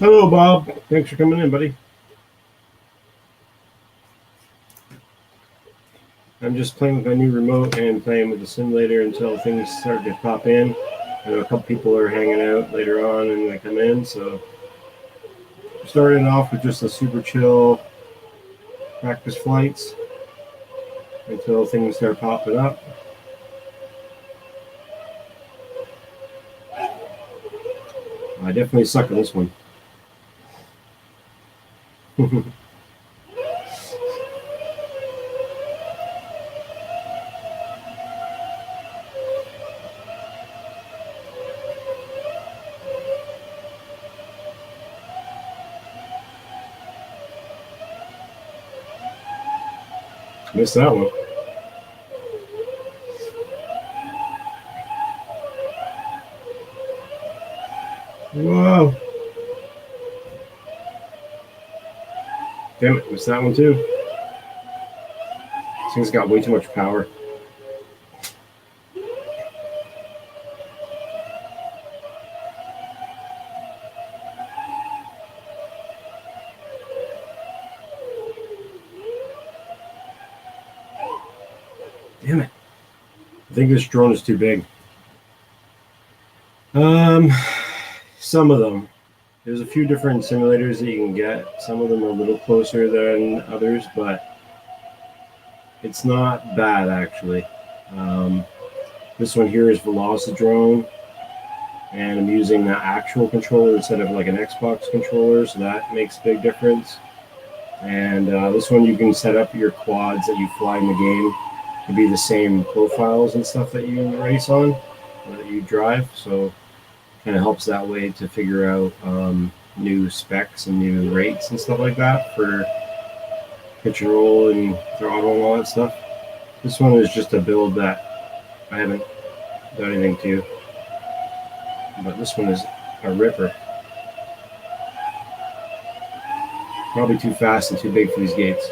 Hello, Bob. Thanks for coming in, buddy. I'm just playing with my new remote and playing with the simulator until things start to pop in. I know a couple people are hanging out later on and they come in, so starting off with just a super chill practice flights until things start popping up. I definitely suck at this one. Missed that one. Whoa. Damn it, missed that one too. This thing's got way too much power. Damn it. I think this drone is too big. Some of them. There's a few different simulators that you can get. Some of them are a little closer than others, but it's not bad actually. This one here is Velocidrone, and I'm using the actual controller instead of like an Xbox controller, so that makes a big difference. And this one you can set up your quads that you fly in the game to be the same profiles and stuff that you race on, or that you drive, so kind of helps that way to figure out new specs and new rates and stuff like that for pitch and roll and throttle and all that stuff. This one is just a build that I haven't done anything to, but this one is a ripper. Probably too fast and too big for these gates.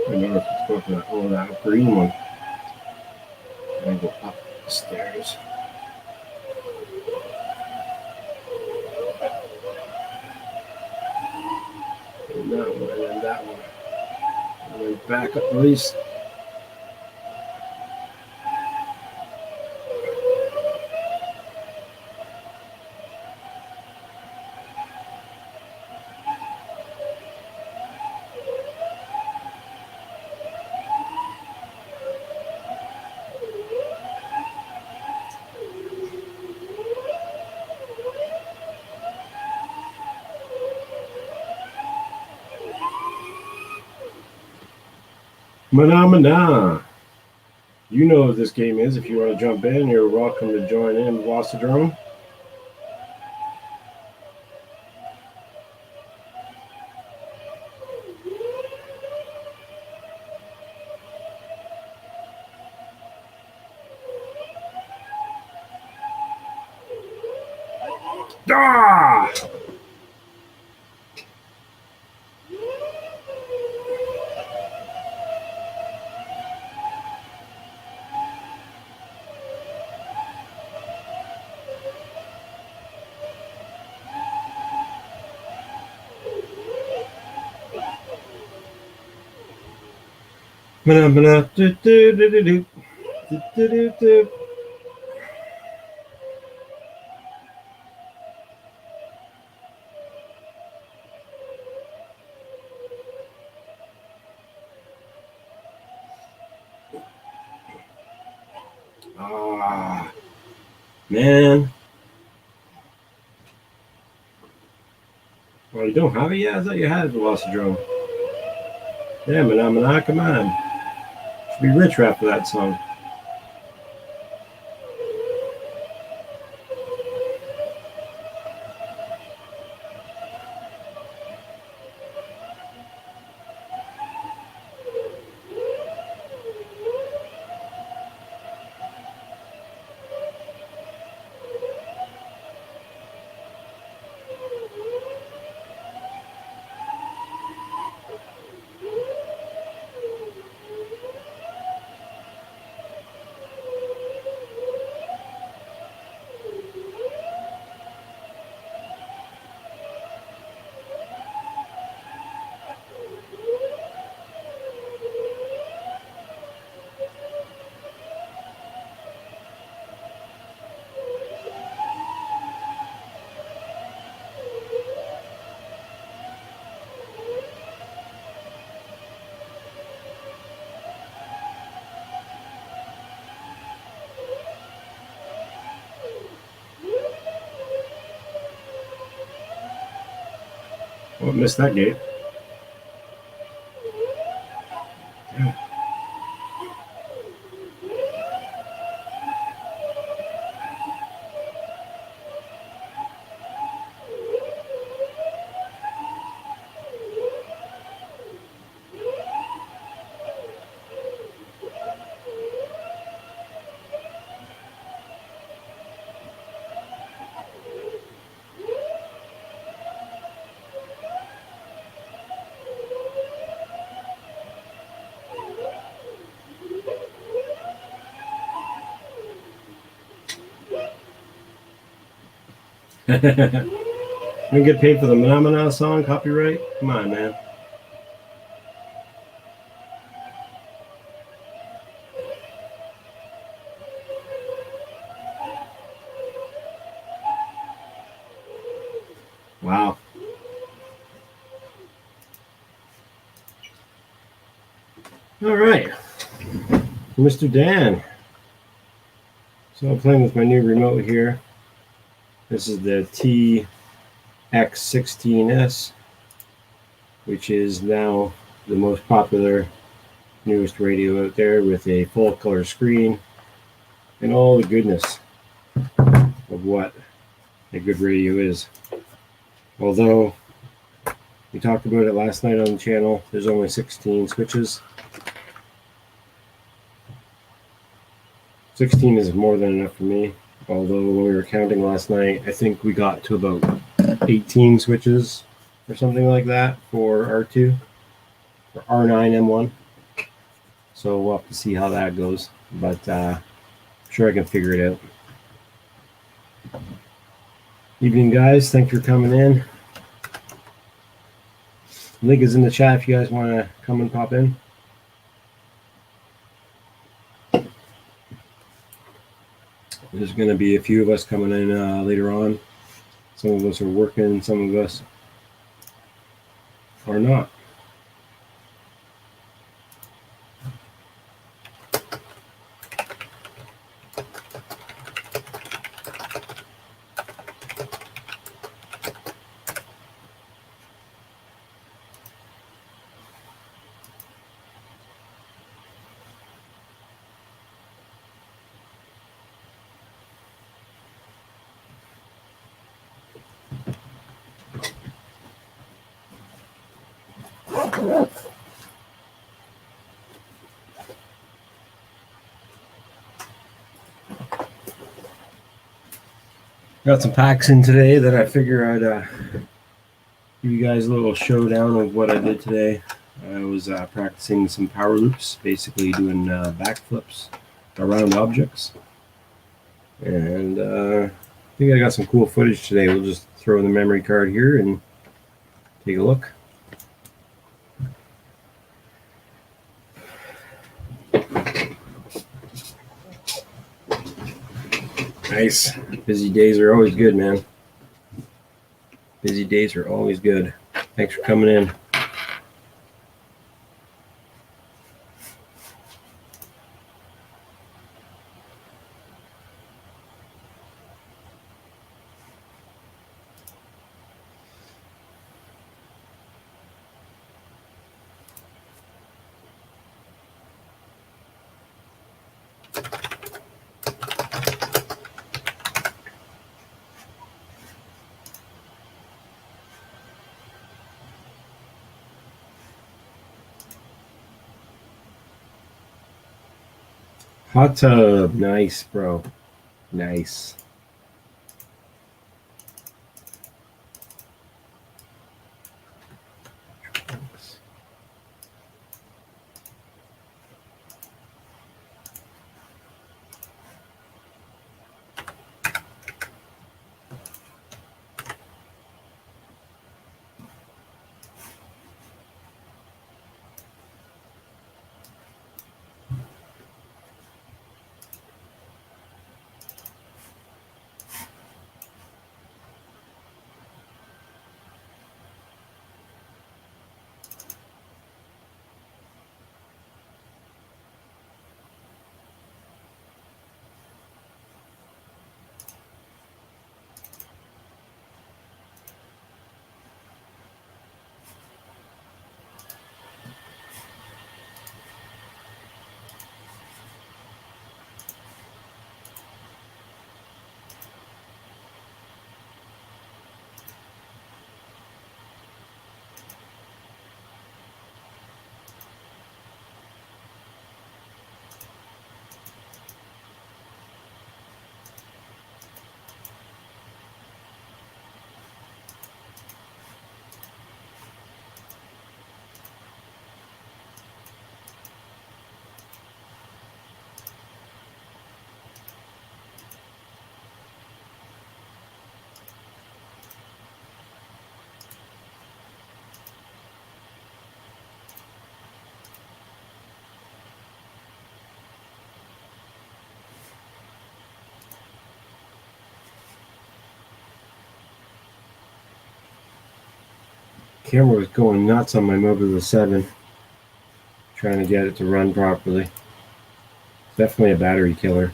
I don't know if it's going for that. Oh, that green one. I go up the stairs. And that one, and then that one. And then back up at least. Mana. You know what this game is. If you want to jump in, you're welcome to join in with Velocidrone. Ah! Mana, mana, do, do, do, do, do, do, do, do, do. Ah, man. Well, you don't have it yet? I thought you had Velocidrome. Yeah, mana, mana, come on. Should be rich after that song. Oh, missed that gate. We get paid for the Phenomena song copyright? Come on, man. Wow. All right. Mr. Dan. So I'm playing with my new remote here. This is the TX16S, which is now the most popular, newest radio out there with a full color screen and all the goodness of what a good radio is. Although we talked about it last night on the channel, there's only 16 switches. 16 is more than enough for me. Although when we were counting last night, I think we got to about 18 switches or something like that for R2 or R9 M1. So we'll have to see how that goes, but I'm sure I can figure it out. Evening, guys. Thanks for coming in. Link is in the chat if you guys want to come and pop in. There's going to be a few of us coming in later on. Some of us are working, some of us are not. Got some packs in today that I figure I'd give you guys a little showdown of what I did today. I was practicing some power loops, basically doing backflips around objects. And I think I got some cool footage today. We'll just throw in the memory card here and take a look. Nice. Busy days are always good, man. Busy days are always good. Thanks for coming in. Hot tub. Nice, bro. Nice. Camera was going nuts on my Mobile 7, trying to get it to run properly. Definitely a battery killer.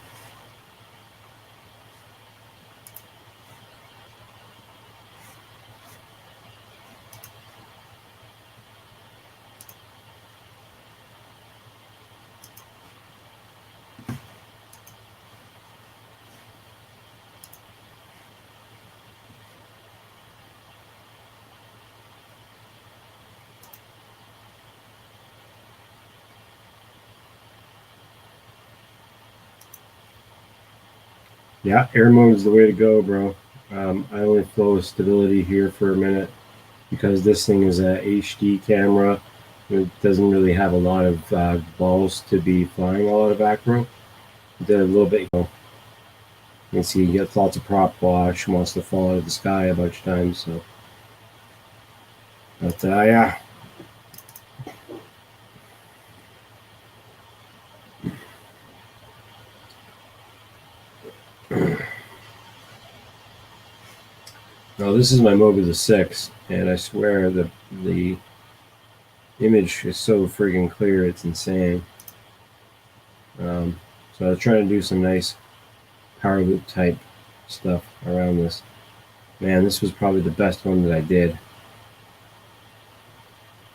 Yeah, air mode is the way to go, bro. I only flow stability here for a minute because this thing is a HD camera. It doesn't really have a lot of balls to be flying a lot of acro. Did a little bit, you know. You can see he gets lots of prop wash, wants to fall out of the sky a bunch of times. So, but yeah. Now this is my Mobile 6, and I swear the image is so friggin' clear, it's insane. So I was trying to do some nice power loop type stuff around this. Man, this was probably the best one that I did.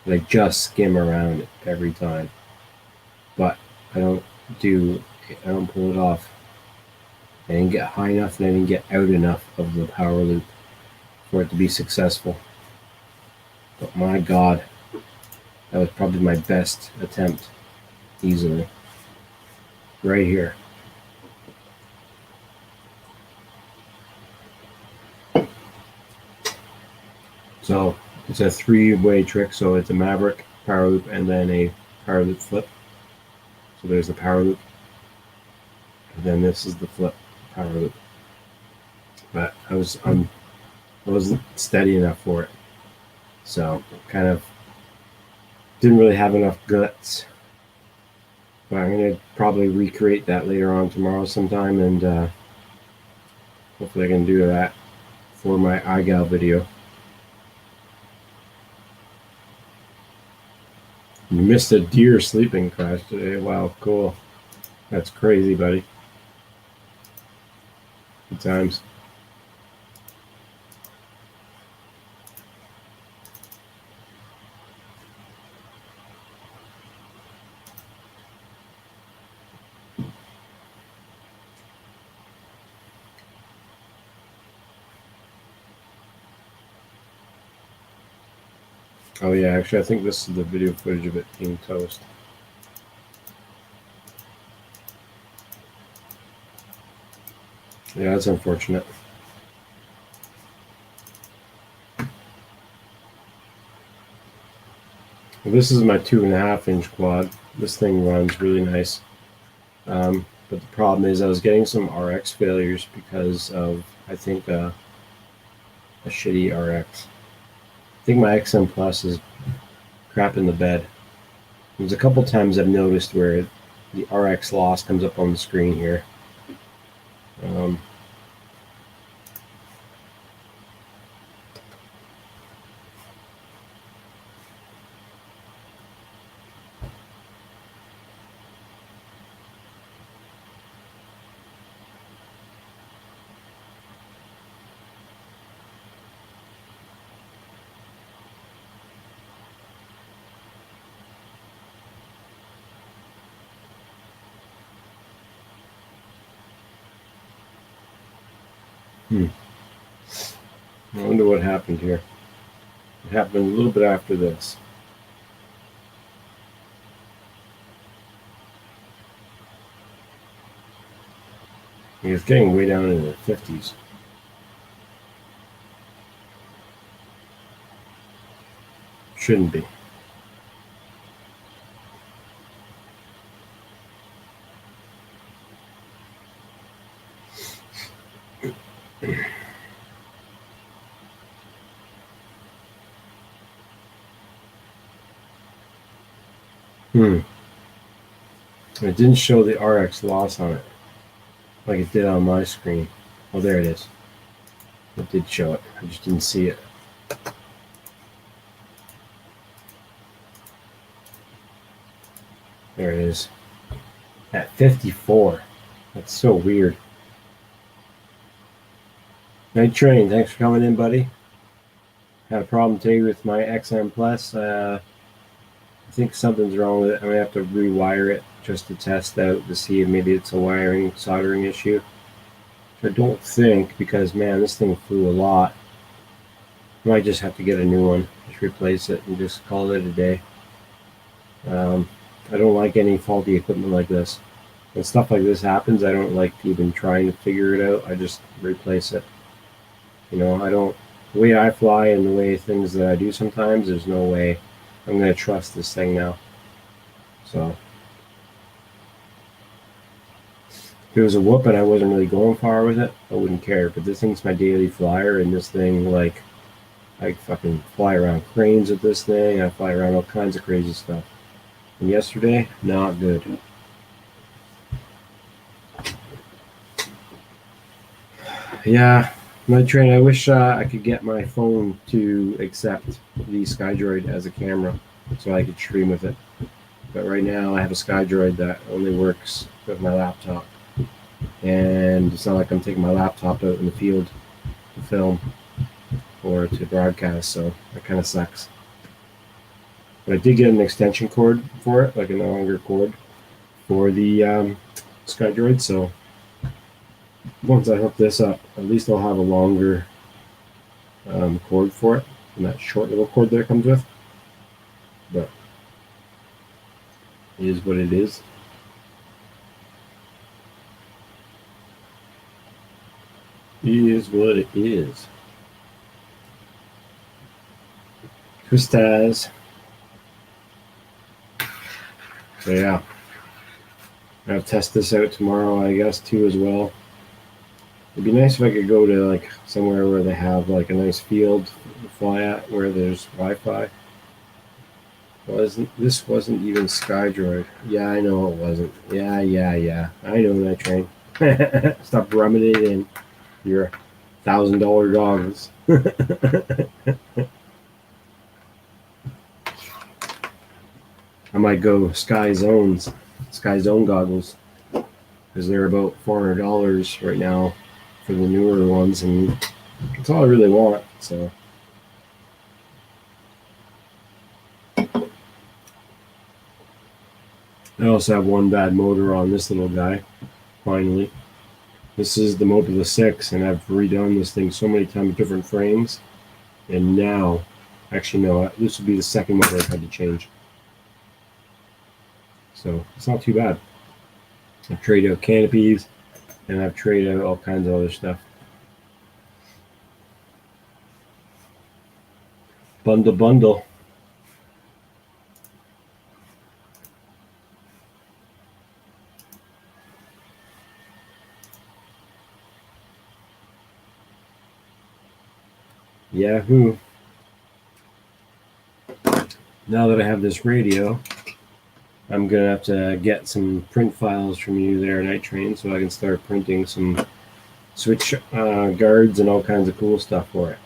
But I just skim around it every time. But I don't pull it off. I didn't get high enough and I didn't get out enough of the power loop for it to be successful. But my God, that was probably my best attempt, easily. Right here. So it's a three-way trick. So it's a Maverick power loop and then a power loop flip. So there's the power loop, and then this is the flip power loop. But I wasn't steady enough for it, so kind of didn't really have enough guts. But I'm gonna probably recreate that later on tomorrow sometime, and hopefully I can do that for my iGal video. You missed a deer sleeping crash today. Wow, cool. That's crazy, buddy. Good times. Oh yeah, actually I think this is the video footage of it being toast. Yeah, that's unfortunate. Well, this is my 2.5-inch quad. This thing runs really nice. But the problem is I was getting some RX failures because of, I think, a shitty RX. I think my XM Plus is crap in the bed. There's a couple times I've noticed where the RX loss comes up on the screen here. I wonder what happened here. It happened a little bit after this. It's getting way down in the 50s. Shouldn't be. It didn't show the RX loss on it like it did on my screen. Oh, there it is. It did show it. I just didn't see it. There it is. At 54. That's so weird. Night Train, thanks for coming in, buddy. Had a problem today with my XM Plus. I think something's wrong with it. I'm going to have to rewire it just to test out to see if maybe it's a wiring, soldering issue. I don't think, because, man, this thing flew a lot. I might just have to get a new one. Just replace it and just call it a day. I don't like any faulty equipment like this. When stuff like this happens, I don't like even trying to figure it out. I just replace it. You know, I don't, the way I fly and the way things that I do sometimes, there's no way I'm going to trust this thing now. So, if it was a whoop and I wasn't really going far with it, I wouldn't care. But this thing's my daily flyer, and this thing, like, I fucking fly around cranes with this thing. I fly around all kinds of crazy stuff. And yesterday, not good. Yeah, Night Train, I wish I could get my phone to accept the SkyDroid as a camera so I could stream with it. But right now I have a SkyDroid that only works with my laptop. And it's not like I'm taking my laptop out in the field to film or to broadcast, so that kind of sucks. But I did get an extension cord for it, like a longer cord for the SkyDroid, so once I hook this up, at least I'll have a longer cord for it than that short little cord that it comes with. But it is what it is. It is what it is. Christaz. So yeah, I'll test this out tomorrow, I guess, too, as well. It'd be nice if I could go to like somewhere where they have like a nice field to fly at where there's Wi-Fi. This wasn't even SkyDroid. Yeah, I know it wasn't. Yeah. I know Night Train. Stop rubbing it in your $1,000 goggles. I might go Sky Zone goggles, because they're about $400 right now for the newer ones, and that's all I really want. So I also have one bad motor on this little guy. Finally, this is the Mobula 6, and I've redone this thing so many times, different frames, and now, actually no, this would be the second motor I've had to change. So it's not too bad. I've traded out canopies, and I've traded out all kinds of other stuff. Bundle. Yahoo. Now that I have this radio, I'm going to have to get some print files from you there, Night Train, so I can start printing some switch guards and all kinds of cool stuff for it.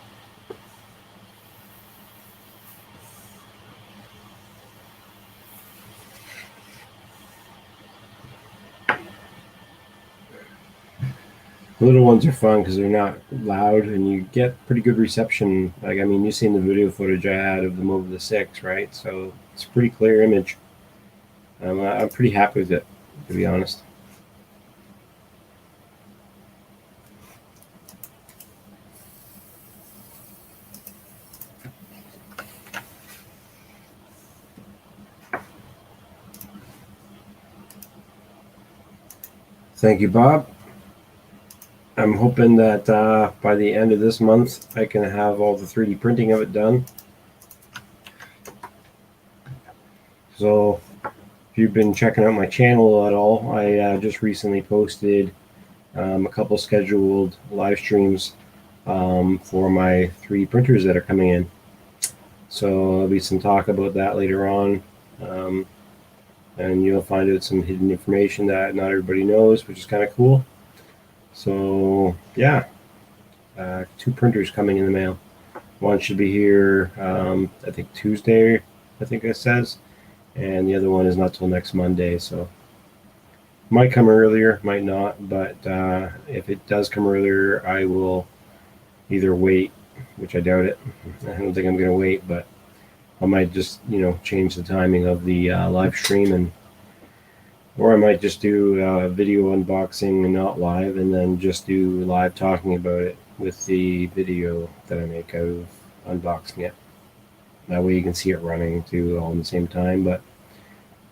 The little ones are fun because they're not loud and you get pretty good reception. Like, I mean, you've seen the video footage I had of the Mobula 6, right? So it's a pretty clear image. I'm pretty happy with it, to be honest. Thank you, Bob. I'm hoping that by the end of this month, I can have all the 3D printing of it done. So if you've been checking out my channel at all, I just recently posted a couple scheduled live streams for my 3D printers that are coming in. So there'll be some talk about that later on. And you'll find out some hidden information that not everybody knows, which is kind of cool. So yeah, 2 printers coming in the mail. One should be here, I think Tuesday, I think it says. and the other one is not till next Monday. So might come earlier, might not. But if it does come earlier, I will either wait, which I doubt it. I don't think I'm going to wait, but I might just change the timing of the live stream, and or I might just do video unboxing and not live, and then just do live talking about it with the video that I make out of unboxing it. That way you can see it running too all at the same time. But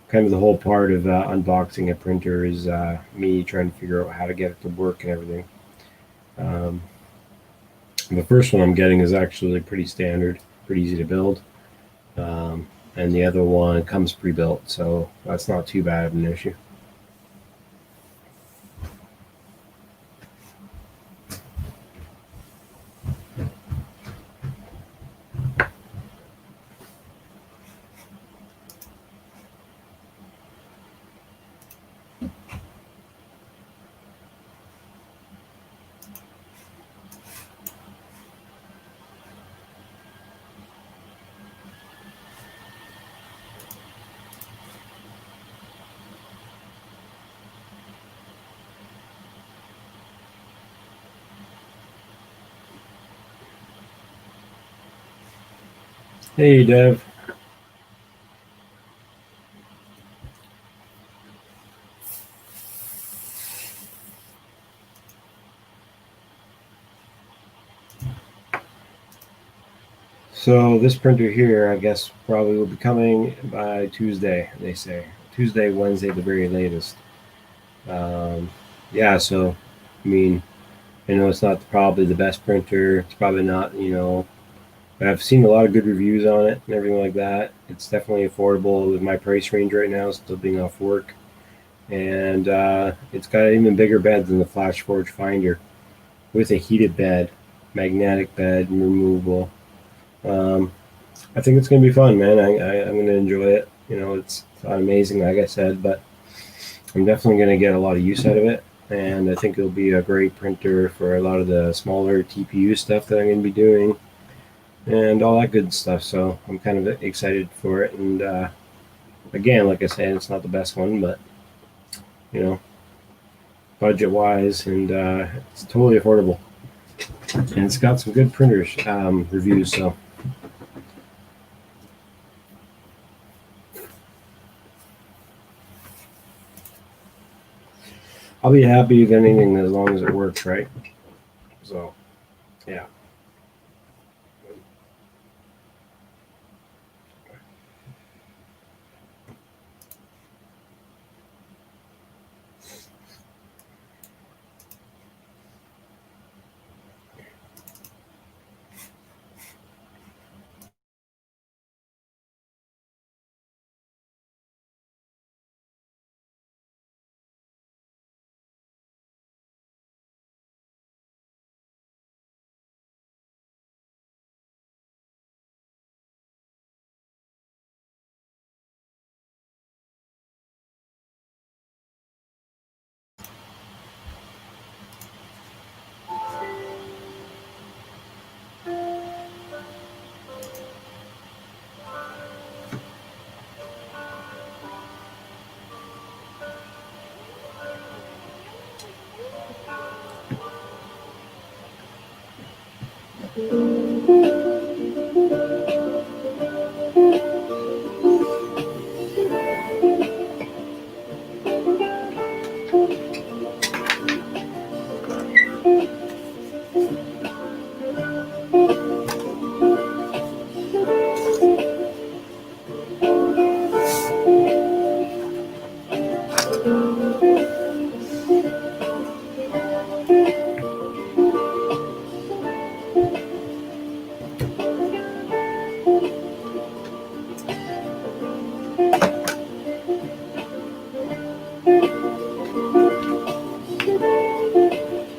kind of the whole part of unboxing a printer is me trying to figure out how to get it to work and everything. Um, the first one I'm getting is actually pretty standard, pretty easy to build. And the other one comes pre-built, so that's not too bad of an issue. Hey, Dev. So this printer here, I guess, probably will be coming by Tuesday. They say Tuesday, Wednesday, the very latest. Yeah, so I mean, I know it's not probably the best printer. It's probably not, but I've seen a lot of good reviews on it and everything like that. It's definitely affordable with my price range right now, still being off work, and it's got an even bigger bed than the FlashForge Finder, with a heated bed, magnetic bed, removable. Um, I think it's going to be fun, man. I'm going to enjoy it. It's not amazing, like I said, but I'm definitely going to get a lot of use out of it. And I think it'll be a great printer for a lot of the smaller TPU stuff that I'm going to be doing and all that good stuff. So I'm kind of excited for it. And again, like I said, it's not the best one, but you know, budget wise, and it's totally affordable. And it's got some good printers reviews. So I'll be happy with anything as long as it works, right? So, yeah.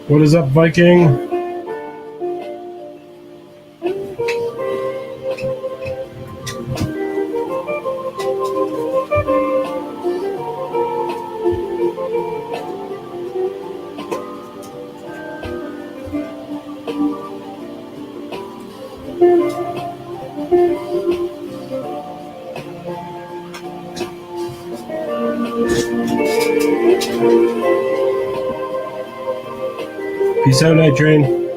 What is up, Viking? Peace out, night train.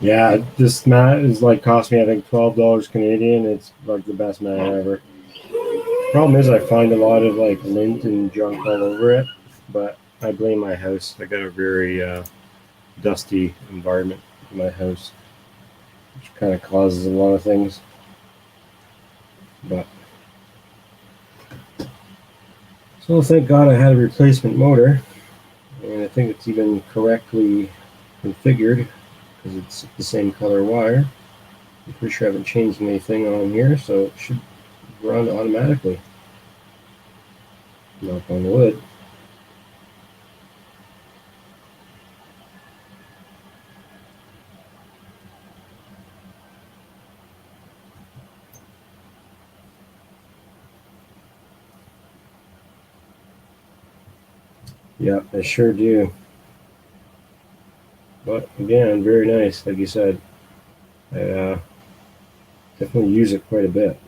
Yeah, this mat is like cost me I think $12 Canadian. It's like the best mat ever. Problem is I find a lot of like lint and junk all over it, but I blame my house. I got a very dusty environment in my house, which kind of causes a lot of things. But so thank God I had a replacement motor, and I think it's even correctly configured because it's the same color wire. I'm pretty sure I haven't changed anything on here, so it should run automatically. Knock on wood. Yeah, I sure do. But again, very nice, like you said. I definitely use it quite a bit.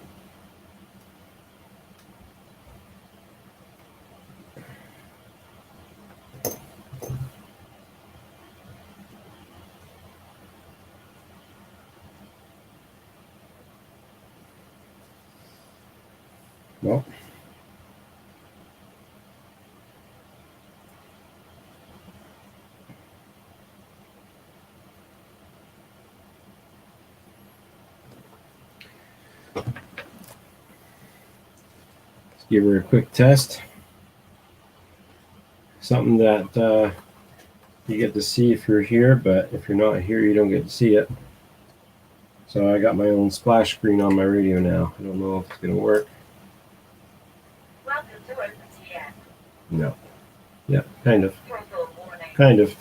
Well, let's give her a quick test. Something that you get to see if you're here, but if you're not here, you don't get to see it. So I got my own splash screen on my radio now. I don't know if it's going to work. Welcome to OpenTN. No. Yeah, kind of. Throttle warning. Kind of.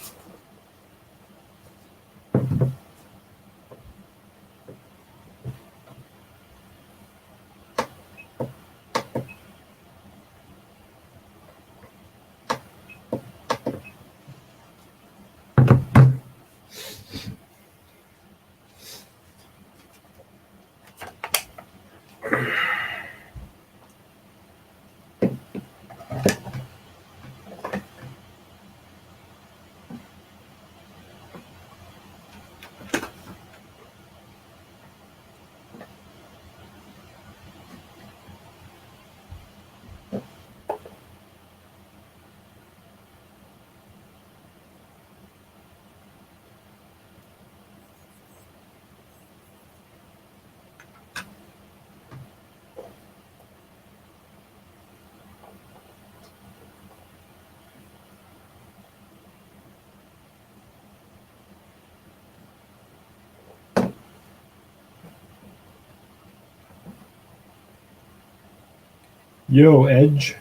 Yo, Edge.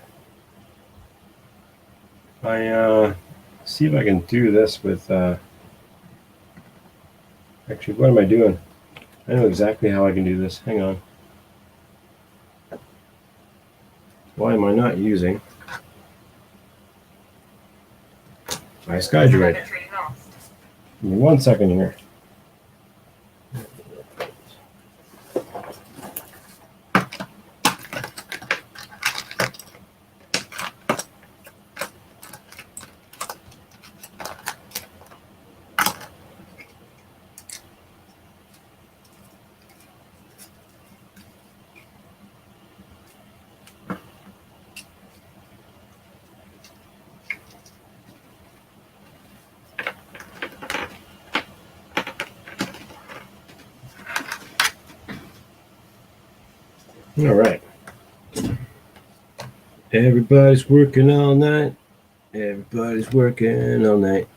I see if I can do this with. Actually, what am I doing? I know exactly how I can do this. Hang on. Why am I not using my SkyDroid? Give me 1 second here. All right. Everybody's working all night. Everybody's working all night.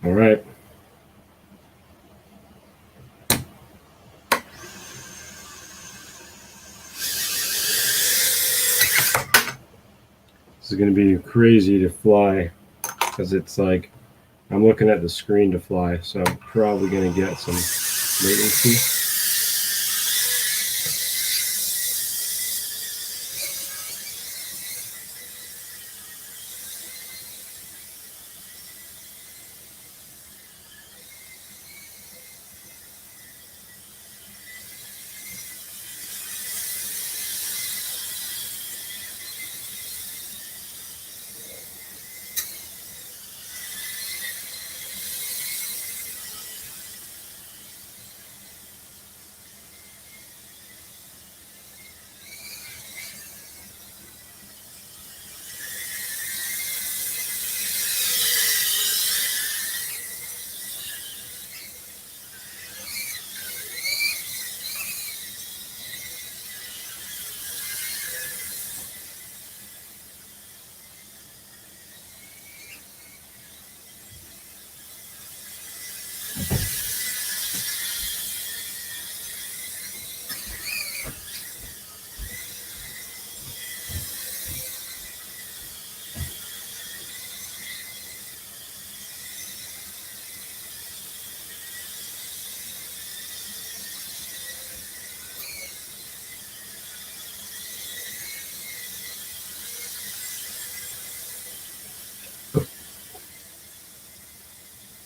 All right. This is going to be crazy to fly because it's like I'm looking at the screen to fly, so I'm probably going to get some latency.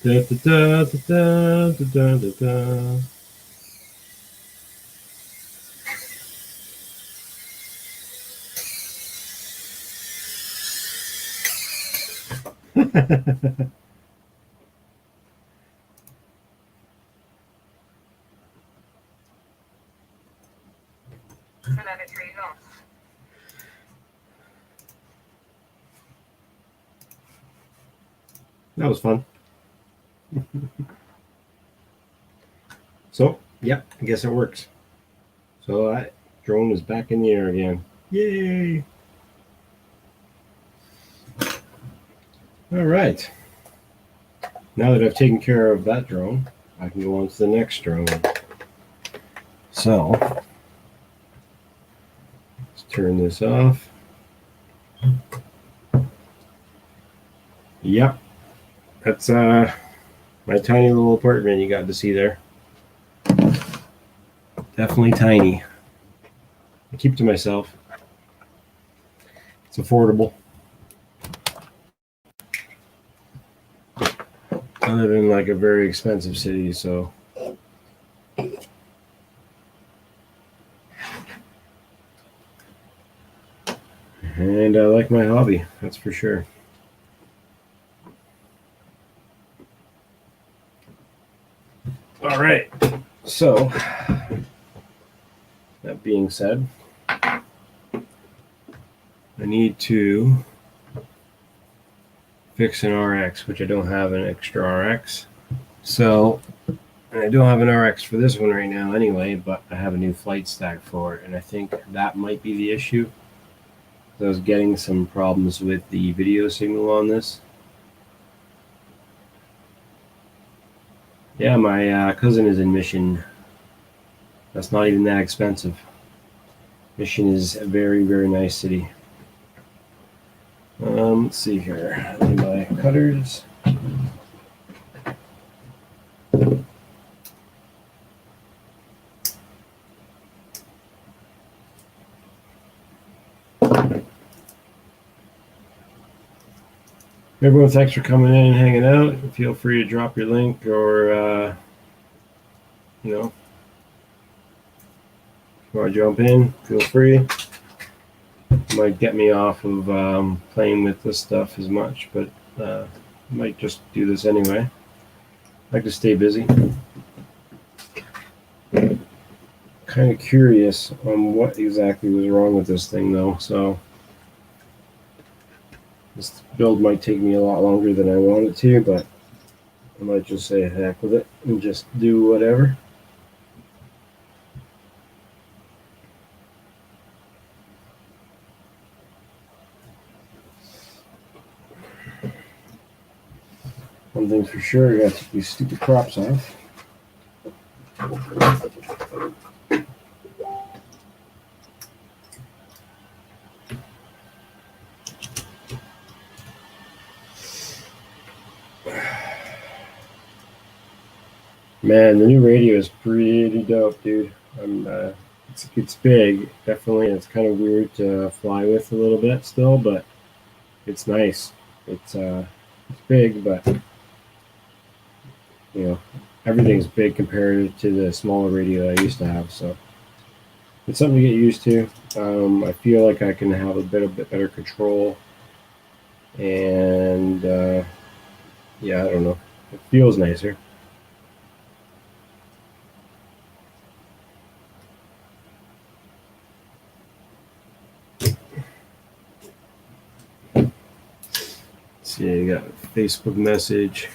Da, da, da, da, da, da, da, da. That was fun. So, yep, I guess it works. So that drone is back in the air again. Yay! All right. Now that I've taken care of that drone, I can go on to the next drone. So, let's turn this off. Yep, that's my tiny little apartment you got to see there. Definitely tiny. I keep to myself. It's affordable. I live in like a very expensive city, so and I like my hobby, that's for sure. All right. So, that being said, I need to fix an RX, which I don't have an extra RX. So, and I don't have an RX for this one right now anyway, but I have a new flight stack for it, and I think that might be the issue. I was getting some problems with the video signal on this. Yeah, my cousin is in Mission. That's not even that expensive. Mission is a very, very nice city. Let's see here. My cutters. Everyone, thanks for coming in and hanging out. Feel free to drop your link or, if you want to jump in, feel free. It might get me off of playing with this stuff as much, but I might just do this anyway. I like to stay busy. Kind of curious on what exactly was wrong with this thing, though, so this build might take me a lot longer than I want it to, but I might just say heck with it and just do whatever. One thing's for sure, I gotta take these stupid crops off. Man, the new radio is pretty dope, dude. It's big, definitely. It's kind of weird to fly with a little bit still, but it's nice. It's big, but you know, everything's big compared to the smaller radio I used to have. So it's something to get used to. I feel like I can have a bit better control, and yeah, I don't know. It feels nicer. See, I got a Facebook message.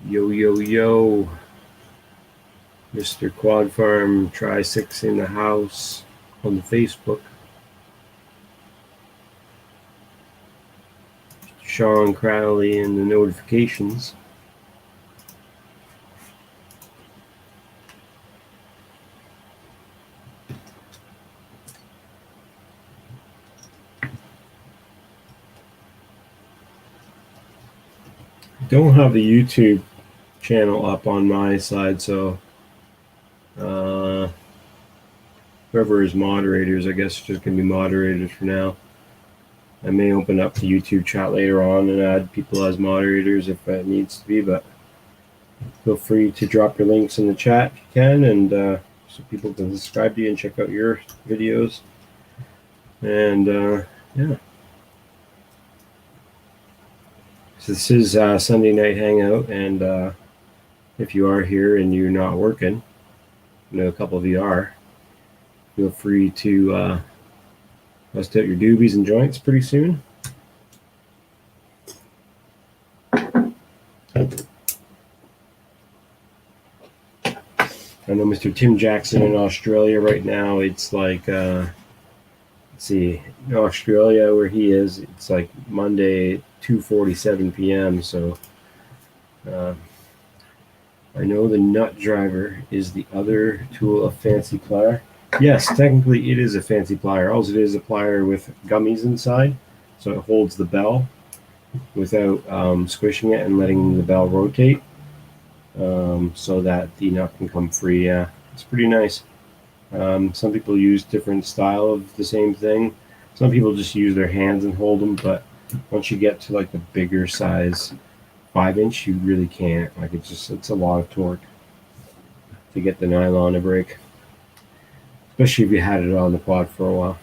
Yo, yo, yo. Mr. Quad Farm Try 6 in the house on the Facebook. Sean Crowley in the notifications. Don't have the YouTube channel up on my side, so whoever is moderators, I guess, just gonna be moderators for now. I may open up the YouTube chat later on and add people as moderators if that needs to be, but feel free to drop your links in the chat if you can, and so people can subscribe to you and check out your videos. And yeah. So this is Sunday night hangout, and if you are here and you're not working, I know a couple of you are, feel free to bust out your doobies and joints pretty soon. I know Mr. Tim Jackson in Australia right now, it's like, let's see, in Australia where he is, it's like Monday, 2:47 p.m., so I know the nut driver is the other tool of fancy plier. Yes, technically it is a fancy plier. All it is a plier with gummies inside, so it holds the bell without squishing it and letting the bell rotate, so that the nut can come free. Yeah, it's pretty nice. Some people use different style of the same thing. Some people just use their hands and hold them, but once you get to like the bigger size 5-inch, you really can't. Like it's a lot of torque to get the nylon to break, especially if you had it on the quad for a while.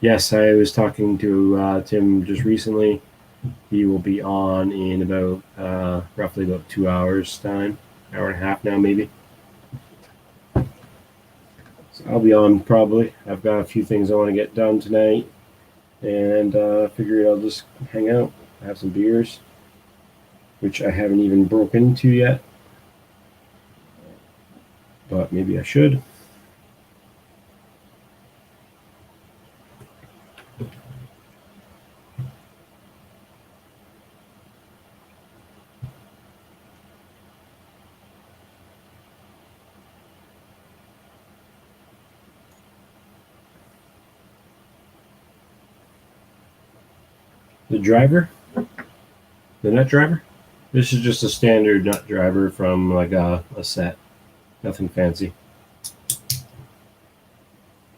Yes, I was talking to Tim just recently. He will be on in about roughly about 2 hours time, hour and a half now maybe. So I'll be on probably. I've got a few things I want to get done tonight, and figured I'll just hang out, have some beers, which I haven't even broken into yet, but maybe I should. The driver, the nut driver. This is just a standard nut driver from like a set. Nothing fancy.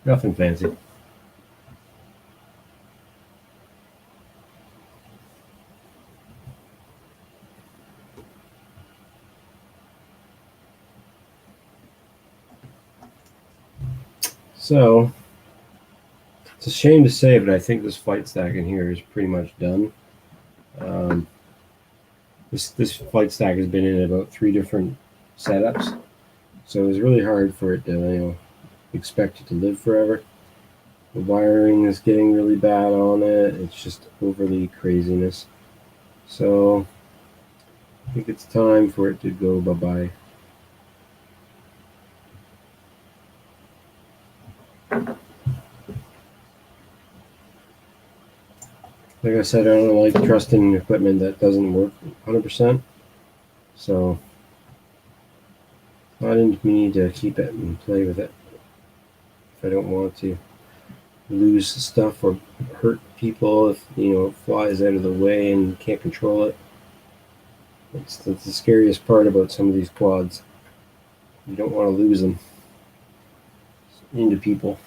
Nothing fancy. So it's a shame to say, but I think this flight stack in here is pretty much done. This flight stack has been in about 3 different setups, so it's really hard for it to expect it to live forever. The wiring is getting really bad on it. It's just overly craziness. So I think it's time for it to go bye-bye. Like I said, I don't like trusting equipment that doesn't work 100%. So, not into me to keep it and play with it if I don't want to lose stuff or hurt people if it flies out of the way and you can't control it. That's the scariest part about some of these quads. You don't want to lose them into people.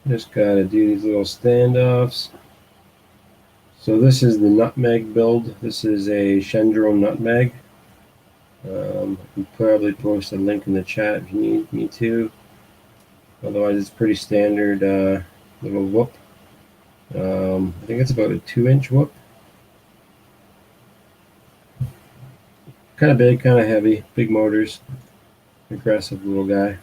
Just gotta do these little standoffs. So this is the nutmeg build. This is a Shendro nutmeg. I'll probably post a link in the chat if you need me to. Otherwise, it's pretty standard little whoop. I think it's about a 2-inch whoop. Kind of big, kind of heavy, big motors. Aggressive little guy.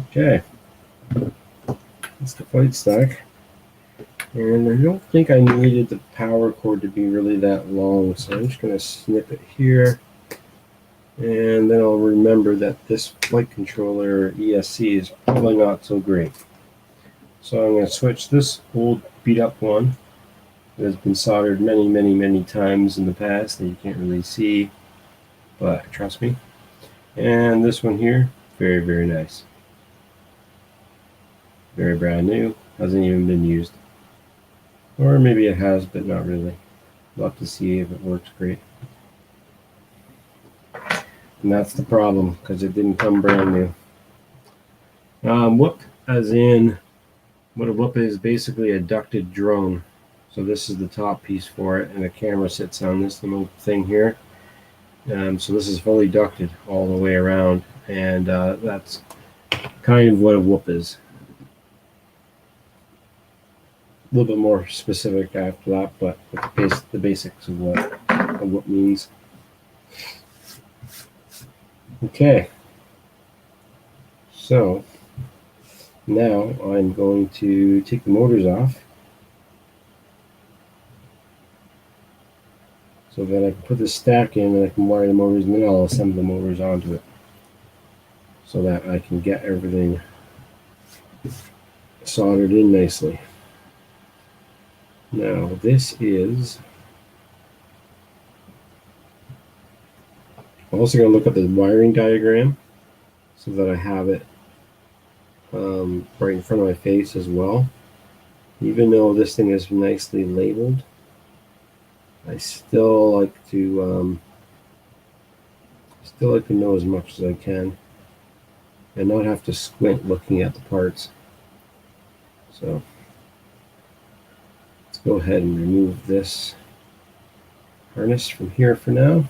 Okay, that's the flight stack. And I don't think I needed the power cord to be really that long, so I'm just going to snip it here. And then I'll remember that this flight controller ESC is probably not so great. So I'm going to switch this old beat up one that has been soldered many, many, many times in the past that you can't really see, but trust me. And this one here, very, very nice. Very brand new, hasn't even been used. Or maybe it has, but not really. Love to see if it works great. And that's the problem, because it didn't come brand new. Whoop, as in, what a whoop is basically a ducted drone. So this is the top piece for it, and a camera sits on this little thing here. So this is fully ducted all the way around, and that's kind of what a whoop is. A little bit more specific after that, but the basics of what a whoop means. Okay, so now I'm going to take the motors off so that I can put the stack in and I can wire the motors, and then I'll assemble the motors onto it so that I can get everything soldered in nicely. Now this is, I'm also going to look at the wiring diagram so that I have it right in front of my face as well. Even though this thing is nicely labeled, I still like to know as much as I can and not have to squint looking at the parts. So let's go ahead and remove this harness from here for now.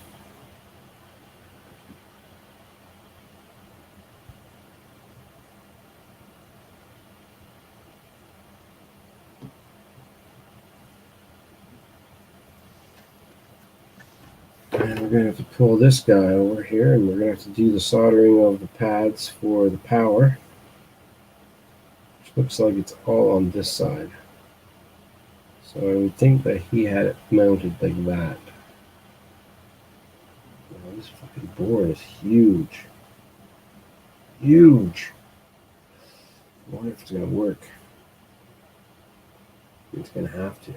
And we're going to have to pull this guy over here, and we're going to have to do the soldering of the pads for the power, which looks like it's all on this side. So I would think that he had it mounted like that. Wow, this fucking board is huge. Huge. I wonder if it's going to work. It's going to have to.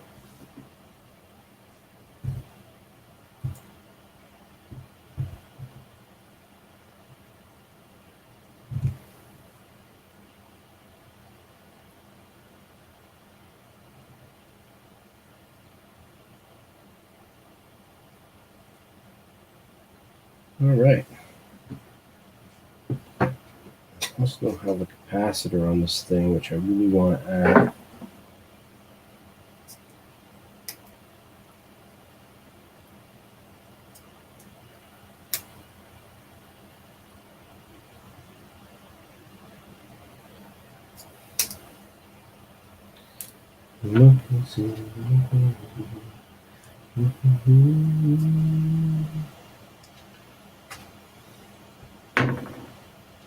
All right. I also don't have a capacitor on this thing, which I really want to add.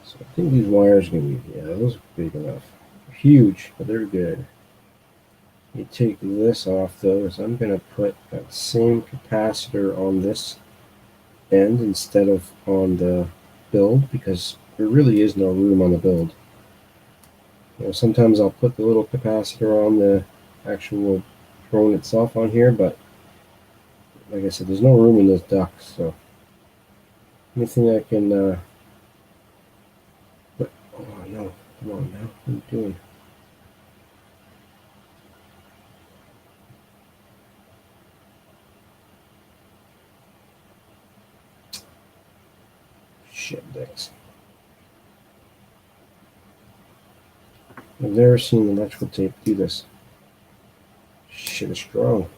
So I think these wires are going to be, yeah, those are big enough. They're huge, but they're good. You take this off though, so I'm going to put that same capacitor on this end instead of on the build, because there really is no room on the build. You know, sometimes I'll put the little capacitor on the actual drone itself on here, but like I said, there's no room in those ducts, so anything I can put, oh no, come on now, what are you doing? Shit dicks. I've never seen electrical tape do this. Shit is strong.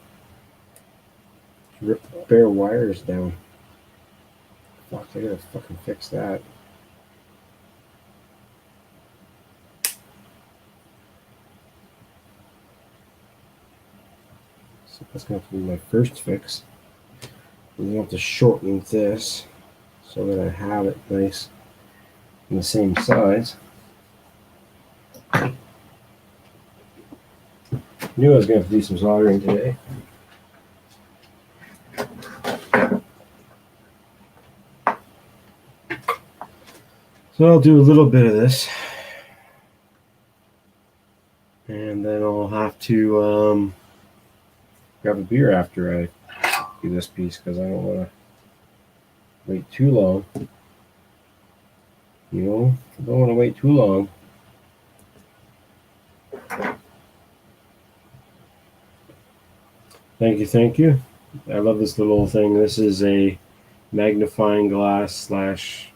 Rip bare wires down. Fuck, I gotta fucking fix that. So that's gonna have to be my first fix. And then I have to shorten this so that I have it nice in the same size. Knew I was gonna have to do some soldering today. So I'll do a little bit of this, and then I'll have to grab a beer after I do this piece, because I don't want to wait too long. You know, I don't want to wait too long. Thank you, thank you. I love this little thing. This is a magnifying glass slash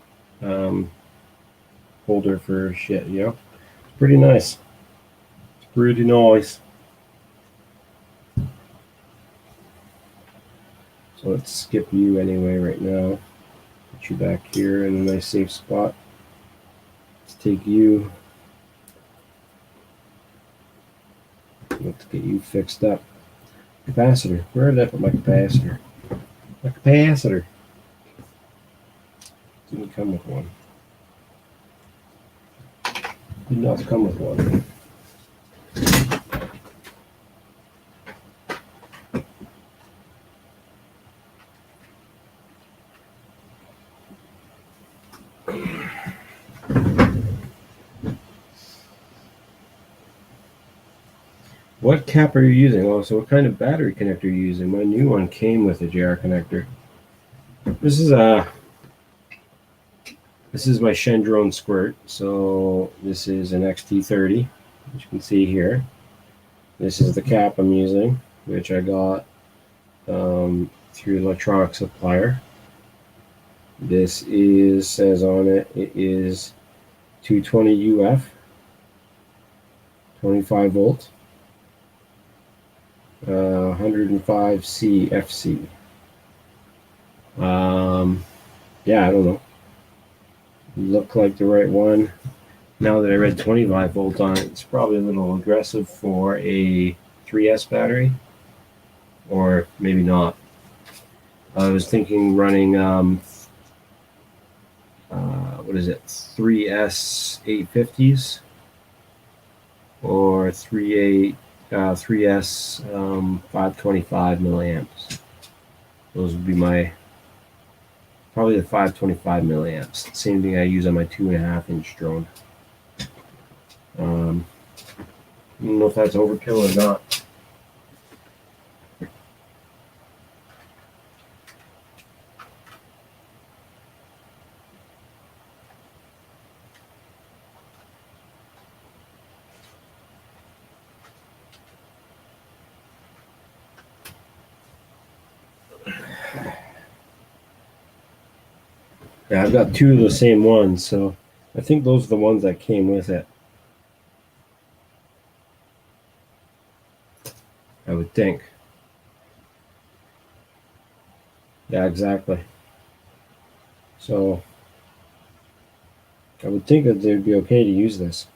holder for shit, you know? It's pretty nice. It's pretty nice. So let's skip you anyway right now. Put you back here in a nice safe spot. Let's take you. Let's get you fixed up. Capacitor. Where did I put my capacitor? My capacitor. Didn't come with one. Did not come with one. What cap are you using? Oh, so what kind of battery connector are you using? My new one came with a JR connector. This is my Shendrone Squirt. So this is an XT30, which you can see here. This is the cap I'm using, which I got through electronic supplier. This is, says on it, it is 220 UF, 25 volt, 105 CFC. Yeah, I don't know. Look like the right one. Now that I read 25 volt on it, it's probably a little aggressive for a 3S battery, or maybe not. I was thinking running what is it, 3S 850s or 3S 525 milliamps. Those would be my Probably the 525 milliamps. Same thing I use on my 2.5-inch drone. I don't know if that's overkill or not. Yeah, I've got two of the same ones, so I think those are the ones that came with it. I would think. Yeah, exactly. So I would think that they'd be okay to use this.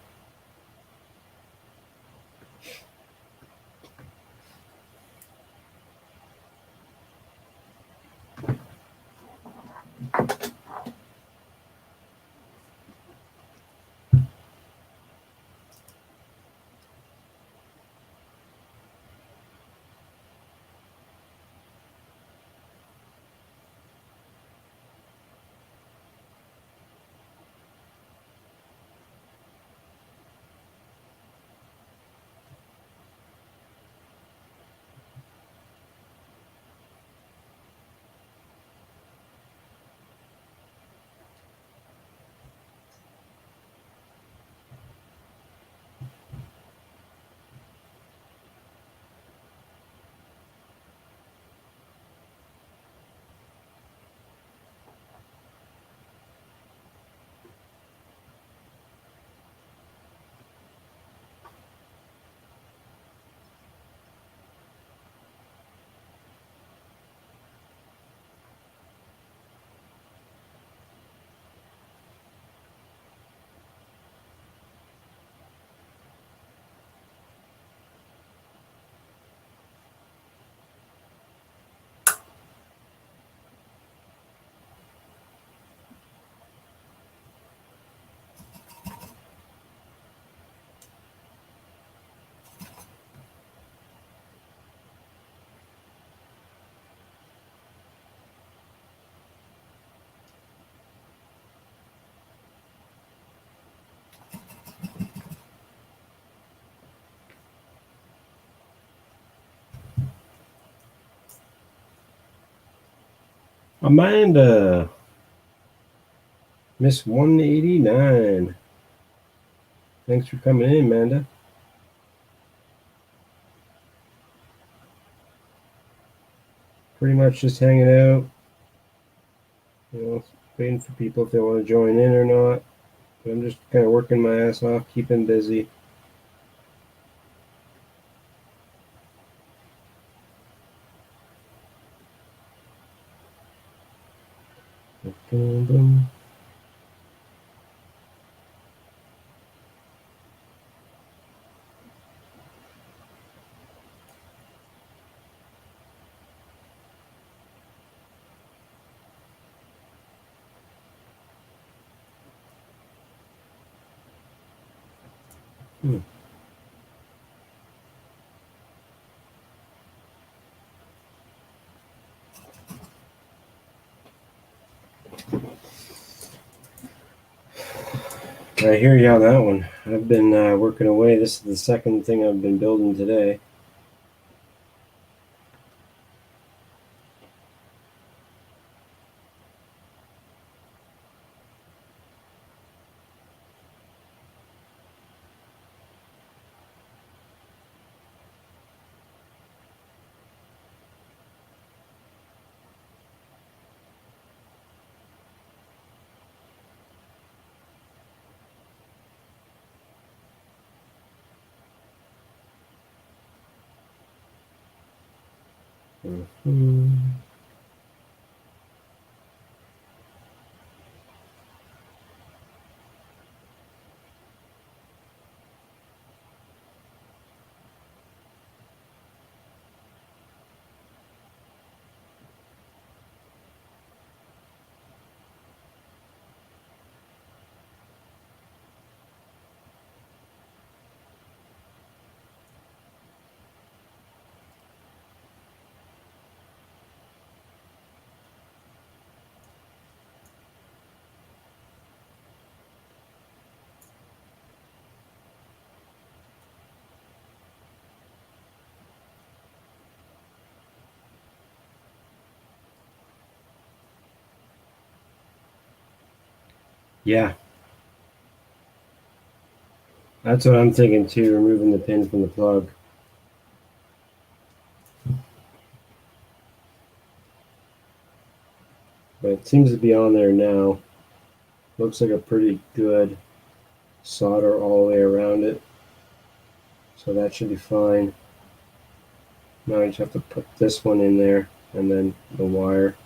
Amanda, Miss 189. Thanks for coming in, Amanda. Pretty much just hanging out, waiting for people if they want to join in or not. But I'm just kind of working my ass off, keeping busy. Boom, boom. I hear you on that one. I've been working away. This is the second thing I've been building today. Mm-hmm. Yeah, that's what I'm thinking too, removing the pin from the plug. But it seems to be on there now. Looks like a pretty good solder all the way around it. So that should be fine. Now I just have to put this one in there and then the wire.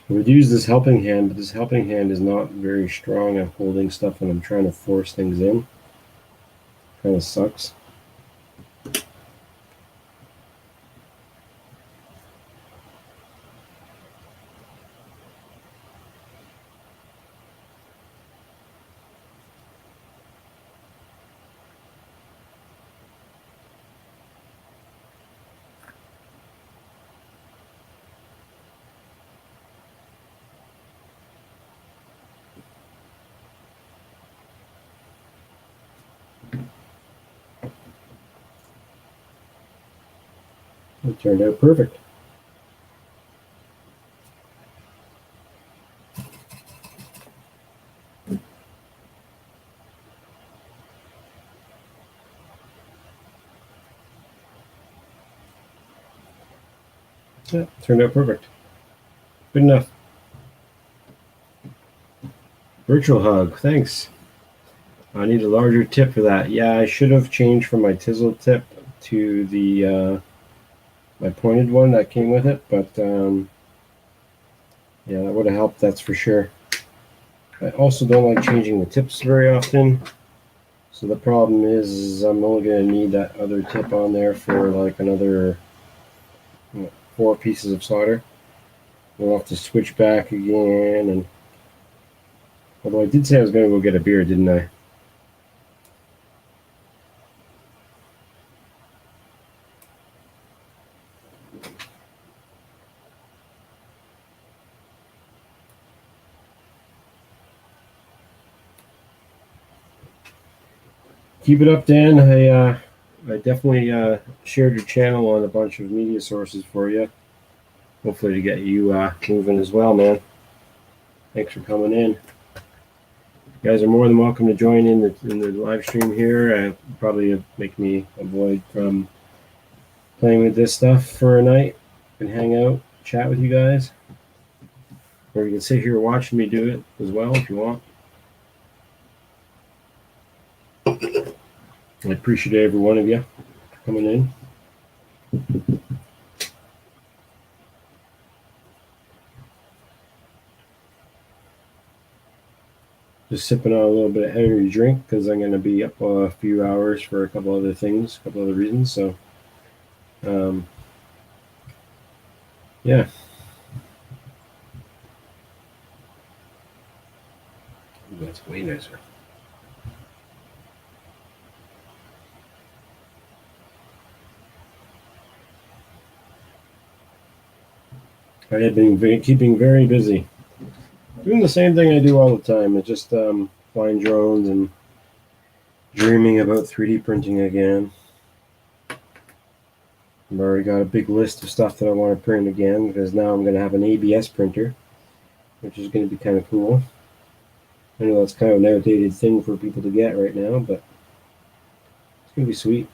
I would use this helping hand, but this helping hand is not very strong at holding stuff when I'm trying to force things in. Kind of sucks. It turned out perfect. Yeah, turned out perfect. Good enough. Virtual hug, thanks. I need a larger tip for that. Yeah, I should have changed from my Tizzle tip to the my pointed one that came with it, but yeah, that would have helped, that's for sure. I also don't like changing the tips very often. So the problem is I'm only going to need that other tip on there for like another 4 pieces of solder. We'll have to switch back again. And although I did say I was going to go get a beer, didn't I? Keep it up, Dan. I definitely shared your channel on a bunch of media sources for you. Hopefully to get you moving as well, man. Thanks for coming in. You guys are more than welcome to join in the live stream here. Probably make me avoid from playing with this stuff for a night and hang out, chat with you guys. Or you can sit here watching me do it as well if you want. I appreciate every one of you coming in. Just sipping on a little bit of energy drink because I'm going to be up a few hours for a couple other things, a couple other reasons. So, yeah. Ooh, that's way nicer. I have been keeping very busy. Doing the same thing I do all the time. It's just flying drones and dreaming about 3D printing again. I've already got a big list of stuff that I want to print again because now I'm going to have an ABS printer, which is going to be kind of cool. I know that's kind of an outdated thing for people to get right now, but it's going to be sweet.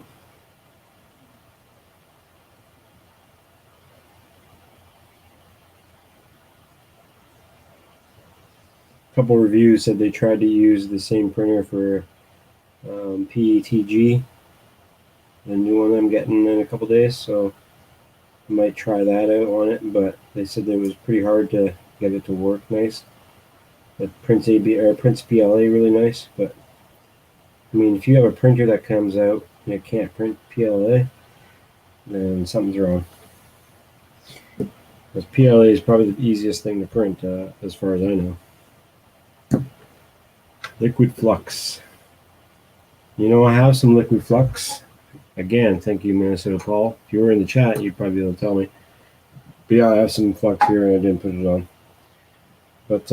A couple reviews said they tried to use the same printer for PETG, the new one I'm getting in a couple days, so I might try that out on it, but they said it was pretty hard to get it to work nice. It prints PLA really nice, but I mean, if you have a printer that comes out and it can't print PLA, then something's wrong. Because PLA is probably the easiest thing to print, as far as I know. Liquid flux. You know, I have some liquid flux. Again, thank you, Minnesota Paul. If you were in the chat, you'd probably be able to tell me. But yeah, I have some flux here and I didn't put it on. But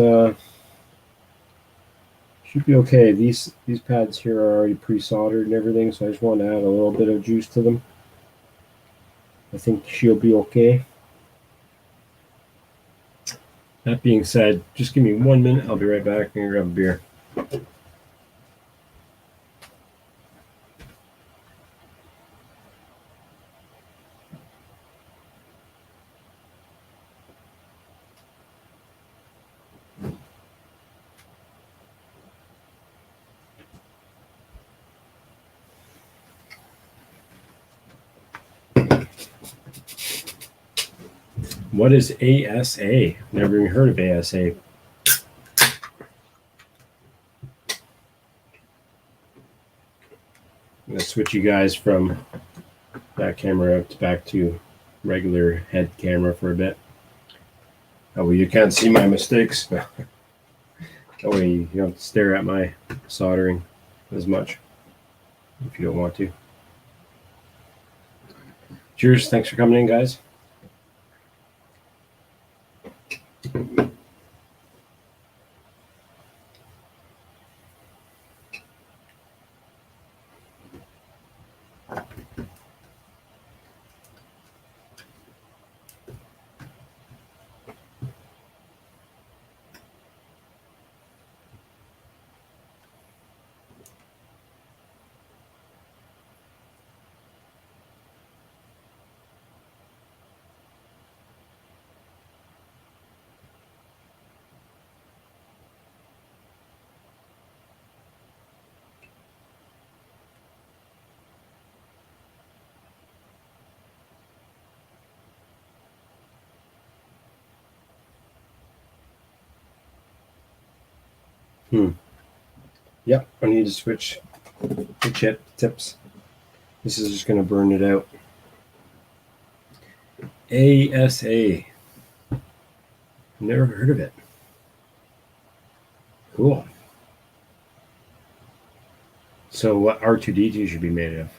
should be okay. These pads here are already pre-soldered and everything, so I just want to add a little bit of juice to them. I think she'll be okay. That being said, just give me 1 minute. I'll be right back and grab a beer. What is ASA? Never even heard of ASA. I'm going to switch you guys from that camera back to regular head camera for a bit. That way you can't see my mistakes. That way you don't have to stare at my soldering as much if you don't want to. Cheers. Thanks for coming in, guys. Yep, I need to switch the tips. This is just going to burn it out. ASA. Never heard of it. Cool. So what R2D2 should be made of?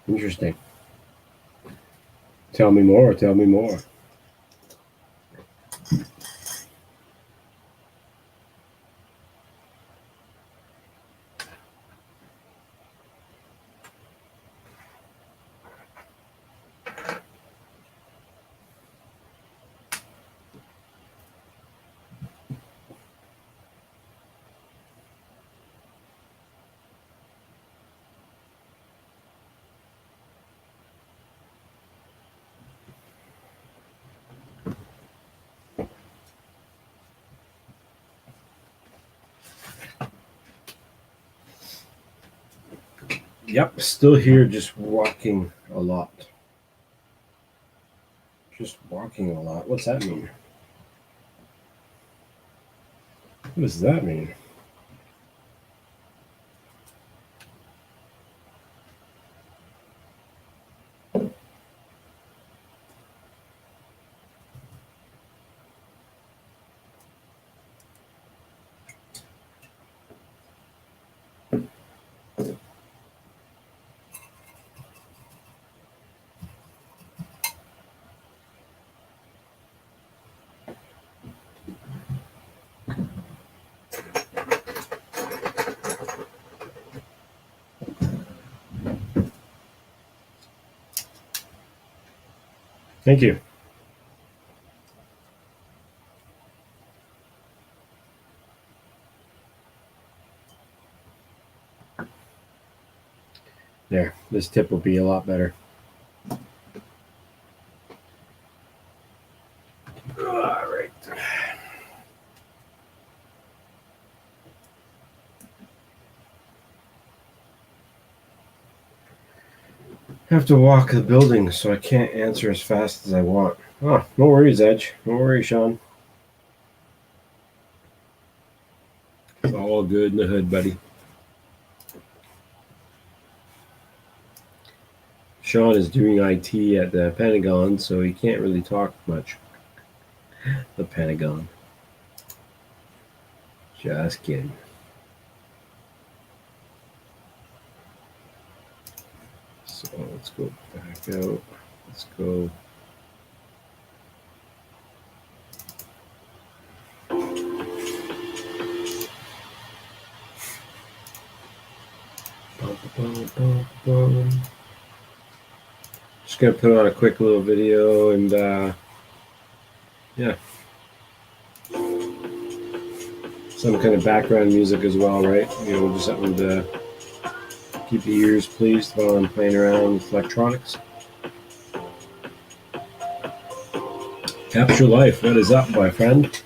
Interesting. Tell me more. Tell me more. Yep, still here, just walking a lot. Just walking a lot. What's that mean? What does that mean? Thank you. There, this tip will be a lot better. All right. I have to walk the building, so I can't answer as fast as I want. Oh, no worries, Edge. No worries, Sean. It's all good in the hood, buddy. Sean is doing IT at the Pentagon, so he can't really talk much. The Pentagon. Just kidding. So let's go back out. Let's go. Just gonna put on a quick little video and yeah, some kind of background music as well, right? Just something to keep the ears pleased while I'm playing around with electronics. Capture Life, what is up, my friend?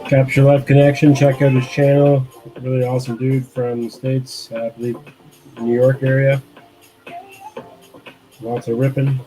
Capture Life Connection, check out his channel. Really awesome dude from the States, I believe New York area. Lots of ripping.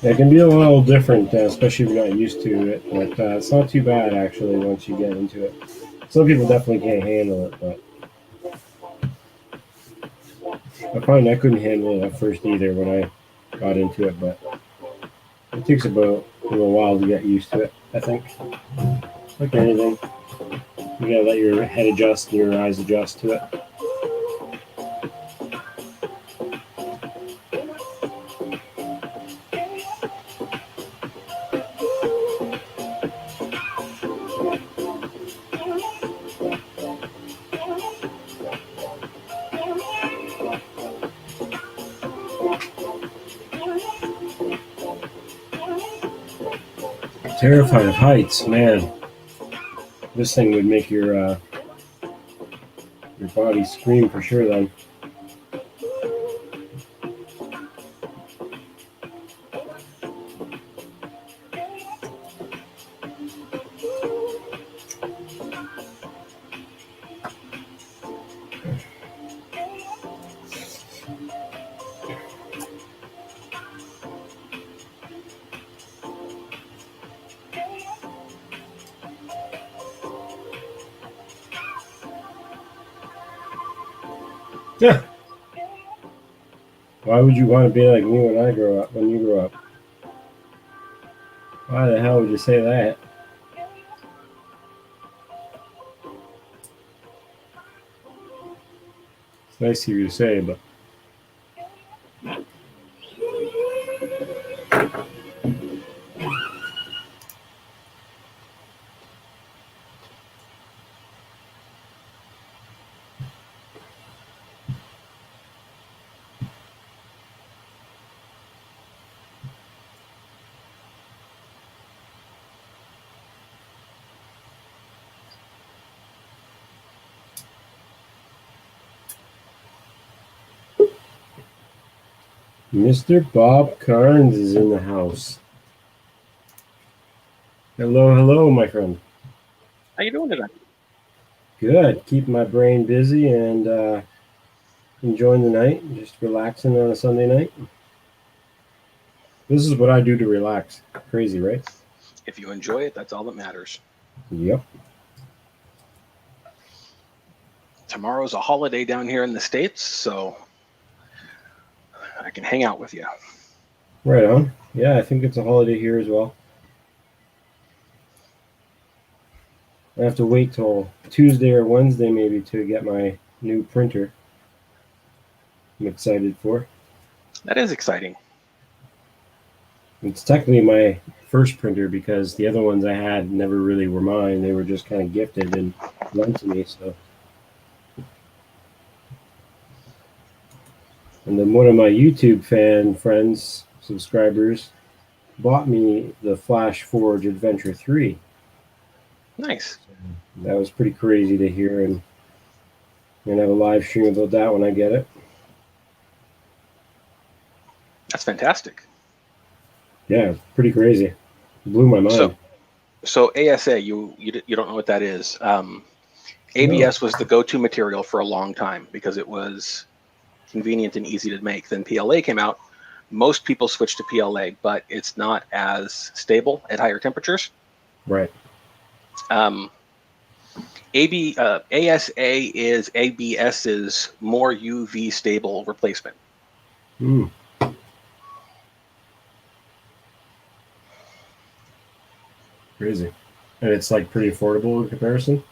It can be a little different, especially if you're not used to it, but it's not too bad actually once you get into it. Some people definitely can't handle it, but I find I couldn't handle it at first either when I got into it, but it takes about a little while to get used to it, I think. Like anything, you gotta let your head adjust and your eyes adjust to it. Terrified of heights, man. This thing would make your body scream for sure then. Yeah. Why would you want to be like me when I grow up? When you grow up? Why the hell would you say that? It's nice of you to say, but Mr. Bob Carnes is in the house. Hello, hello, my friend. How you doing today? Good. Keeping my brain busy and enjoying the night. Just relaxing on a Sunday night. This is what I do to relax. Crazy, right? If you enjoy it, that's all that matters. Yep. Tomorrow's a holiday down here in the States, so I can hang out with you. Right on. Yeah, I think it's a holiday here as well. I have to wait till Tuesday or Wednesday maybe to get my new printer. I'm excited for. That is exciting. It's technically my first printer because the other ones I had never really were mine. They were just kind of gifted and lent to me. So, and then one of my YouTube friends, subscribers, bought me the Flash Forge Adventure 3. Nice. So that was pretty crazy to hear, and I'm gonna have a live stream about that when I get it. That's fantastic. Yeah, pretty crazy. Blew my mind. So ASA, you don't know what that is. ABS was the go-to material for a long time because it was convenient and easy to make. Then PLA came out. Most people switched to PLA, but it's not as stable at higher temperatures. Right. ASA is ABS's more UV stable replacement. Mm. Crazy. And it's like pretty affordable in comparison.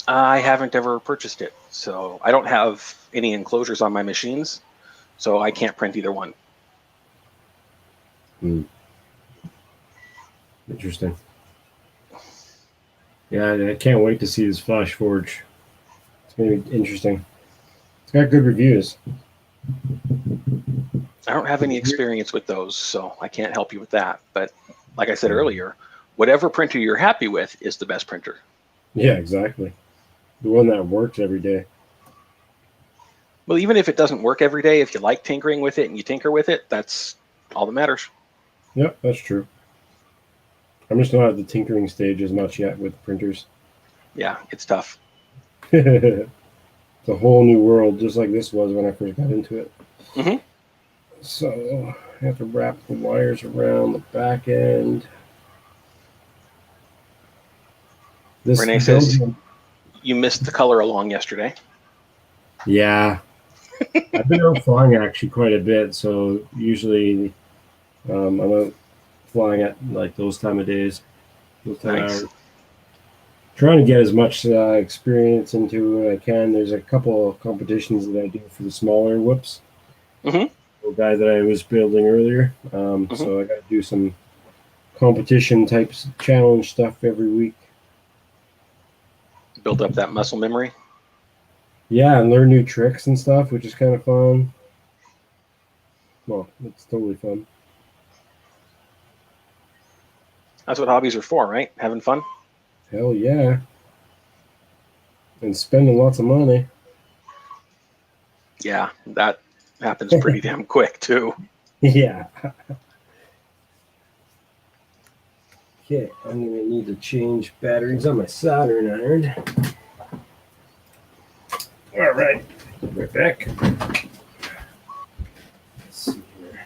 I haven't ever purchased it, so I don't have any enclosures on my machines, so I can't print either one. Interesting. Yeah, I can't wait to see this Flash Forge. It's going to be interesting. It's got good reviews. I don't have any experience with those, so I can't help you with that. But like I said earlier, whatever printer you're happy with is the best printer. Yeah, exactly. The one that works every day. Well, even if it doesn't work every day, if you like tinkering with it and you tinker with it, that's all that matters. Yep, that's true. I'm just not at the tinkering stage as much yet with printers. Yeah, it's tough. It's a whole new world, just like this was when I first got into it. Mm-hmm. So I have to wrap the wires around the back end. Renee says you missed the color along yesterday. Yeah. I've been out flying actually quite a bit, so usually I'm out flying at like those time of days, those time of hours. Trying to get as much experience into it I can. There's a couple of competitions that I do for the smaller whoops. Mm-hmm. The guy that I was building earlier. So I got to do some competition types challenge stuff every week. Build up that muscle memory. Yeah, and learn new tricks and stuff, which is kind of fun. Well, it's totally fun. That's what hobbies are for, right? Having fun. Hell yeah. And spending lots of money. Yeah, that happens pretty damn quick too. Yeah. Okay, I'm going to need to change batteries on my soldering iron. All right, right back. Let's see here.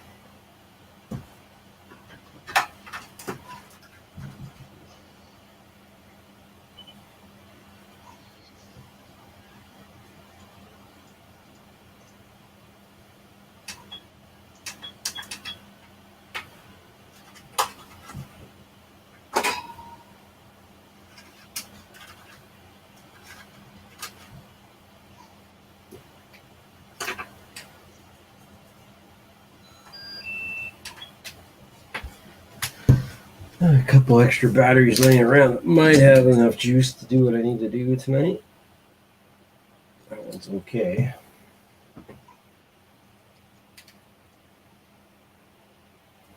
A couple extra batteries laying around that might have enough juice to do what I need to do tonight. That one's okay.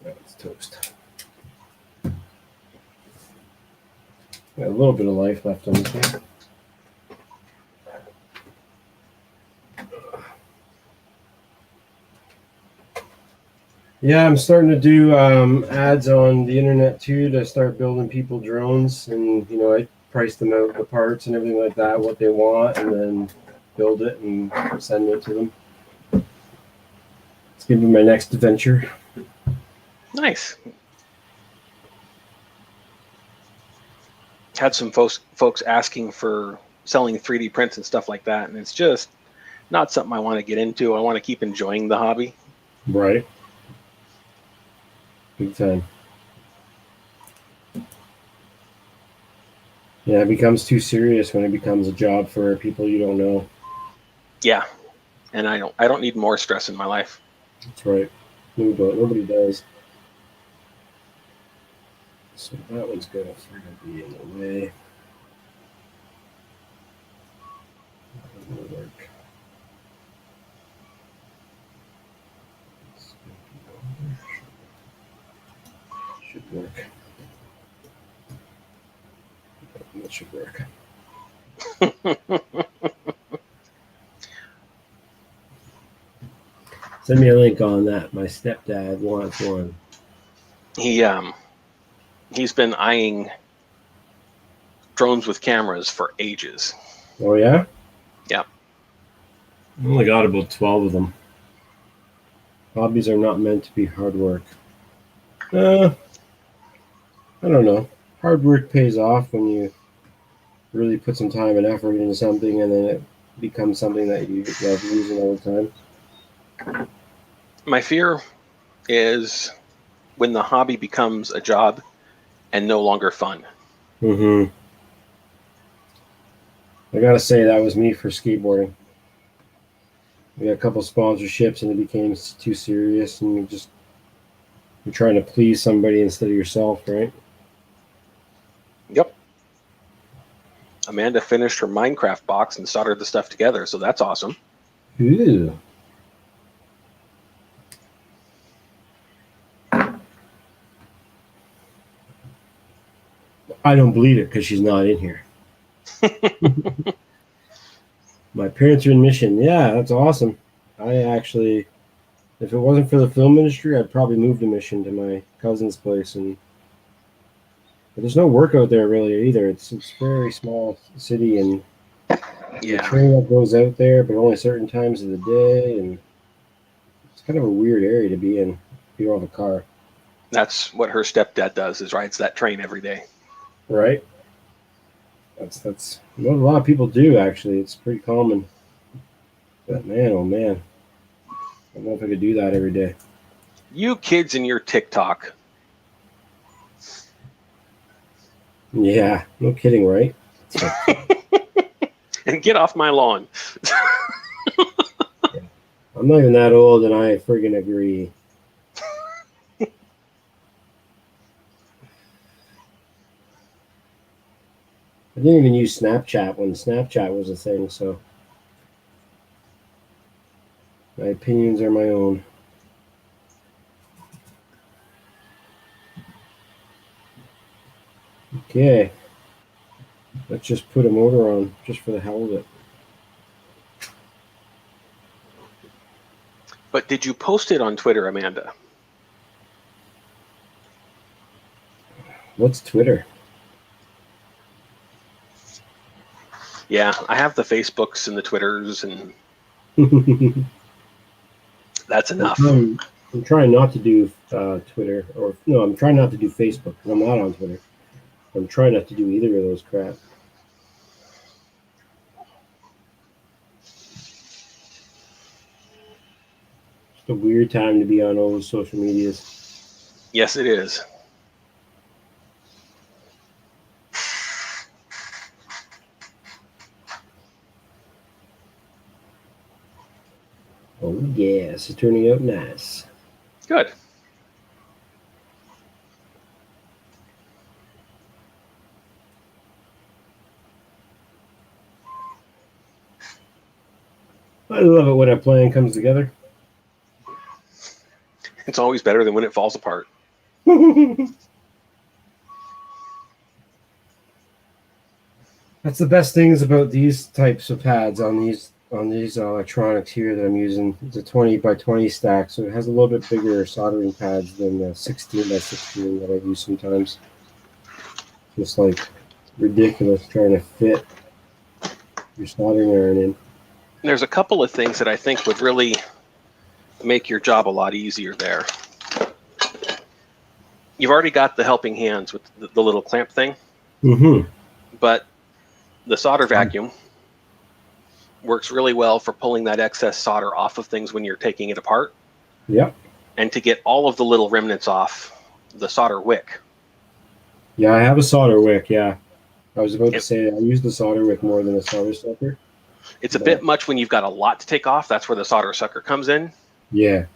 That's toast. Got a little bit of life left on this one. Yeah, I'm starting to do ads on the internet too to start building people drones, and price them out the parts and everything like that, what they want, and then build it and send it to them. It's gonna be my next adventure. Nice. Had some folks asking for selling 3D prints and stuff like that, and it's just not something I want to get into. I want to keep enjoying the hobby. Right. Big time. Yeah, it becomes too serious when it becomes a job for people you don't know. Yeah, and I don't need more stress in my life. That's right. Nobody does. So that one's gonna be in the way. That doesn't work. Should work. That should work. Send me a link on that. My stepdad wants one. He's been eyeing drones with cameras for ages. Oh yeah? Yeah. I only got about 12 of them. Hobbies are not meant to be hard work. I don't know. Hard work pays off when you really put some time and effort into something, and then it becomes something that you love using all the time. My fear is when the hobby becomes a job and no longer fun. Mm-hmm. I gotta say, that was me for skateboarding. We got a couple sponsorships, and it became too serious, and you're trying to please somebody instead of yourself, right? Yep. Amanda finished her Minecraft box and soldered the stuff together, so that's awesome. Ooh. I don't believe it because she's not in here. My parents are in Mission. Yeah, that's awesome. I actually, if it wasn't for the film industry, I'd probably move to Mission to my cousin's place. But there's no work out there really either. It's a very small city, and the train that goes out there, but only certain times of the day, and it's kind of a weird area to be in if you don't have a car. That's what her stepdad does, is rides that train every day. Right. That's what a lot of people do, actually. It's pretty common. But man, oh man. I don't know if I could do that every day. You kids and your TikTok. Yeah, no kidding, right? And get off my lawn. I'm not even that old, and I friggin' agree. I didn't even use Snapchat when Snapchat was a thing, so my opinions are my own. Okay. Let's just put a motor on, just for the hell of it. But did you post it on Twitter, Amanda? What's Twitter? Yeah, I have the Facebooks and the Twitters, and that's enough. I'm trying not to do Twitter, or no, I'm trying not to do Facebook, because I'm not on Twitter. I'm trying not to do either of those crap. It's a weird time to be on all those social medias. Yes, it is. Oh yes, it's turning out nice. Good. I love it when a plan comes together. It's always better than when it falls apart. That's the best things about these types of pads on these electronics here that I'm using. It's a 20 by 20 stack, so it has a little bit bigger soldering pads than the 16 by 16 that I use sometimes. Just like ridiculous trying to fit your soldering iron in. There's a couple of things that I think would really make your job a lot easier there. You've already got the helping hands with the little clamp thing, Mm-hmm. but the solder vacuum works really well for pulling that excess solder off of things when you're taking it apart. Yep. And to get all of the little remnants off the solder wick. Yeah, I have a solder wick, yeah. I was about to say I use the solder wick more than a solder sucker. It's a bit much when you've got a lot to take off. That's where the solder sucker comes in. Yeah.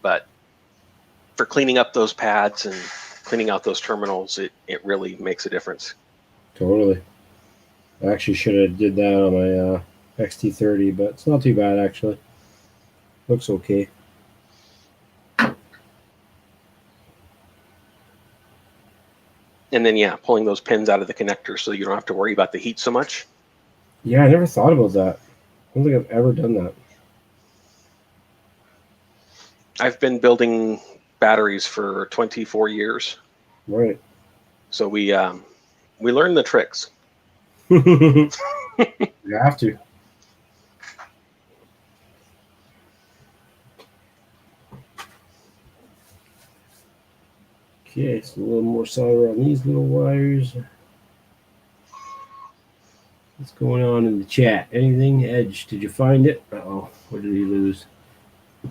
But for cleaning up those pads and cleaning out those terminals, it really makes a difference. Totally. I actually should have did that on my XT30, but it's not too bad actually. Looks okay. And then, yeah, pulling those pins out of the connector so you don't have to worry about the heat so much. Yeah, I never thought about that. I don't think I've ever done that. I've been building batteries for 24 years. Right. So we learn the tricks. You have to. Okay, so a little more solder on these little wires. What's going on in the chat? Anything? Edge, did you find it? Uh-oh, what did he lose? I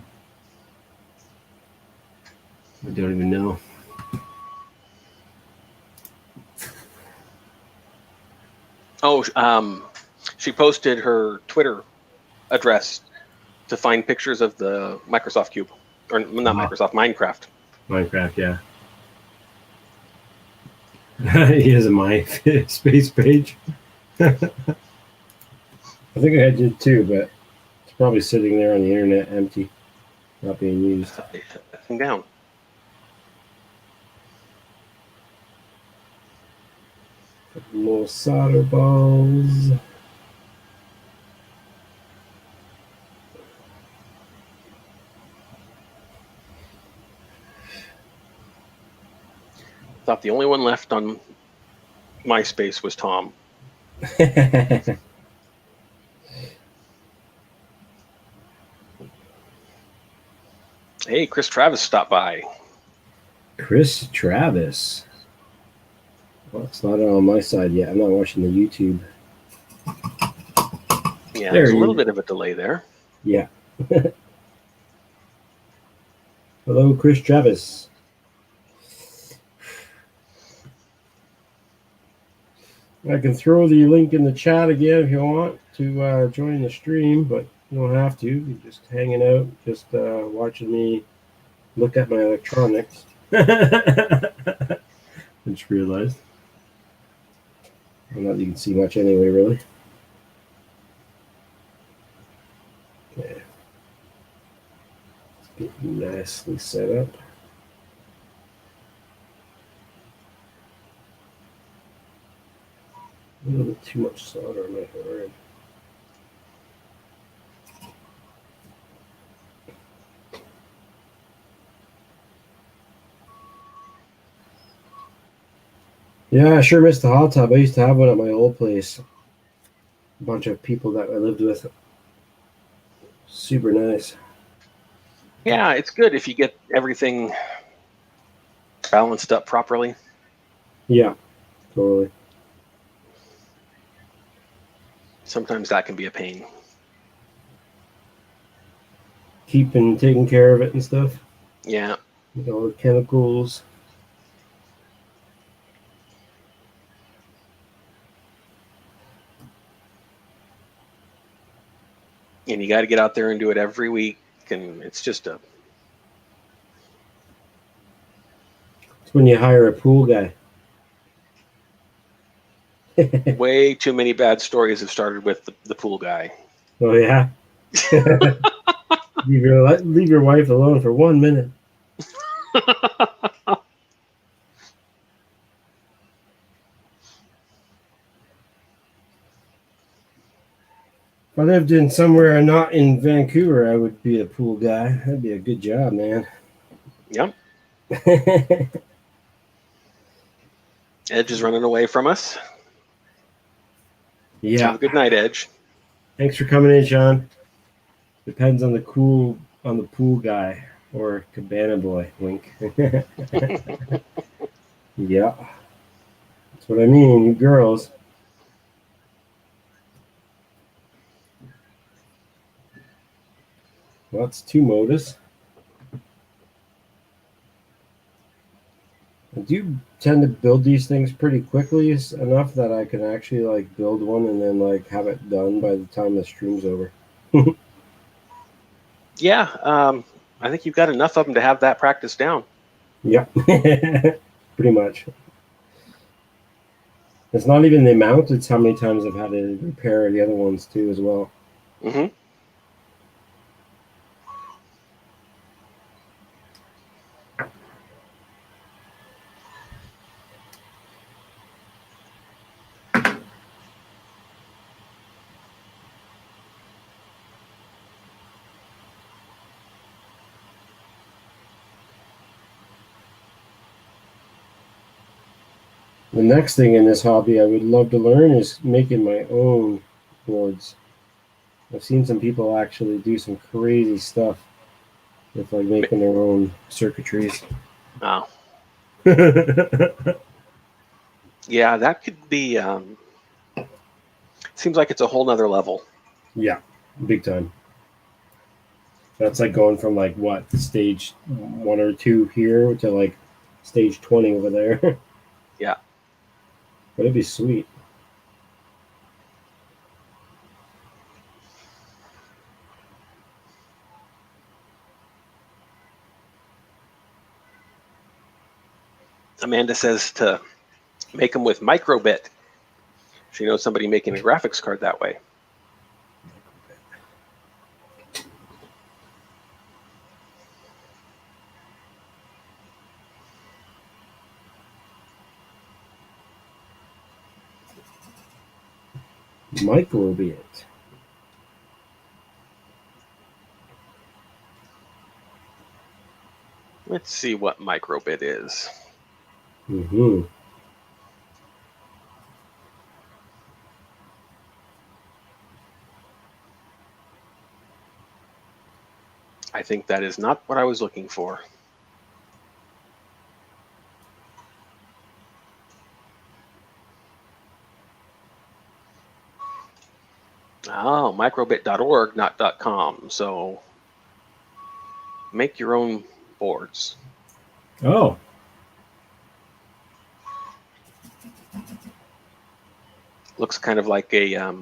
don't even know. Oh, she posted her Twitter address to find pictures of the Microsoft Cube. Or not Microsoft, Minecraft. Minecraft, yeah. He has a MySpace page. I think I did too, but it's probably sitting there on the internet empty, not being used. Nothing down. Couple more solder balls. Thought the only one left on MySpace was Tom. Hey, Chris Travis stopped by. Chris Travis. Well, it's not on my side yet. I'm not watching the YouTube. Yeah, there's a little bit of a delay there. Yeah. Hello, Chris Travis. I can throw the link in the chat again if you want to join the stream, but you don't have to. You're just hanging out, just watching me look at my electronics. I just realized. Well, not that you can see much anyway, really. Okay. Let's get nicely set up. A little bit too much solder on my hair. Yeah, I sure missed the hot tub. I used to have one at my old place. A bunch of people that I lived with. Super nice. Yeah, it's good if you get everything balanced up properly. Yeah, totally. Sometimes that can be a pain. Keeping taking care of it and stuff. Yeah. All the chemicals. And you got to get out there and do it every week. And it's just a... It's when you hire a pool guy. Way too many bad stories have started with the pool guy. Oh, yeah? leave your wife alone for 1 minute. If I lived in somewhere not in Vancouver, I would be a pool guy. That'd be a good job, man. Yep. Edge is running away from us. Yeah. Have a good night, Edge. Thanks for coming in, Sean. Depends on the pool guy or cabana boy. Wink. Yeah, that's what I mean. You girls. Well, that's two Modus. I do tend to build these things pretty quickly enough that I can actually like build one and then like have it done by the time the stream's over. Yeah, I think you've got enough of them to have that practice down. Yeah, pretty much. It's not even the amount; it's how many times I've had to repair the other ones too, as well. Mm-hmm. The next thing in this hobby I would love to learn is making my own boards. I've seen some people actually do some crazy stuff with like making their own circuitries. Oh, yeah, that could be. Seems like it's a whole nother level. Yeah, big time. That's like going from like what stage 1 or 2 here to like stage 20 over there. Yeah. But it'd be sweet. Amanda says to make them with microbit. She knows somebody making a graphics card that way. Microbit. Let's see what microbit is. Mm-hmm. I think that is not what I was looking for. Oh, microbit.org, not .com. So make your own boards. Oh, Looks kind of like a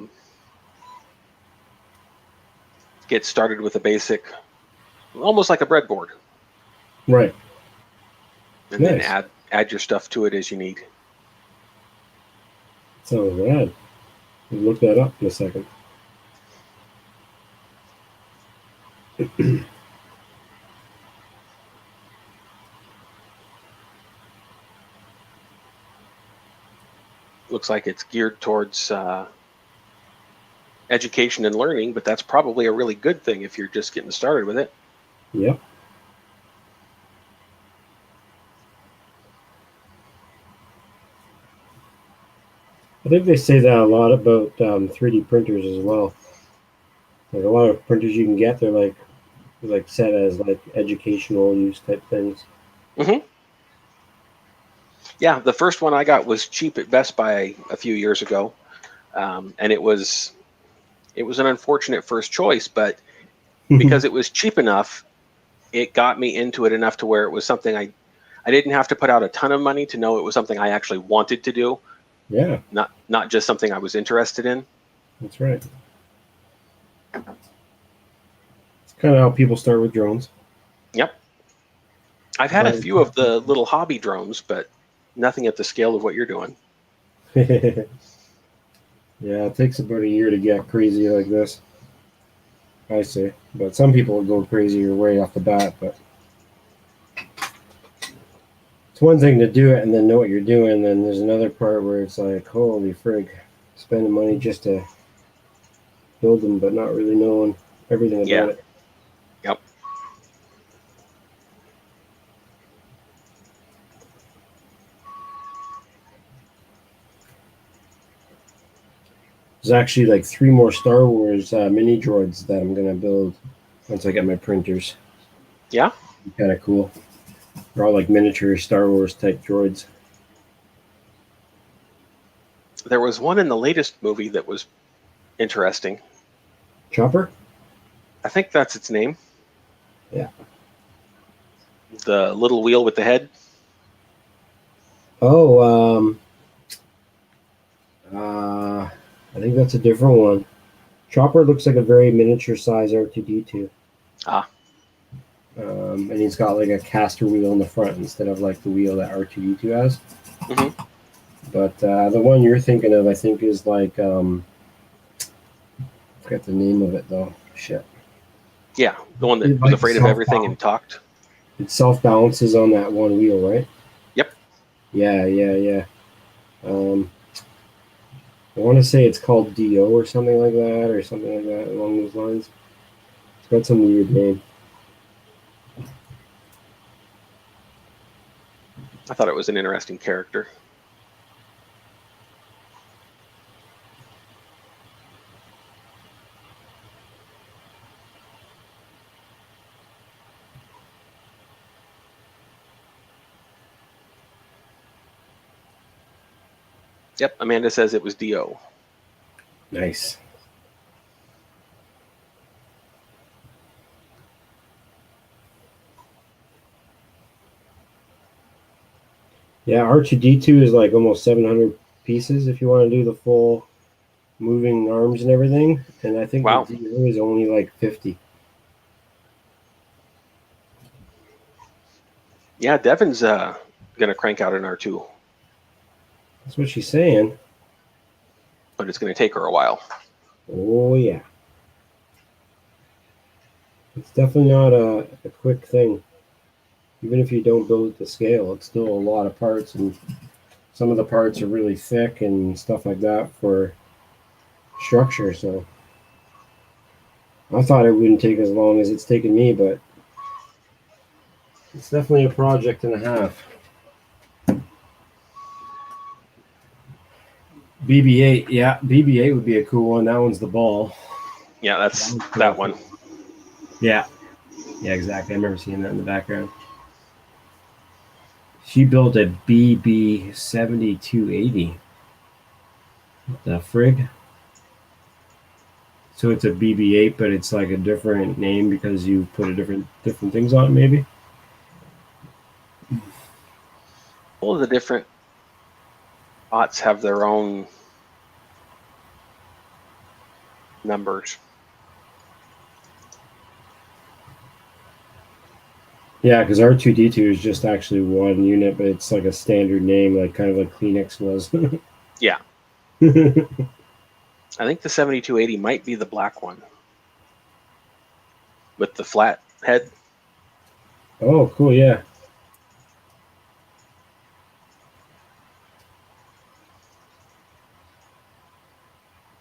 get started with a basic, almost like a breadboard, right. and then Nice. add your stuff to it as you need. Sounds rad. We'll look that up in a second. Looks like it's geared towards education and learning, but that's probably a really good thing if you're just getting started with it. Yep. I think they say that a lot about 3D printers as well. Like a lot of printers you can get, they're like set as like educational use type things. Mm-hmm. Yeah, the first one I got was cheap at Best Buy a few years ago, and it was an unfortunate first choice, but because it was cheap enough, it got me into it enough to where it was something I didn't have to put out a ton of money to know it was something I actually wanted to do, Yeah, not just something I was interested in. that's right. It's kind of how people start with drones. Yep. I've had a few of the little hobby drones, but nothing at the scale of what you're doing. Yeah, it takes about a year to get crazy like this, I say. But some people will go crazier way off the bat. But it's one thing to do it and then know what you're doing. Then there's another part where it's like, holy frig, spending money just to build them, but not really knowing everything Yeah. about it. Yep. There's actually like 3 more Star Wars mini droids that I'm gonna build once I get my printers. Yeah. Kind of cool. They're all like miniature Star Wars type droids. There was one in the latest movie that was interesting. Chopper? I think that's its name. Yeah. The little wheel with the head. Oh, I think that's a different one. Chopper looks like a very miniature size R2D2. Ah. And he's got like a caster wheel in the front instead of like the wheel that R2D2 has. Mm-hmm. But the one you're thinking of, I think, is like I forget the name of it though. Shit. Yeah, the one that It was like afraid of everything and talked. It self balances on that one wheel, right? Yep. Yeah. I want to say it's called Do or something like that, or something like that along those lines. It's got some weird name. I thought it was an interesting character. Yep, Amanda says it was Do. Nice. Yeah, R2D2 is like almost 700 pieces if you want to do the full moving arms and everything. And I think Wow. the Do is only like 50. Yeah, Devin's gonna crank out an R2, That's what she's saying. but it's gonna take her a while. Oh, yeah. It's definitely not a quick thing. Even if you don't build it to scale, it's still a lot of parts, and some of the parts are really thick and stuff like that for structure. So I thought it wouldn't take as long as it's taken me, but it's definitely a project and a half. BB-8, yeah, BB-8 would be a cool one. That one's the ball. Yeah, that's that one. Yeah, exactly. I remember seeing that in the background. She built a BB-7280. What the frig? So it's a BB-8, but it's like a different name because you put a different things on it, maybe. All of the different bots have their own numbers. Yeah, because R2D2 is just actually one unit, but it's like a standard name, like kind of like Kleenex was. Yeah. I think the 7280 might be the black one with the flat head. Oh, cool, yeah.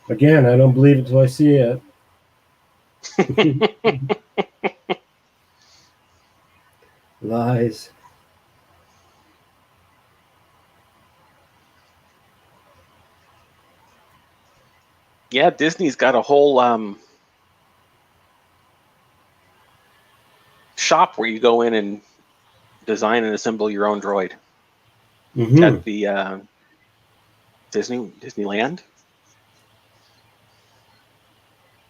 Again, I don't believe it till I see it. Lies. Yeah, Disney's got a whole shop where you go in and design and assemble your own droid at the Disneyland.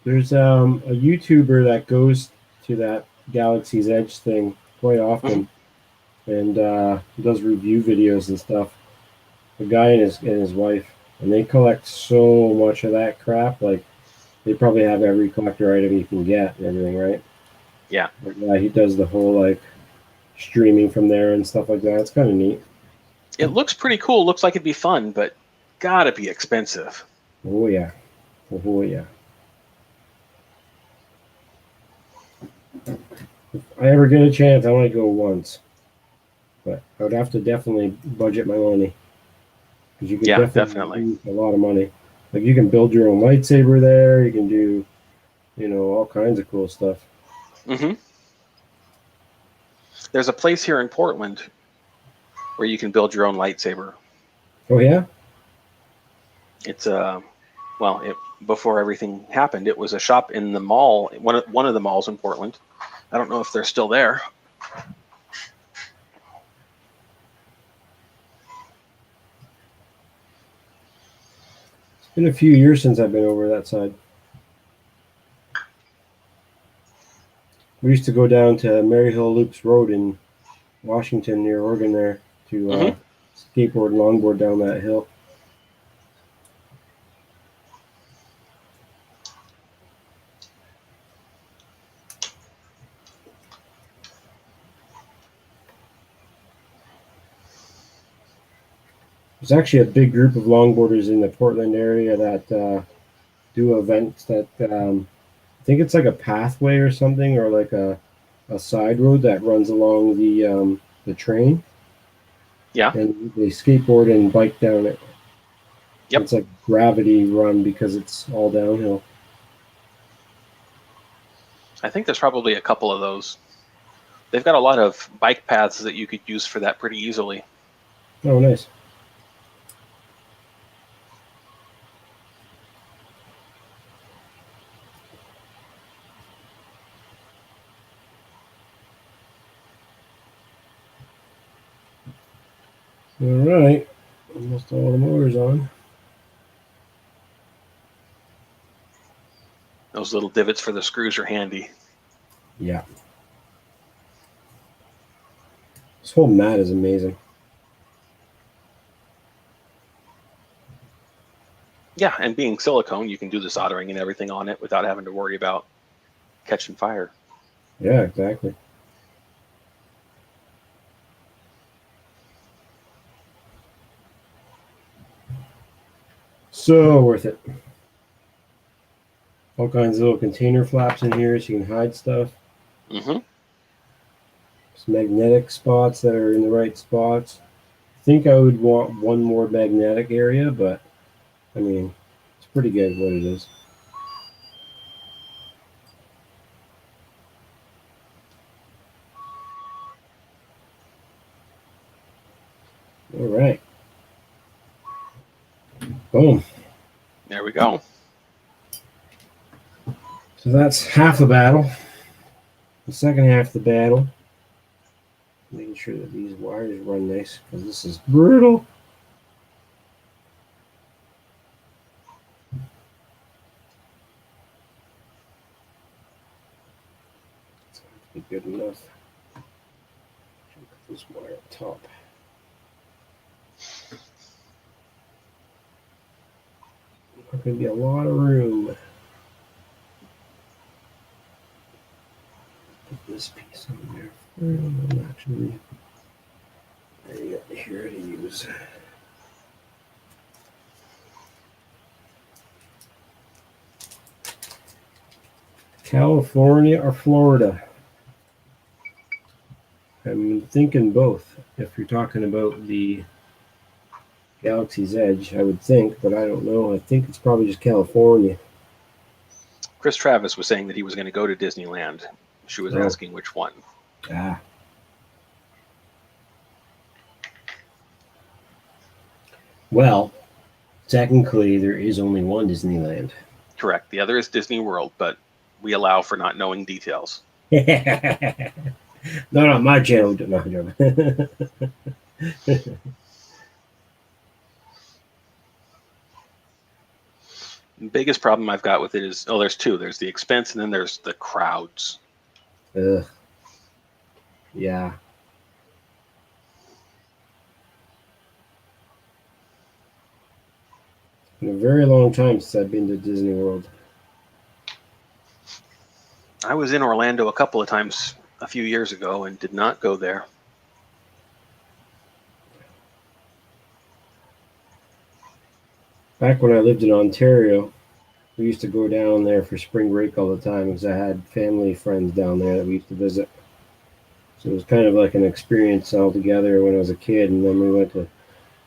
There's a YouTuber that goes to that Galaxy's Edge thing quite often and does review videos and stuff. A guy and his wife, and they collect so much of that crap. Like they probably have every collector item you can get and everything, right? Yeah. But, yeah, he does the whole like streaming from there and stuff like that. It's kind of neat. It looks pretty cool. Looks like it'd be fun, but gotta be expensive. Oh yeah. If I ever get a chance, I want to go once, but I would have to definitely budget my money because you can definitely use a lot of money. Like you can build your own lightsaber there. You can do, all kinds of cool stuff. Mm-hmm. There's a place here in Portland where you can build your own lightsaber. Oh yeah. It's a well, before everything happened, it was a shop in the mall, one of the malls in Portland. I don't know if they're still there. It's been a few years since I've been over that side. We used to go down to Maryhill Loops Road in Washington near Oregon there to Hmm. skateboard and longboard down that hill. There's actually a big group of longboarders in the Portland area that do events that I think it's like a pathway or something, or like a side road that runs along the train, Yeah. and they skateboard and bike down it. Yep. It's like gravity run because it's all downhill. I think there's probably a couple of those. They've got a lot of bike paths that you could use for that pretty easily. Oh, nice. All right, almost all the motors on. Those little divots for the screws are handy. Yeah. This whole mat is amazing. Yeah, and being silicone, you can do the soldering and everything on it without having to worry about catching fire. Yeah, exactly. So worth it. All kinds of little container flaps in here so you can hide stuff. Hmm. Some magnetic spots that are in the right spots. I think I would want one more magnetic area, but I mean, it's pretty good what it is. All right. Boom. There we go. So that's half the battle. The second half of the battle, making sure that these wires run nice because this is brutal. It's going to be good enough. Put this wire up top. Not going to be a lot of room. Put this piece on there. Actually, there you go. Here to use. California or Florida? I'm thinking both. If you're talking about the Galaxy's Edge, I would think, but I don't know. I think it's probably just California. Chris Travis was saying that he was going to go to Disneyland. She was asking which one. Ah. Well, technically, there is only one Disneyland. Correct. The other is Disney World, but we allow for not knowing details. Not on my channel. No, The biggest problem I've got with it is, there's two. There's the expense, and then there's the crowds. Ugh. Yeah. It's been a very long time since I've been to Disney World. I was in Orlando a couple of times a few years ago and did not go there. Back when I lived in Ontario, we used to go down there for spring break all the time because I had family friends down there that we used to visit. So it was kind of like an experience all together when I was a kid. And then we went to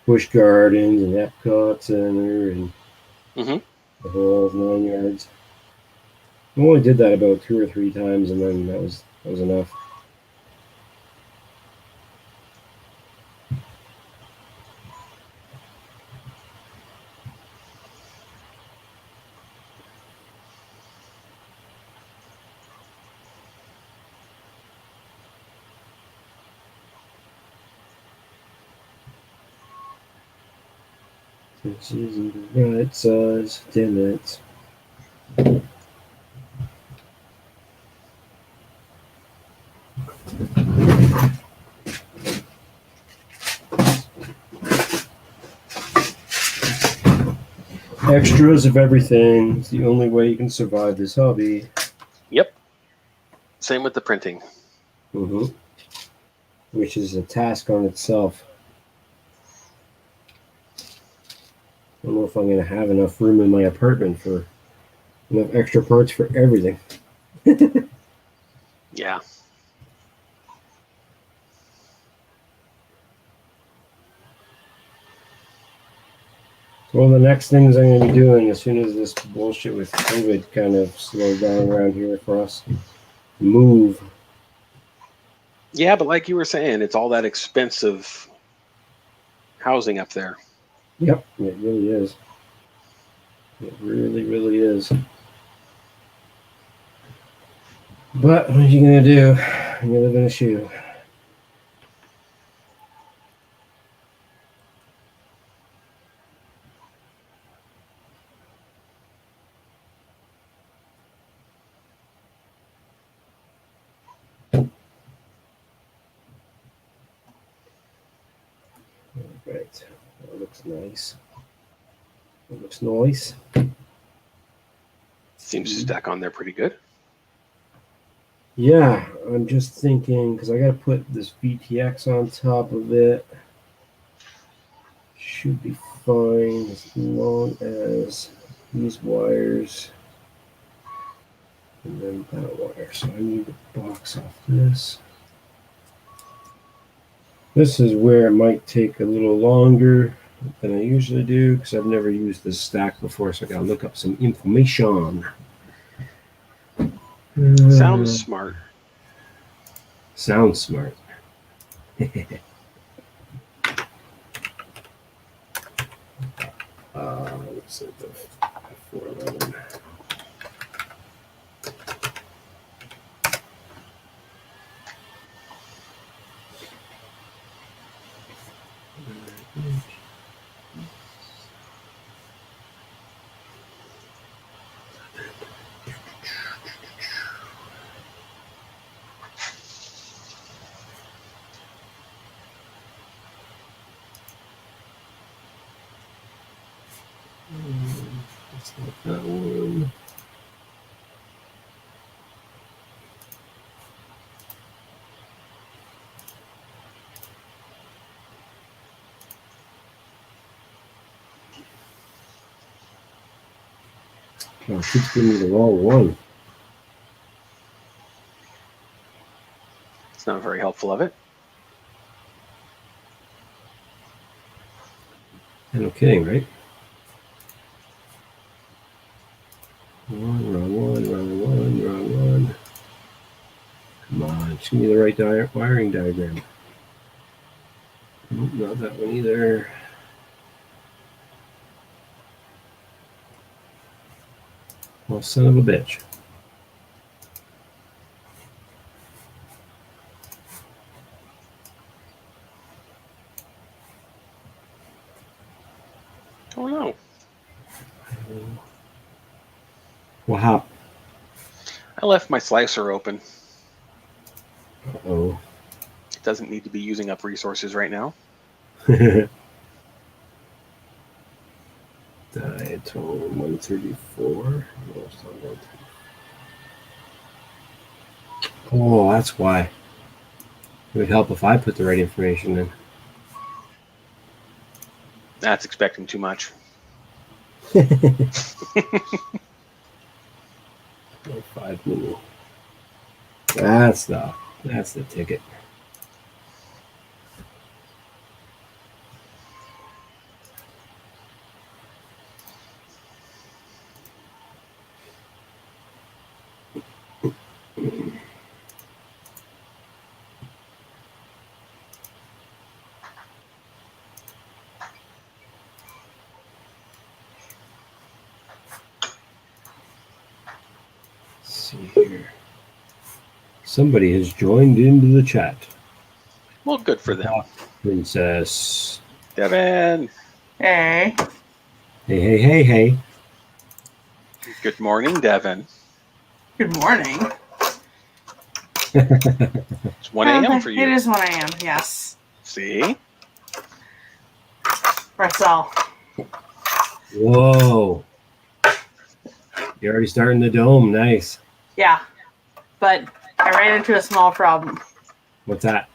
Busch Gardens and Epcot Center and the whole 9 yards. We only did that about 2 or 3 times, and then that was enough. This isn't the right size. Damn it. Extras of everything. It's the only way you can survive this hobby. Yep. Same with the printing. Mm-hmm. Which is a task on itself. I don't know if I'm going to have enough room in my apartment for enough extra parts for everything. Yeah. Well, the next things I'm going to be doing as soon as this bullshit with COVID kind of slows down around here for us, move. Yeah, but like you were saying, it's all that expensive housing up there. Yep, it really is. It really, really is. But what are you going to do when you live in a shoe? Right. That looks nice. It looks nice. Seems to stack on there pretty good. Yeah, I'm just thinking because I got to put this VTX on top of it. Should be fine as long as these wires and then that wire. So I need to box off this. This is where it might take a little longer than I usually do because I've never used this stack before, so I gotta look up some information. Sounds smart. Sounds smart. Let's see the 411. That's not that one. Oh, it keeps giving me the wrong one. It's not very helpful of it. No kidding, right? Wrong one. Come on, just give me the right wiring diagram. Nope, not that one either. Well, son of a bitch. Oh no. What happened? I left my slicer open. Oh. It doesn't need to be using up resources right now. Diatone 134. Oh, that's why. It would help if I put the right information in. That's expecting too much. 5 mini. That's the ticket. Let's see here. Somebody has joined into the chat. Well, good for them. Princess. Devin. Hey. Hey. Good morning, Devin. Good morning. It's 1 a.m. for you. It is 1 a.m., yes. See? Russell. Whoa. You're already starting the dome. Nice. Yeah. But I ran into a small problem. What's that?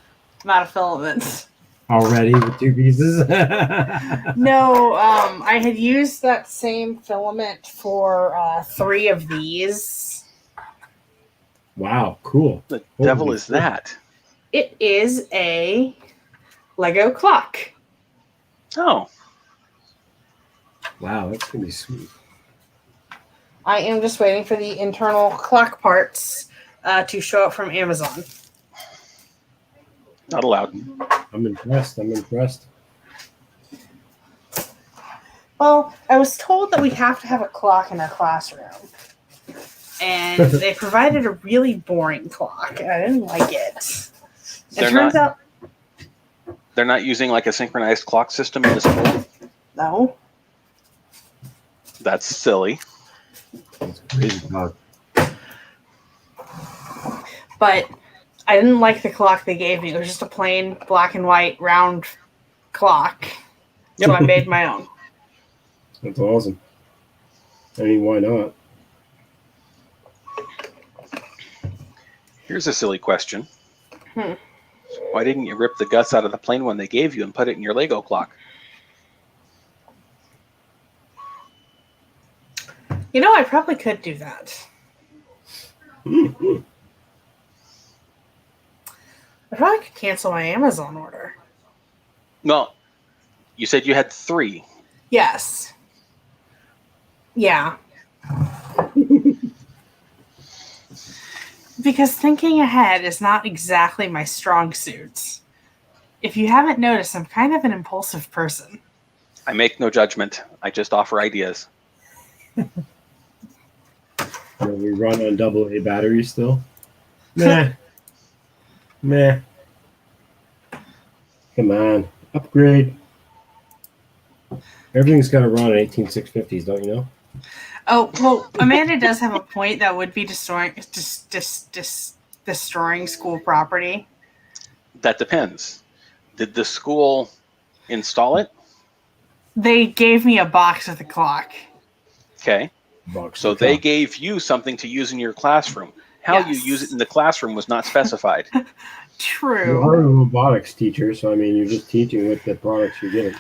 I'm out of filaments. Already with 2 pieces? No, I had used that same filament for 3 of these. Wow, cool. The Holy devil is shit. that? It is a Lego clock. Oh, Wow, that's going to be sweet. I am just waiting for the internal clock parts to show up from Amazon. not allowed. I'm impressed. Well, I was told that we have to have a clock in our classroom. And they provided a really boring clock. And I didn't like it. It turns out... They're not using like a synchronized clock system in the school? No. That's silly. That's crazy talk. But I didn't like the clock they gave me. It was just a plain black and white round clock. So I made my own. That's awesome. I mean, why not? Here's a silly question. Hmm. Why didn't you rip the guts out of the plain one they gave you and put it in your Lego clock? You know, I probably could do that. Mm-hmm. I probably could cancel my Amazon order. Well, you said you had 3. Yes. Yeah. Because thinking ahead is not exactly my strong suit. If you haven't noticed, I'm kind of an impulsive person. I make no judgment. I just offer ideas. We run on AA batteries still? Meh. Come on. Upgrade. Everything's got to run on 18650s, don't you know? Oh, well, Amanda does have a point that would be destroying school property. That depends. Did the school install it? They gave me a box with a clock. Okay. Box So of they cock. gave you something to use in your classroom. How you Yes. use it in the classroom was not specified. You True. are a robotics teacher, so I mean, you're just teaching with the products you're getting.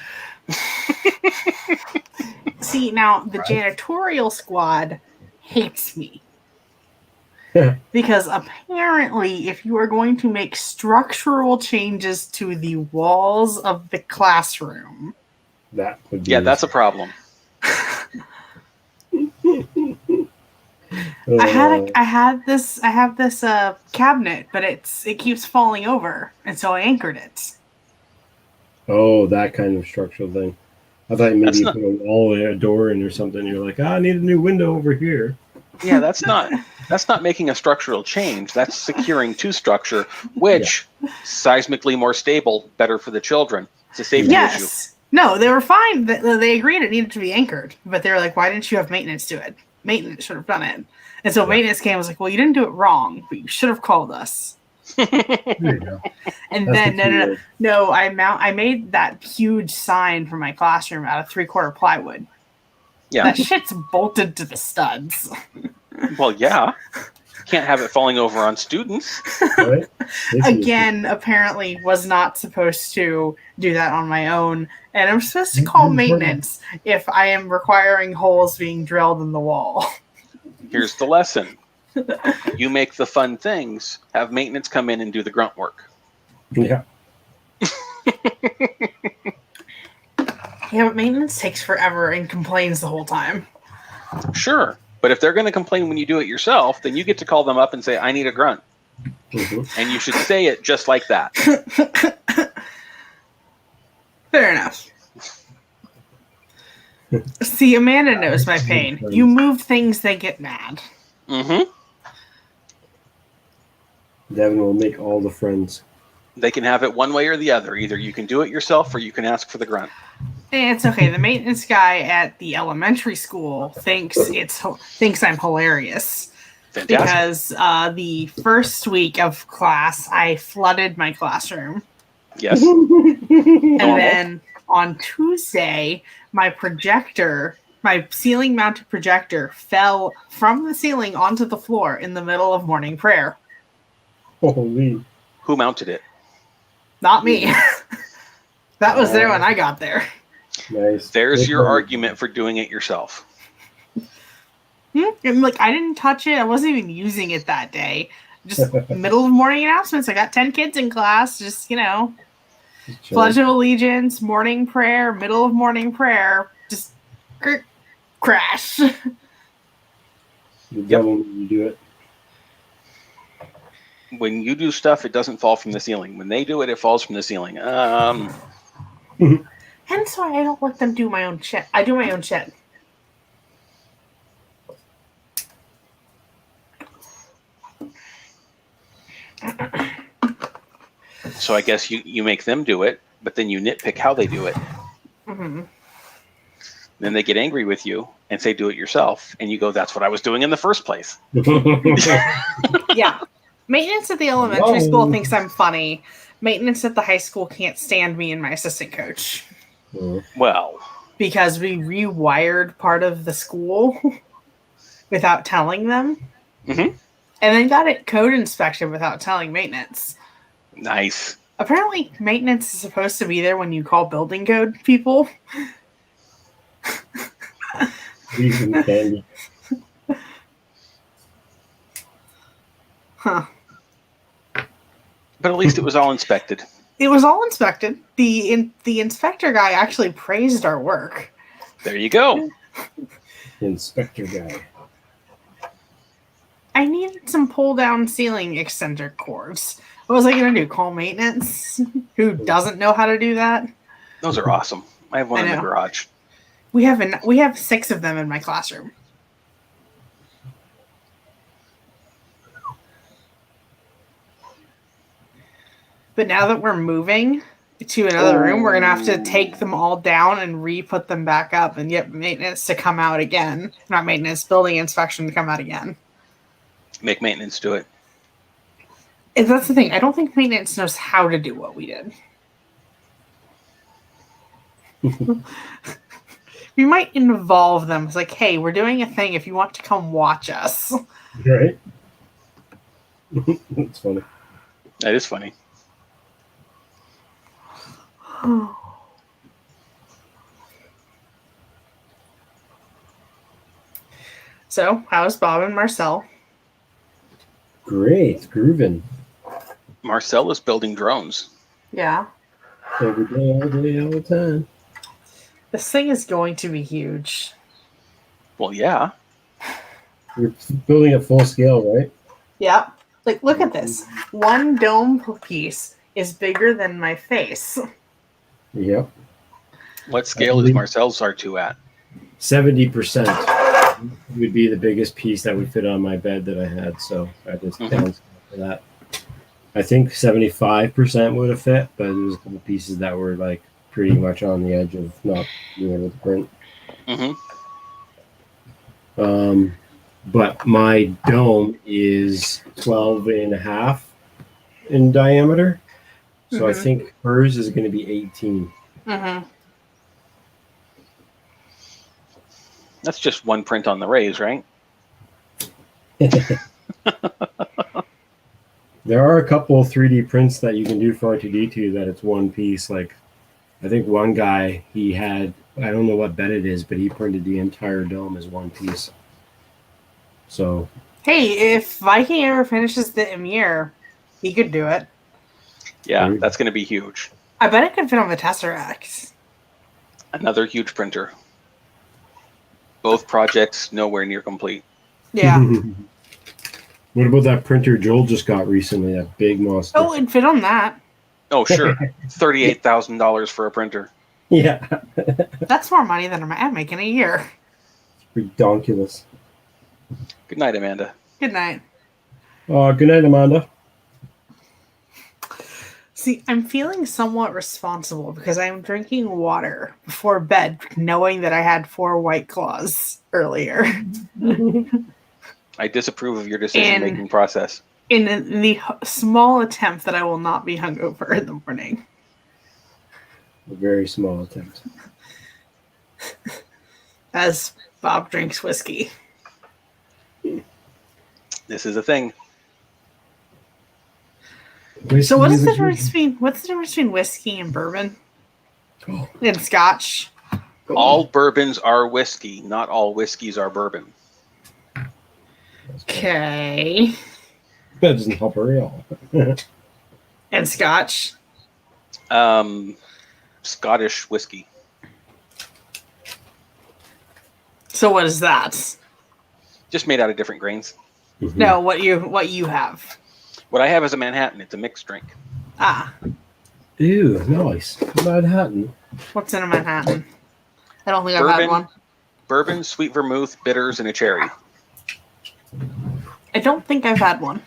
See, now the janitorial squad hates me. Because apparently, if you are going to make structural changes to the walls of the classroom, That would be. Yeah, that's a problem. I have this cabinet, but it keeps falling over, and so I anchored it. Oh, that kind of structural thing. I thought maybe That's you not- put a wall, a door in or something. You're like, I need a new window over here. Yeah, that's not making a structural change. That's securing to structure, which seismically more stable, better for the children. It's a safety issue. Yes. No, they were fine. They agreed it needed to be anchored, but they were like, "Why didn't you have maintenance do it? Maintenance should have done it." And so maintenance came and was like, "Well, you didn't do it wrong, but you should have called us." There you go. And That's then the key word. no, I made that huge sign for my classroom out of 3/4 plywood. Yeah. That shit's bolted to the studs. Well, yeah. Can't have it falling over on students. Right? Again, apparently was not supposed to do that on my own, and I'm supposed to call maintenance if I am requiring holes being drilled in the wall. Here's the lesson. You make the fun things, have maintenance come in and do the grunt work. Yeah. Yeah, but maintenance takes forever and complains the whole time. Sure. But if they're going to complain when you do it yourself, then you get to call them up and say, I need a grunt. Mhm. And you should say it just like that. Fair enough. See, Amanda knows my pain. You move things, they get mad. Mm-hmm. Devin will make all the friends. They can have it one way or the other. Either you can do it yourself or you can ask for the grunt. It's okay. The maintenance guy at the elementary school thinks I'm hilarious Fantastic. because the first week of class I flooded my classroom, Yes. and Normal. then on Tuesday my ceiling mounted projector fell from the ceiling onto the floor in the middle of morning prayer. Holy. Who mounted it? Not me. That was there when I got there. Nice. There's Good your one. argument for doing it yourself. And like, I didn't touch it. I wasn't even using it that day. Just middle of morning announcements. I got 10 kids in class. Just, Just chilling. Pledge of Allegiance, morning prayer, middle of morning prayer. Just crash. You're done when you do it. When you do stuff, it doesn't fall from the ceiling. When they do it, it falls from the ceiling. Hence why I don't let them do my own shit. I do my own shit. So I guess you make them do it, but then you nitpick how they do it. Mm-hmm. Then they get angry with you and say, do it yourself. And you go, that's what I was doing in the first place. Yeah. Maintenance at the elementary school thinks I'm funny. Maintenance at the high school can't stand me and my assistant coach. Well, Because we rewired part of the school without telling them. Mhm. And then got it code inspected without telling maintenance. nice. Apparently, maintenance is supposed to be there when you call building code people. Leave them candy. Huh. But at least it was all inspected. It was all inspected. The inspector guy actually praised our work. There you go. Inspector guy. I needed some pull-down ceiling eccentric cords. What was I going to do? Call maintenance? Who doesn't know how to do that? Those are awesome. I have one I in the know. garage. We have 6 of them in my classroom. But now that we're moving to another room, we're gonna have to take them all down and re-put them back up, and get maintenance to come out again. Not maintenance, building inspection to come out again. Make maintenance do it. And that's the thing. I don't think maintenance knows how to do what we did. We might involve them. It's like, hey, we're doing a thing. If you want to come watch us. Right? That's funny. That is funny. So, how's Bob and Marcel? Great. Grooving. Marcel is building drones. Yeah. Every day, all day, all the time. This thing is going to be huge. Well, yeah. You're building at full scale, right? Yep. Like, look at this. One dome piece is bigger than my face. Yep. What scale is Marcel's R2 at? 70% would be the biggest piece that would fit on my bed that I had. So I just downscaled for that. I think 75% would have fit, but there was a couple pieces that were like pretty much on the edge of not being able to print. But my dome is 12 and a half in diameter. So I think hers is going to be 18. That's just one print on the rays, right? There are a couple 3D prints that you can do for R2D2 that it's one piece. Like, I think one guy, he had, I don't know what bed it is, but he printed the entire dome as one piece. So. Hey, if Viking ever finishes the Emir, he could do it. Yeah, that's going to be huge. I bet it could fit on the Tesseract. Another huge printer. Both projects nowhere near complete. Yeah. What about that printer Joel just got recently? That big monster. Oh, it'd fit on that. Oh, sure. $38,000 for a printer. Yeah. That's more money than I'm making a year. Ridiculous. Good night, Amanda. Good night. Good night, Amanda. See, I'm feeling somewhat responsible because I'm drinking water before bed, knowing that I had 4 White Claws earlier. I disapprove of your decision-making process. In the small attempt that I will not be hungover in the morning. A very small attempt. As Bob drinks whiskey. This is a thing. So what's the difference between whiskey and bourbon? Oh. And scotch? All bourbons are whiskey. Not all whiskeys are bourbon. Okay. That doesn't help her at all. And scotch? Scottish whiskey. So what is that? Just made out of different grains. Mm-hmm. No, what you have. What I have is a Manhattan. It's a mixed drink. Ah. Ew, nice. Manhattan. What's in a Manhattan? I don't think I've had one. Bourbon, sweet vermouth, bitters, and a cherry. I don't think I've had one.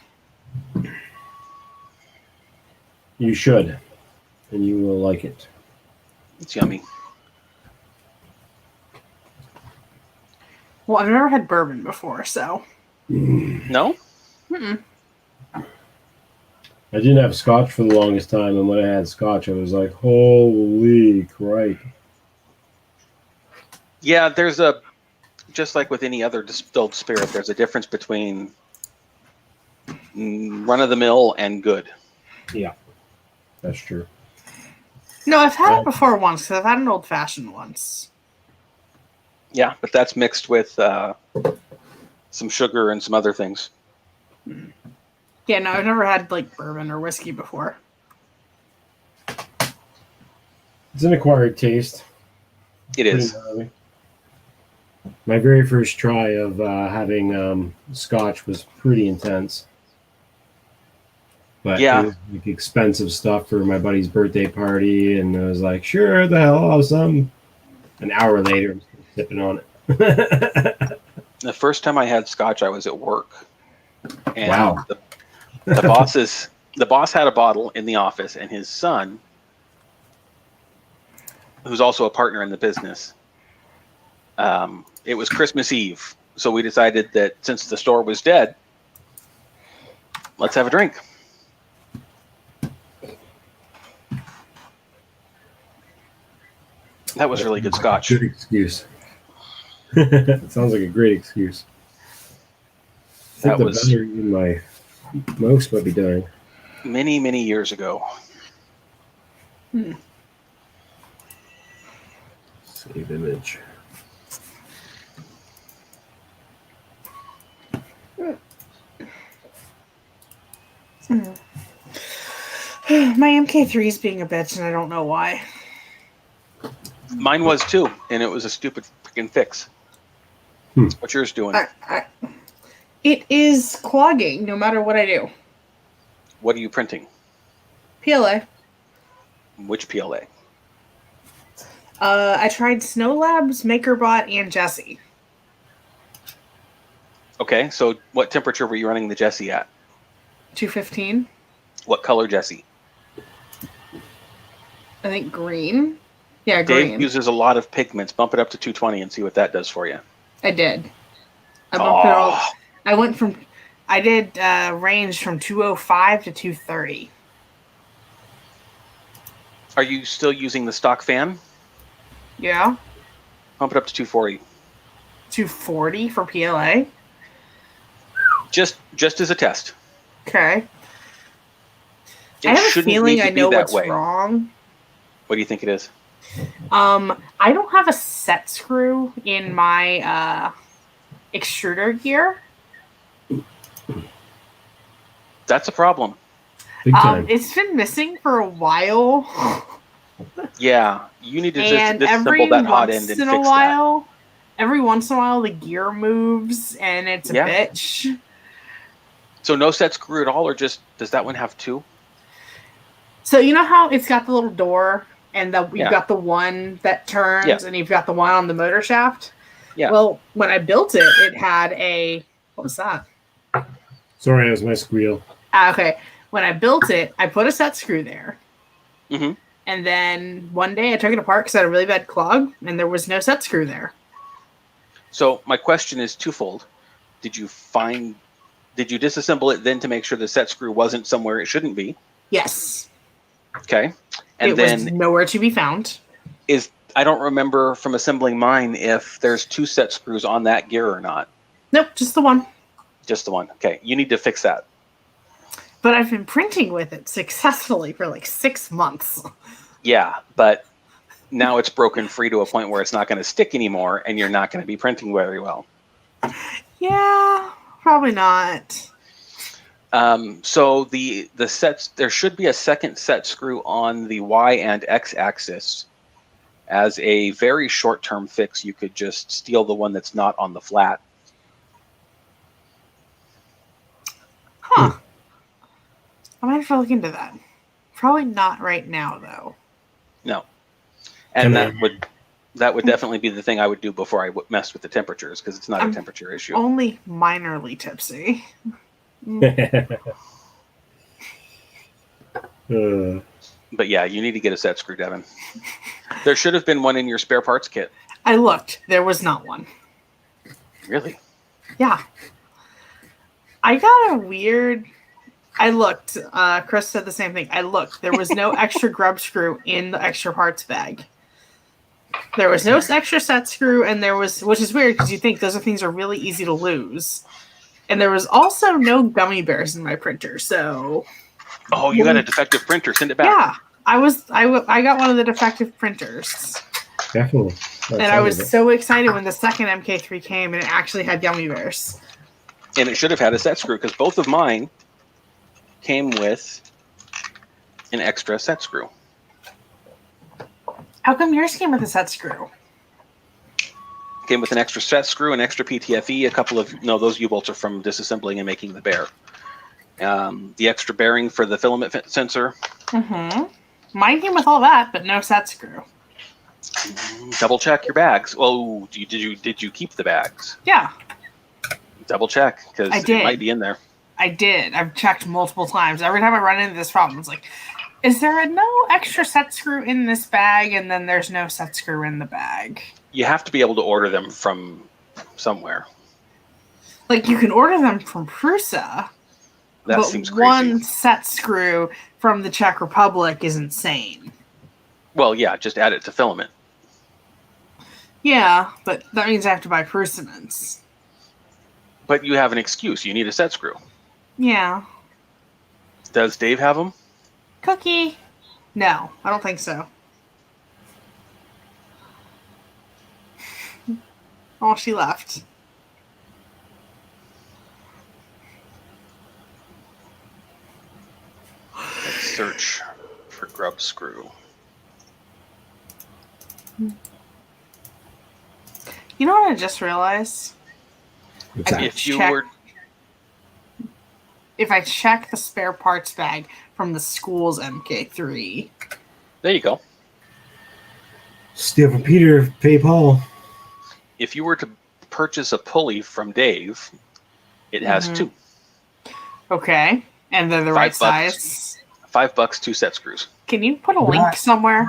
You should. And you will like it. It's yummy. Well, I've never had bourbon before, so. No? Mm-mm. I didn't have scotch for the longest time, and when I had scotch, I was like, holy crap. Yeah, just like with any other distilled spirit, there's a difference between run-of-the-mill and good. Yeah, that's true. No, I've had it before once, because I've had an old-fashioned once. Yeah, but that's mixed with some sugar and some other things. Yeah, no, I've never had, like, bourbon or whiskey before. It's an acquired taste. It is. My very first try of having scotch was pretty intense. But Yeah. it was like expensive stuff for my buddy's birthday party, and I was like, sure, the hell, I'll have some. An hour later, I'm still sipping on it. The first time I had scotch, I was at work. And Wow. The boss had a bottle in the office, and his son, who's also a partner in the business, it was Christmas Eve. So we decided that since the store was dead, let's have a drink. That was really good scotch. Good excuse. Sounds like a great excuse. I think That the was battery in my mouse might be dying. many, many years ago. Save image. My MK3 is being a bitch, and I don't know why. Mine was too, and it was a stupid freaking fix. What's yours doing? It is clogging no matter what I do. What are you printing? PLA. Which PLA? I tried Snow Labs, MakerBot, and Jessie. Okay, so what temperature were you running the Jessie at? 215. What color Jessie? I think green. Yeah, Dave green. uses a lot of pigments. Bump it up to 220 and see what that does for you. I did. I bumped it all. I went from. I did range from 205 to 230. Are you still using the stock fan? Yeah. Pump it up to 240. 240 for PLA. Just as a test. Okay. It I have a shouldn't feeling need to I be know that what's way. wrong. What do you think it is? I don't have a set screw in my extruder gear. That's a problem. Big time. It's been missing for a while. Yeah, you need to And disassemble every that hot end once and in fix a while, every once in a while, the gear moves and it's a Yeah. bitch. that. So no set screw at all, or just does that one have two? So you know how it's got the little door and you've Yeah. got the one that turns Yeah. and you've got the one on the motor shaft? Yeah. Well, when I built it, it had a... What was that? Sorry, that was my squeal. Okay. When I built it, I put a set screw there. Mhm. And then one day I took it apart because I had a really bad clog, and there was no set screw there. So my question is twofold. Did you disassemble it then to make sure the set screw wasn't somewhere it shouldn't be? Yes. Okay. And It then was nowhere to be found. I don't remember from assembling mine if there's 2 set screws on that gear or not. Nope, just the one. Just the one. Okay. You need to fix that. But I've been printing with it successfully for like 6 months. Yeah, but now it's broken free to a point where it's not going to stick anymore, and you're not going to be printing very well. Yeah, probably not. So the sets, there should be a second set screw on the Y and X axis. As a very short-term fix, you could just steal the one that's not on the flat. Huh. I might have to look into that. Probably not right now, though. No, and Come that would definitely be the thing I would do before I messed with the temperatures, because it's not a temperature issue. Only minorly tipsy. But yeah, you need to get a set screw, Devin. There should have been one in your spare parts kit. I looked. There was not one. Really? Yeah. I got a weird... I looked. Chris said the same thing. I looked. There was no extra grub screw in the extra parts bag. There was no extra set screw, and there was... Which is weird, because you think those things are really easy to lose. And there was also no gummy bears in my printer, so... Oh, you got a defective printer. Send it back. Yeah. I got one of the defective printers. Definitely. And I was so excited when the second MK3 came and it actually had gummy bears. And it should have had a set screw, because both of mine came with an extra set screw. How come yours came with a set screw? Came with an extra set screw, an extra PTFE, a couple of... No, those U-bolts are from disassembling and making the bear. The extra bearing for the filament sensor. Mm-hmm. Mine came with all that, but no set screw. Double check your bags. Oh, did you keep the bags? Yeah, Double check, because I it did. might be in there. I did. I've checked multiple times. Every time I run into this problem, it's like, is there no extra set screw in this bag? And then there's no set screw in the bag. You have to be able to order them from somewhere. Like, you can order them from Prusa, That but seems crazy. one set screw from the Czech Republic is insane. Well, yeah, just add it to filament. Yeah, but that means I have to buy Prusaments. But you have an excuse. You need a set screw. Yeah. Does Dave have them? Cookie? No, I don't think so. Oh, she left. Let's search for grub screw. You know what I just realized? What's that? If you check- were... If I check the spare parts bag from the school's MK3. There you go. Steal from Peter, pay Paul. If you were to purchase a pulley from Dave, it has Mhm. 2. Okay. And they're the right $5. size. $5, 2 set screws. Can you put a link Right. somewhere?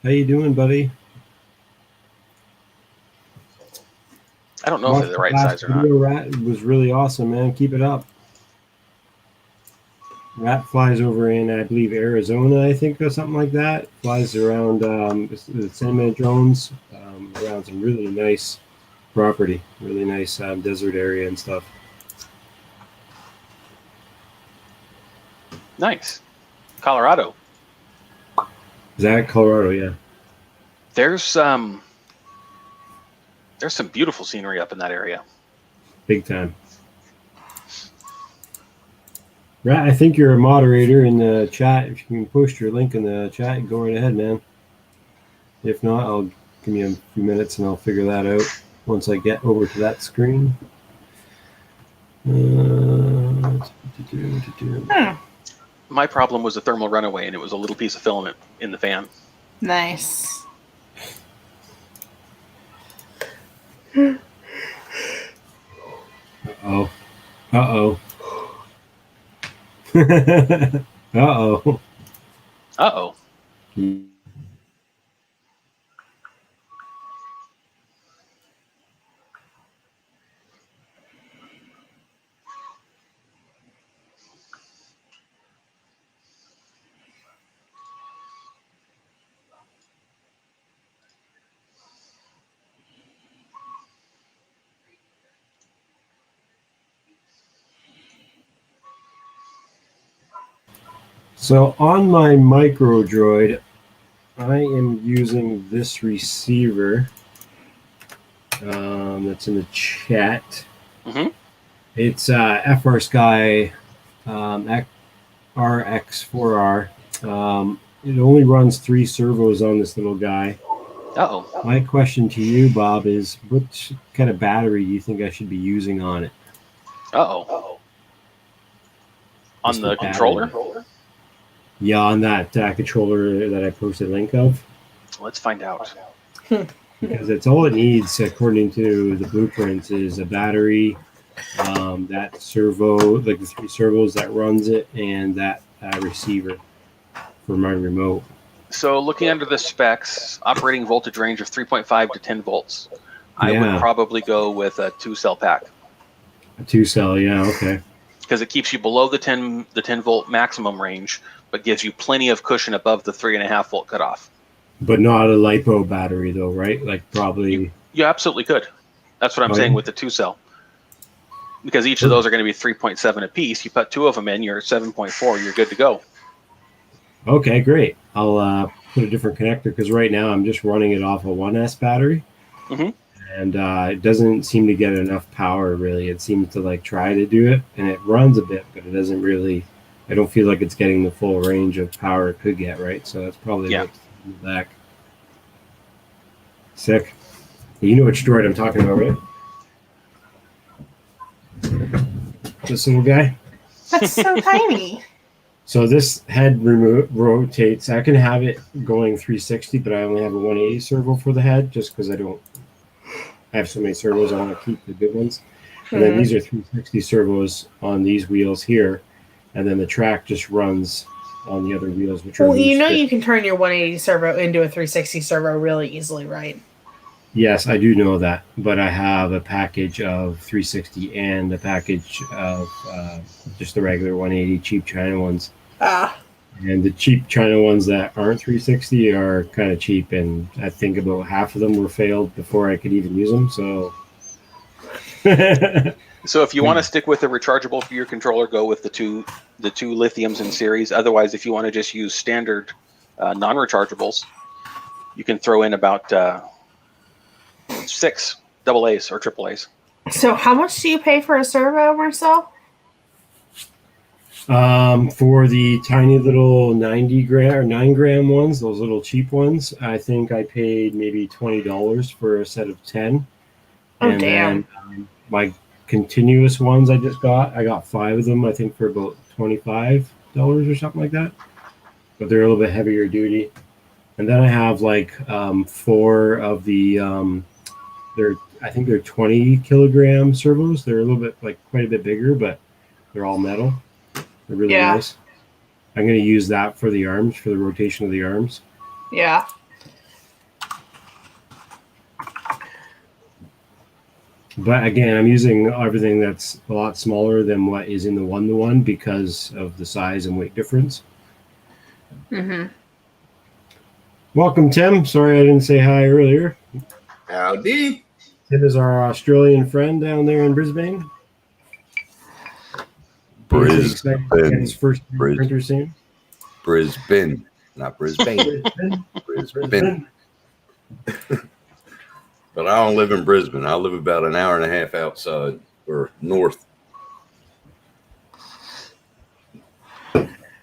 How you doing, buddy? I don't know if they're the right size or not. Video, Rat was really awesome, man. Keep it up. Rat flies over in, I believe, Arizona, I think, or something like that. Flies around the San drones, around some really nice property, really nice desert area and stuff. Nice. Colorado. Is that Colorado? Yeah. There's some beautiful scenery up in that area. Big time. Rat, I think you're a moderator in the chat. If you can post your link in the chat, go right ahead, man. If not, I'll give me a few minutes and I'll figure that out once I get over to that screen. My problem was a thermal runaway, and it was a little piece of filament in the fan. Nice. Uh-oh. Uh-oh. Uh-oh. Uh-oh. So on my micro droid, I am using this receiver that's in the chat. Mm-hmm. It's FR Sky RX4R. It only runs 3 servos on this little guy. Uh-oh. My question to you, Bob, is what kind of battery do you think I should be using on it? Uh-oh. On the controller? Yeah, on that controller that I posted a link of. Let's find out. Because it's all it needs, according to the blueprints, is a battery, that servo, like the 3 servos that runs it, and that receiver for my remote. So looking under the specs, operating voltage range of 3.5 to 10 volts. I would Yeah. probably go with a 2-cell pack A 2-cell, yeah, okay. because it keeps you below the 10 volt maximum range, but gives you plenty of cushion above the 3.5 volt cutoff. But not a LiPo battery, though, right? Like probably. You absolutely could. That's what I'm saying with the 2-cell. Because each of those are going to be 3.7 apiece. You put 2 of them in, you're at 7.4. You're good to go. Okay, great. I'll put a different connector because right now I'm just running it off a 1S battery. Mm-hmm. And it doesn't seem to get enough power, really. It seems to like try to do it, and it runs a bit, but it doesn't really. I don't feel like it's getting the full range of power it could get, right? So that's probably what's in the back. Sick. You know which droid I'm talking about, right? This little guy. That's so tiny. So this head rotates. I can have it going 360, but I only have a 180 servo for the head, just because I have so many servos. I want to keep the good ones. And then these are 360 servos on these wheels here, and then the track just runs on the other wheels. Which are you can turn your 180 servo into a 360 servo really easily, right? Yes, I do know that, but I have a package of 360 and a package of just the regular 180 cheap China ones. And the cheap China ones that aren't 360 are kind of cheap, and I think about half of them were failed before I could even use them. So, so if you want to stick with the rechargeable for your controller, go with the two lithiums in series. Otherwise, if you want to just use standard non-rechargeables, you can throw in about 6 AA's or AAA's. So how much do you pay for a servo, Marcel? For the tiny little 90 gram or 9 gram ones, those little cheap ones, I think I paid maybe $20 for a set of 10. Oh, and damn. Then my continuous ones I got 5 of them, I think for about $25 or something like that. But they're a little bit heavier duty. And then I have like 4 of the I think they're 20 kilogram servos. They're a little bit like quite a bit bigger, but they're all metal. They're really nice. I'm going to use that for the arms, for the rotation of the arms. Yeah. But again, I'm using everything that's a lot smaller than what is in the 1-to-1 because of the size and weight difference. Mm-hmm. Welcome, Tim. Sorry I didn't say hi earlier. Howdy. Tim is our Australian friend down there in Brisbane. He's excited to get his first printer soon. Brisbane, not Brisbane. Brisbane. But I don't live in Brisbane. I live about an hour and a half outside or north.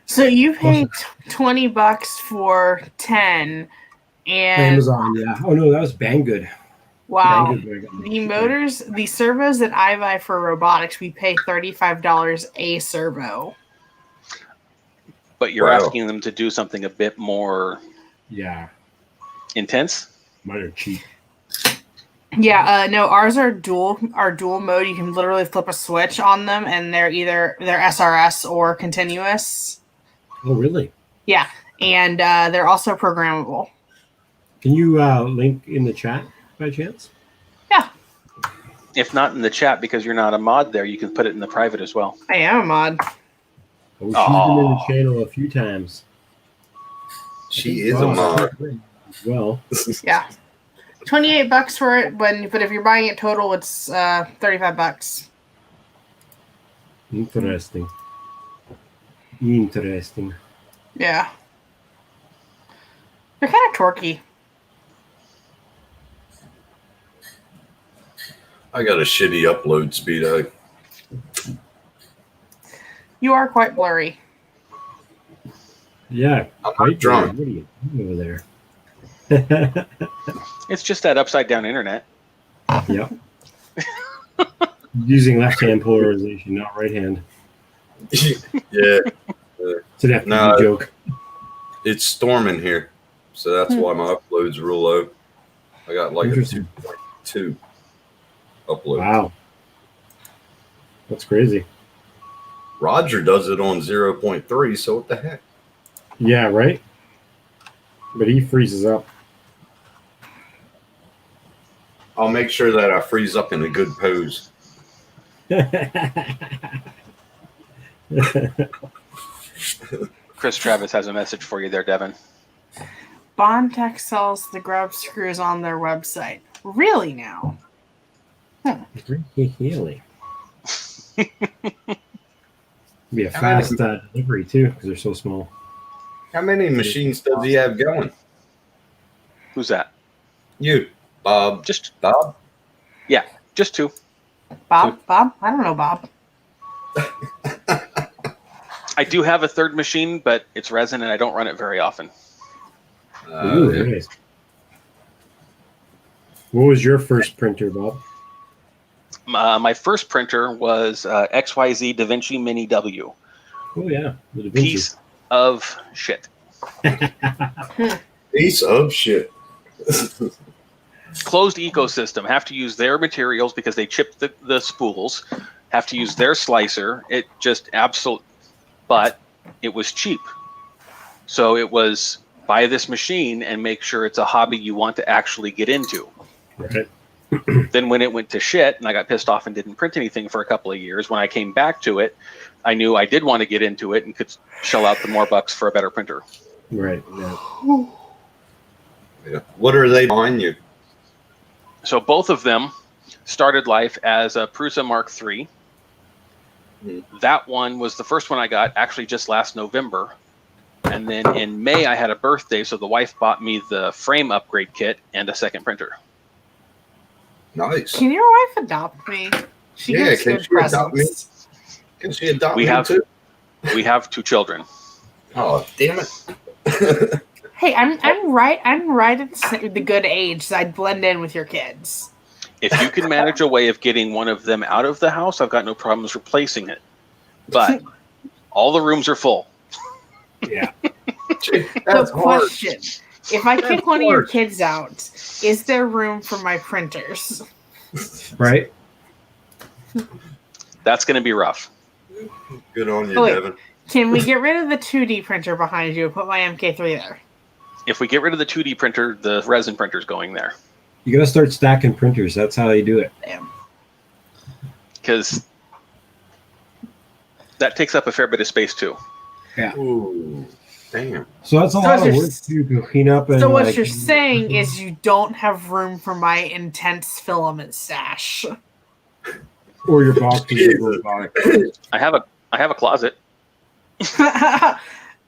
So you paid $20 for 10, and Amazon, yeah. Oh no, that was Banggood. wow. Banggood. The motors, the servos that I buy for robotics, we pay $35 a servo. But you're asking them to do something a bit more intense? Mine are cheap. Yeah, no, ours are dual mode. You can literally flip a switch on them, and they're SRS or continuous. Oh, really? Yeah, and they're also programmable. Can you link in the chat by chance? Yeah, If not in the chat because you're not a mod there, you can put it in the private as well. I am a mod. Oh, she's been in the Aw. channel a few times. She is a mod. As well. Yeah, $28 for it. But if you're buying it total, it's $35. Interesting. Interesting. Yeah, they're kind of torquey. I got a shitty upload speed. You are quite blurry. Yeah, I'm quite not drunk. What are you doing over there? It's just that upside down internet. Yep. Using left-hand polarization, not right-hand. Yeah, It's an FPV No. joke. it's storming here, so that's why my upload's real low. I got like a Interesting. 2.2 upload. Wow. That's crazy. Roger does it on 0.3, so what the heck? Yeah, right? But he freezes up. I'll make sure that I freeze up in a good pose. Chris Travis has a message for you there, Devin. Bondtech sells the grub screws on their website. Really now? Really? Be a fast delivery too, because they're so small. How many machines does he have going? Who's that? You, Bob. Just Bob? just two. Bob? Bob? I don't know, Bob. I do have a third machine, but it's resin and I don't run it very often. Ooh, Yeah. nice. What was your first printer, Bob? My first printer was XYZ DaVinci Mini W. Oh yeah, the Da Vinci. Piece of shit. Piece of shit. Closed ecosystem. Have to use their materials because they chip the spools. Have to use their slicer. It just absolute. But it was cheap. So it was buy this machine and make sure it's a hobby you want to actually get into. Right. Then when it went to shit and I got pissed off and didn't print anything for a couple of years, when I came back to it, I knew I did want to get into it and could shell out the more bucks for a better printer. Right. Yeah. Yeah. What are they behind you? So both of them started life as a Prusa Mark III. That one was the first one I got actually just last November. And then in May, I had a birthday, so the wife bought me the frame upgrade kit and a second printer. Nice. Can your wife adopt me? She Yeah, gives can good she adopt me? presents. Can she adopt We me have- too? We have 2 children. Oh, damn it. Hey, I'm right at the good age that I'd blend in with your kids. If you can manage a way of getting one of them out of the house, I've got no problems replacing it. But all the rooms are full. Yeah. Gee, that's So hard. question. If I kick That's one of your hard. kids out, is there room for my printers? Right. That's going to be rough. Good on you, Oh, wait. Devin. Can we get rid of the 2D printer behind you and put my MK3 there? If we get rid of the 2D printer, the resin printer's going there. You gotta start stacking printers. That's how you do it. Damn. Because that takes up a fair bit of space too. Ooh, damn. So that's a So lot is of your- work to clean up. And So what like, you're saying is you don't have room for my intense filament stash. or your boxes. Jesus. I have a closet.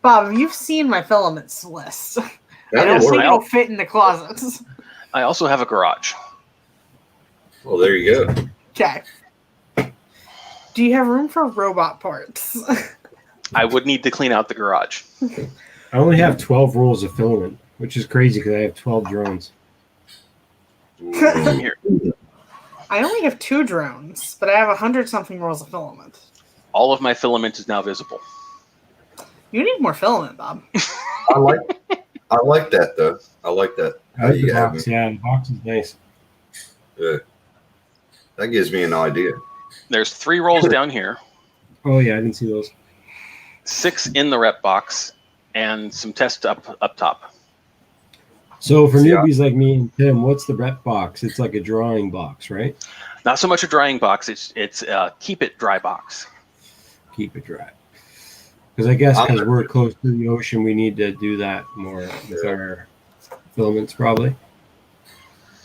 Bob, you've seen my filaments list. I That'll don't think work. it'll fit in the closets. I also have a garage. Well, there you go. Okay. Do you have room for robot parts? I would need to clean out the garage. I only have 12 rolls of filament, which is crazy because I have 12 drones. Here, I only have 2 drones, but I have 100-something rolls of filament. all of my filament is now visible. You need more filament, Bob. I like that though. I like that. I like the you have box. Yeah, the box is nice. Yeah. That gives me an idea. There's 3 rolls down here, Oh yeah, I didn't see those. 6 in the rep box, and some test up top. So for Yeah. newbies like me and Tim, what's the rep box? It's like a drawing box, right? Not so much a drying box. It's keep it dry box. Keep it dry. Because I guess I'm because gonna- we're close to the ocean, we need to do that more with our filaments, probably.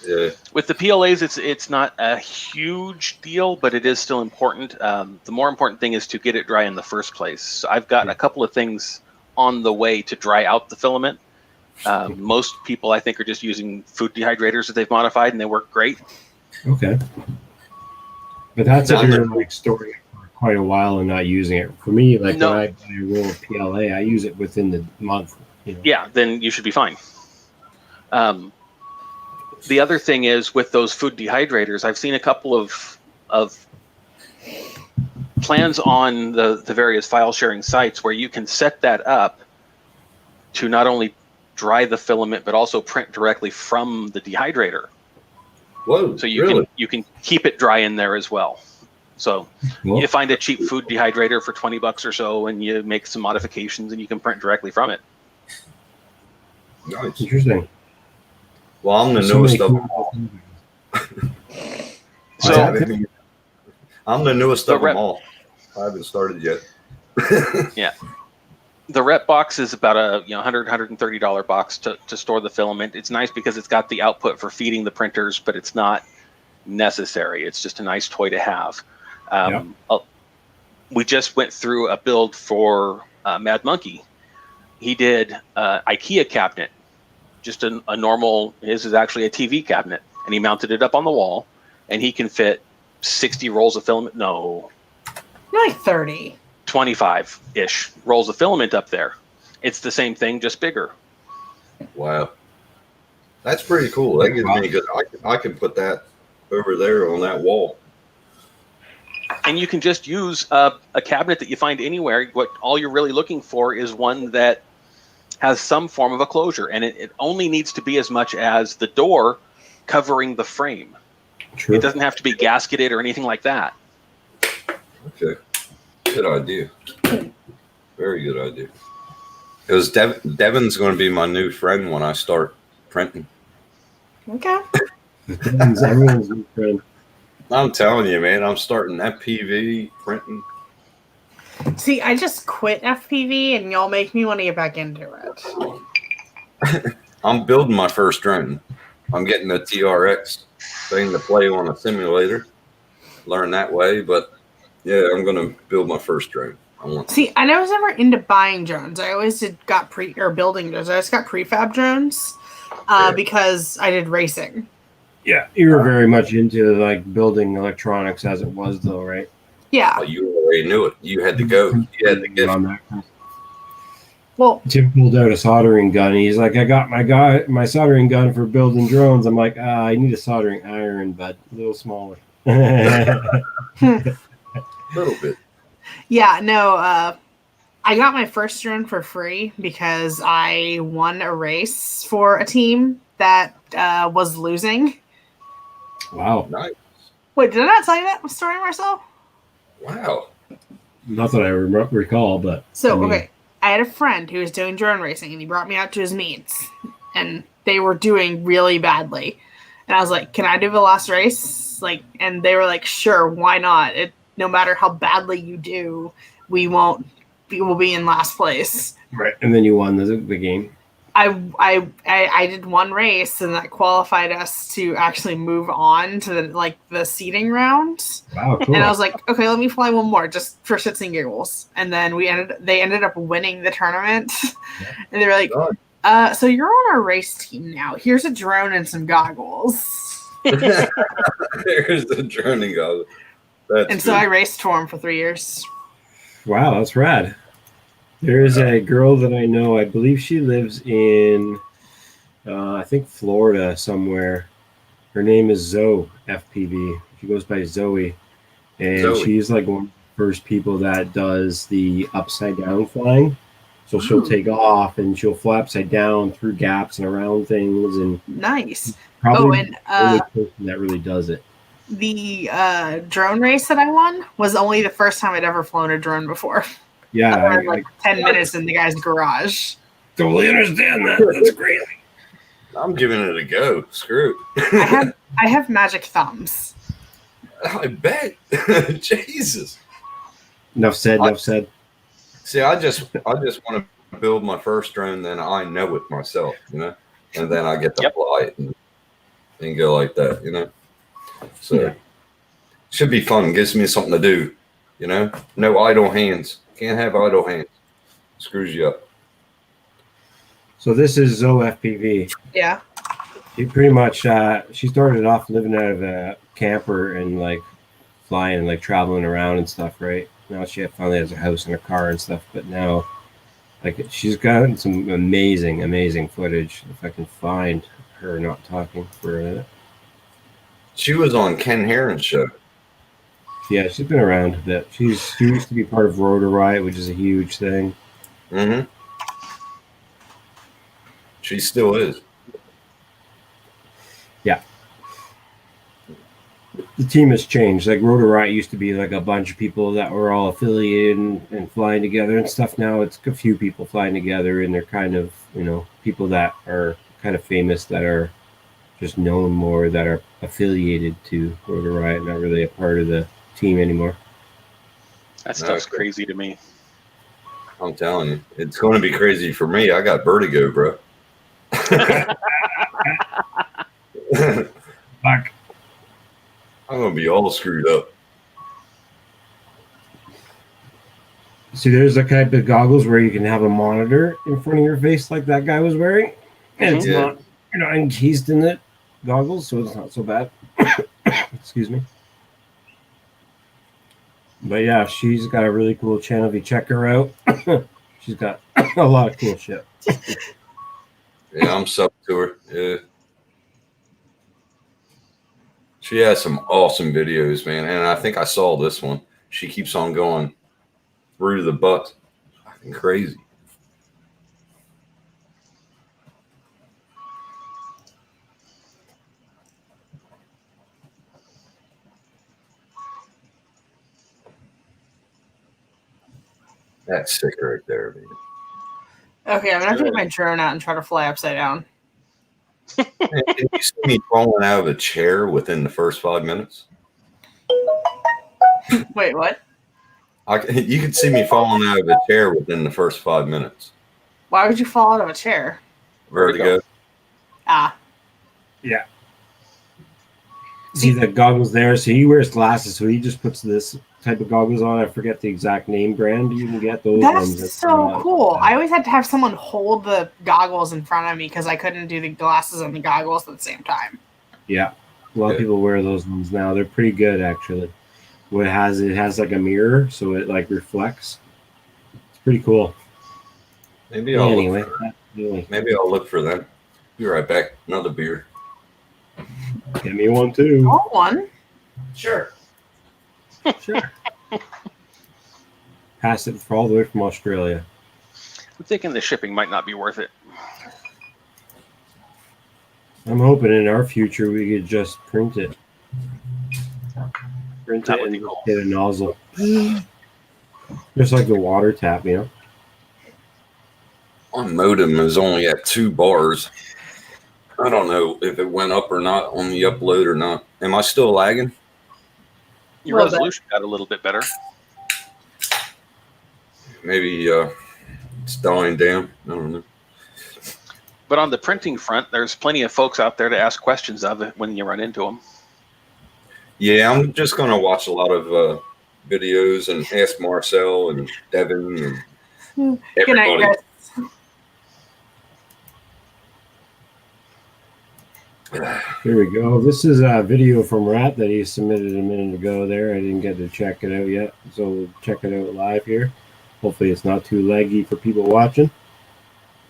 Yeah. With the PLAs, it's not a huge deal, but it is still important. The more important thing is to get it dry in the first place. So I've got a couple of things on the way to dry out the filament. Most people, I think, are just using food dehydrators that they've modified, and they work great. Okay. But that's if Down you're the- like storing it for quite a while and not using it. For me, like No. when I buy a roll of PLA, I use it within the month. You know? Yeah, then you should be fine. The other thing is with those food dehydrators, I've seen a couple of plans on the various file sharing sites where you can set that up to not only dry the filament but also print directly from the dehydrator. Whoa. So you really? can keep it dry in there as well. So Cool. you find a cheap food dehydrator for $20 or so, and you make some modifications, and you can print directly from it. Nice. Interesting. Well, I'm the So newest many of them all. cool- So I'm the newest The of rep- them all. I haven't started yet. the rep box is about a $100-$130 box to store the filament. It's nice because it's got the output for feeding the printers, but it's not necessary. It's just a nice toy to have. We just went through a build for Mad Monkey. He did IKEA cabinet, just a normal. His is actually a TV cabinet, and he mounted it up on the wall, and he can fit 60 rolls of filament. No, Like 30. 25-ish rolls of filament up there. It's the same thing, just bigger. Wow. That's pretty cool. That gives me a good. I can put that over there on that wall. And you can just use a cabinet that you find anywhere. What all you're really looking for is one that has some form of a closure, and it only needs to be as much as the door covering the frame. True. It doesn't have to be gasketed or anything like that. Okay. Good idea. Very good idea. Because Devin's going to be my new friend when I start printing. Okay. Everyone's new friend. I'm telling you, man, I'm starting FPV printing. See, I just quit FPV and y'all make me want to get back into it. I'm building my first drone. I'm getting a TRX thing to play on a simulator. Learn that way, but yeah, I'm going to build my first drone. See, I was never into buying drones. I always got building drones. I just got prefab drones because I did racing. Yeah, you were very much into like building electronics as it was, though, right? Yeah. Oh, you already knew it. You had to go. You had to get. On that. Well, Tim pulled out a soldering gun. And he's like, "I got my soldering gun for building drones." I'm like, "I need a soldering iron, but a little smaller." A little bit. yeah, no. I got my first drone for free because I won a race for a team that was losing. Wow. Nice. Wait, did I not tell you that story, Marcel? Wow. Not that I recall, but So, I mean, okay, I had a friend who was doing drone racing, and he brought me out to his meets, and they were doing really badly. And I was like, "Can I do the last race?" And they were like, "Sure, why not? No matter how badly you do, we will be in last place." right. And then you won the game. I did one race, and that qualified us to actually move on to the seeding round. Wow, cool. And I was like, okay, let me fly one more just for shits and giggles. And then they ended up winning the tournament. And they were like, so you're on our race team now. Here's a drone and some goggles. There's the droning goggles. And so I raced for him for 3 years. Wow, that's rad. There is a girl that I know. I believe she lives in, I think Florida somewhere. Her name is Zoe FPV. She goes by Zoe, and she's like one of the first people that does the upside down flying. So she'll take off and she'll fly upside down through gaps and around things, and Nice. probably and the only person that really does it. the drone race that I won was only the first time I'd ever flown a drone before. Yeah, Or like 10 minutes in the guy's garage. totally understand that. That's great. I'm giving it a go. Screw it. I have magic thumbs. I bet. Jesus. Enough said. Enough said. See, I just want to build my first drone, then I know it myself, you know, and then I get to fly it and go like that, you know. So should be fun. Gives me something to do, you know. No idle hands. Can't have idle hands. Screws you up. So this is Zoe FPV. Yeah. She pretty much she started off living out of a camper and like flying and like traveling around and stuff, right? Now she finally has a house and a car and stuff, but now like she's gotten some amazing footage. If I can find her not talking for a minute. She was on Ken Heron's show. Yeah, she's been around a bit. She used to be part of Rotor Riot, which is a huge thing. Mm-hmm. She still is. Yeah. The team has changed. Like Rotor Riot used to be like a bunch of people that were all affiliated and flying together and stuff. Now it's a few people flying together, and they're kind of, you know, people that are kind of famous that are just known more, that are affiliated to Rotor Riot, not really a part of the team anymore. That stuff's crazy to me. I'm telling you, it's going to be crazy for me. I got vertigo, bro. Fuck. I'm going to be all screwed up. See, there's a type of goggles where you can have a monitor in front of your face like that guy was wearing. And it's not, you're not encased in the goggles, so it's not so bad. Excuse me. But yeah, she's got a really cool channel. If you check her out, she's got a lot of cool shit. Yeah, I'm sub to her. Yeah. She has some awesome videos, man. And I think I saw this one. She keeps on going through the butt. Fucking crazy. That's sick right there, man. Okay, I'm gonna have to get my drone out and try to fly upside down. Man, did you see me falling out of a chair within the first 5 minutes? Wait, what? You could see me falling out of a chair within the first 5 minutes. Why would you fall out of a chair? Vertigo. Ah. Yeah. See the goggles there? So he wears glasses, so he just puts this type of goggles on. I forget the exact name brand. You can get those ones. That's so cool. I always had to have someone hold the goggles in front of me because I couldn't do the glasses and the goggles at the same time. Yeah. A lot of people wear those ones now. They're pretty good, actually. What it has like a mirror, so it like reflects. It's pretty cool. Maybe I'll Anyway, look for them. Be right back. Another beer. Get me one too. Oh, one. Sure. Sure. Pass it for all the way from Australia. I'm thinking the shipping might not be worth it. I'm hoping in our future we could just print it. Print That it would and be cool. get a nozzle. Just like the water tap, you know? My modem is only at 2 bars. I don't know if it went up or not on the upload or not. Am I still lagging? Your resolution got a little bit better. Maybe it's dying down. I don't know. But on the printing front, there's plenty of folks out there to ask questions of it when you run into them. Yeah, I'm just going to watch a lot of videos and ask Marcel and Devin and everybody. Good night, guys. Here we go. This is a video from Rat that he submitted a minute ago there. I didn't get to check it out yet, so we'll check it out live here. Hopefully it's not too laggy for people watching.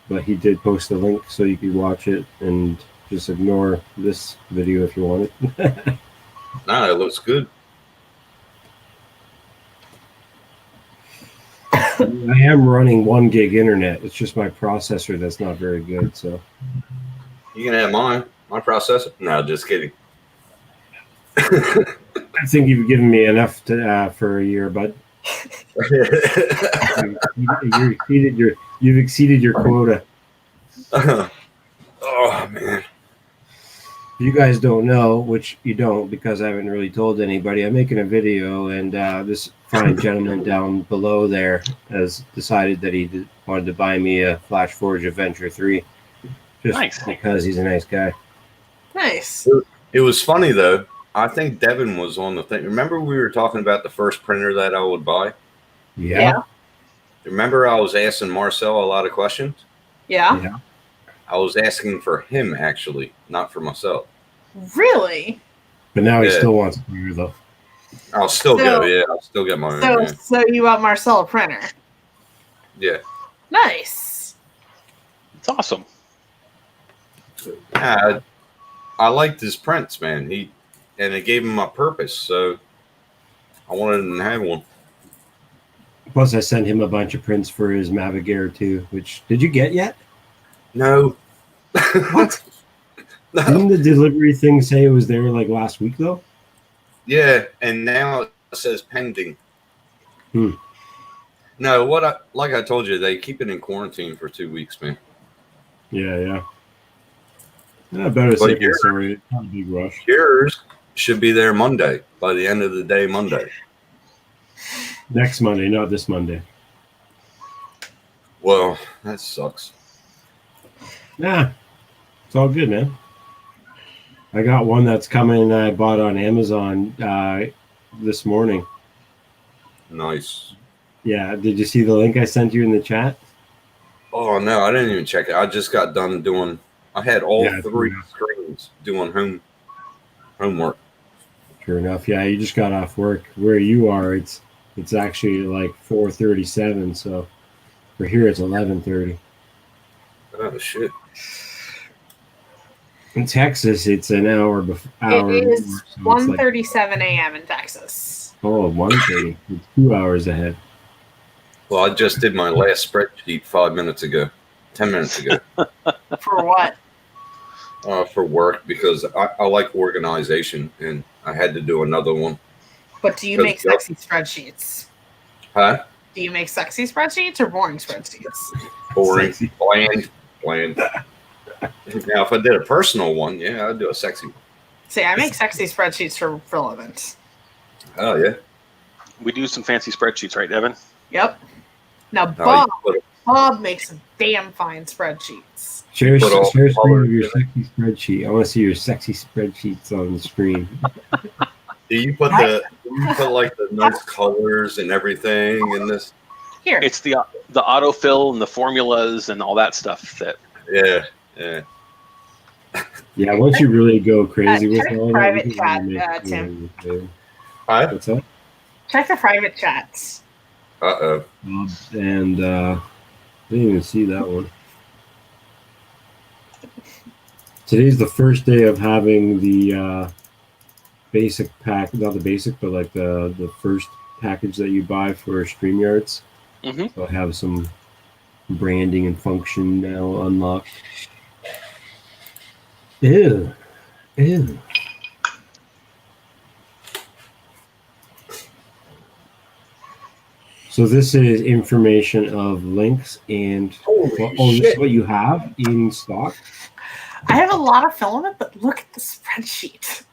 But he did post a link so you could watch it and just ignore this video if you want it. Nah, it looks good. I am running 1 gig internet. It's just my processor that's not very good. So You can have mine. My processor. No, just kidding. I think you've given me enough to, for a year, bud. You've exceeded your quota. Oh man. If you guys don't know, which you don't because I haven't really told anybody, I'm making a video, and this fine gentleman down below there has decided that he wanted to buy me a Flash Forge Adventure 3 just Nice. because he's a nice guy. Nice. It was funny though. I think Devin was on the thing. Remember we were talking about the first printer that I would buy? Yeah. Remember I was asking Marcel a lot of questions? Yeah. Yeah. I was asking for him actually, not for myself. Really? But now he Yeah. still wants a printer, though. I'll still So- go, yeah. I'll still get my own. So, Yeah. so you bought Marcel a printer. Yeah. Nice. It's awesome. I liked his prints, man. And it gave him a purpose, so I wanted him to have one. Plus, I sent him a bunch of prints for his Navigator, too, which, did you get yet? No. What? No. Didn't the delivery thing say it was there like last week, though? Yeah, and now it says pending. Hmm. No, like I told you, they keep it in quarantine for 2 weeks, man. Yeah. I better But say yours- sorry. It's not a big rush. Yours should be there Monday, by the end of the day, Monday. Next Monday, not this Monday. Well, that sucks. Nah, it's all good, man. I got one that's coming. I bought on Amazon this morning. Nice. Yeah, did you see the link I sent you in the chat? Oh, no, I didn't even check it. I just got done doing, I had all Yeah, 3 true. screens doing homework. Sure enough, yeah, you just got off work. Where you are, it's actually like 4:37. So for here, it's 11:30. Oh, shit. In Texas, it's an hour before. It is so it's 1:37 a.m. in Texas. Oh, 1:30. It's 2 hours ahead. Well, I just did my last spreadsheet 5 minutes ago, 10 minutes ago, For what? for work because I like organization and I had to do another one. But do you make sexy spreadsheets? Huh? Do you make sexy spreadsheets or boring spreadsheets? Boring, Sexy. bland. Now, if I did a personal one, yeah, I'd do a sexy one. See, I make sexy spreadsheets for relevant. Oh, yeah. We do some fancy spreadsheets, right, Devin? Yep. Now No, you Bob makes some damn fine spreadsheets. Share Put all screen colors of your in it. sexy spreadsheet. I want to see your sexy spreadsheets on the screen. do you put like the nice colors and everything in this? Here. It's the autofill and the formulas and all that stuff that Yeah. Yeah, once you really go crazy with check all private that, you chat, can make Tim. anything. Hi. What's up? Check the private chats. Uh-oh. And I didn't even see that one. Today's the first day of having the basic pack, not the basic, but like the first package that you buy for StreamYards. Mhm. So I have some branding and function now unlocked. Ew. So this is information of links and this is what you have in stock. I have a lot of filament, but look at the spreadsheet.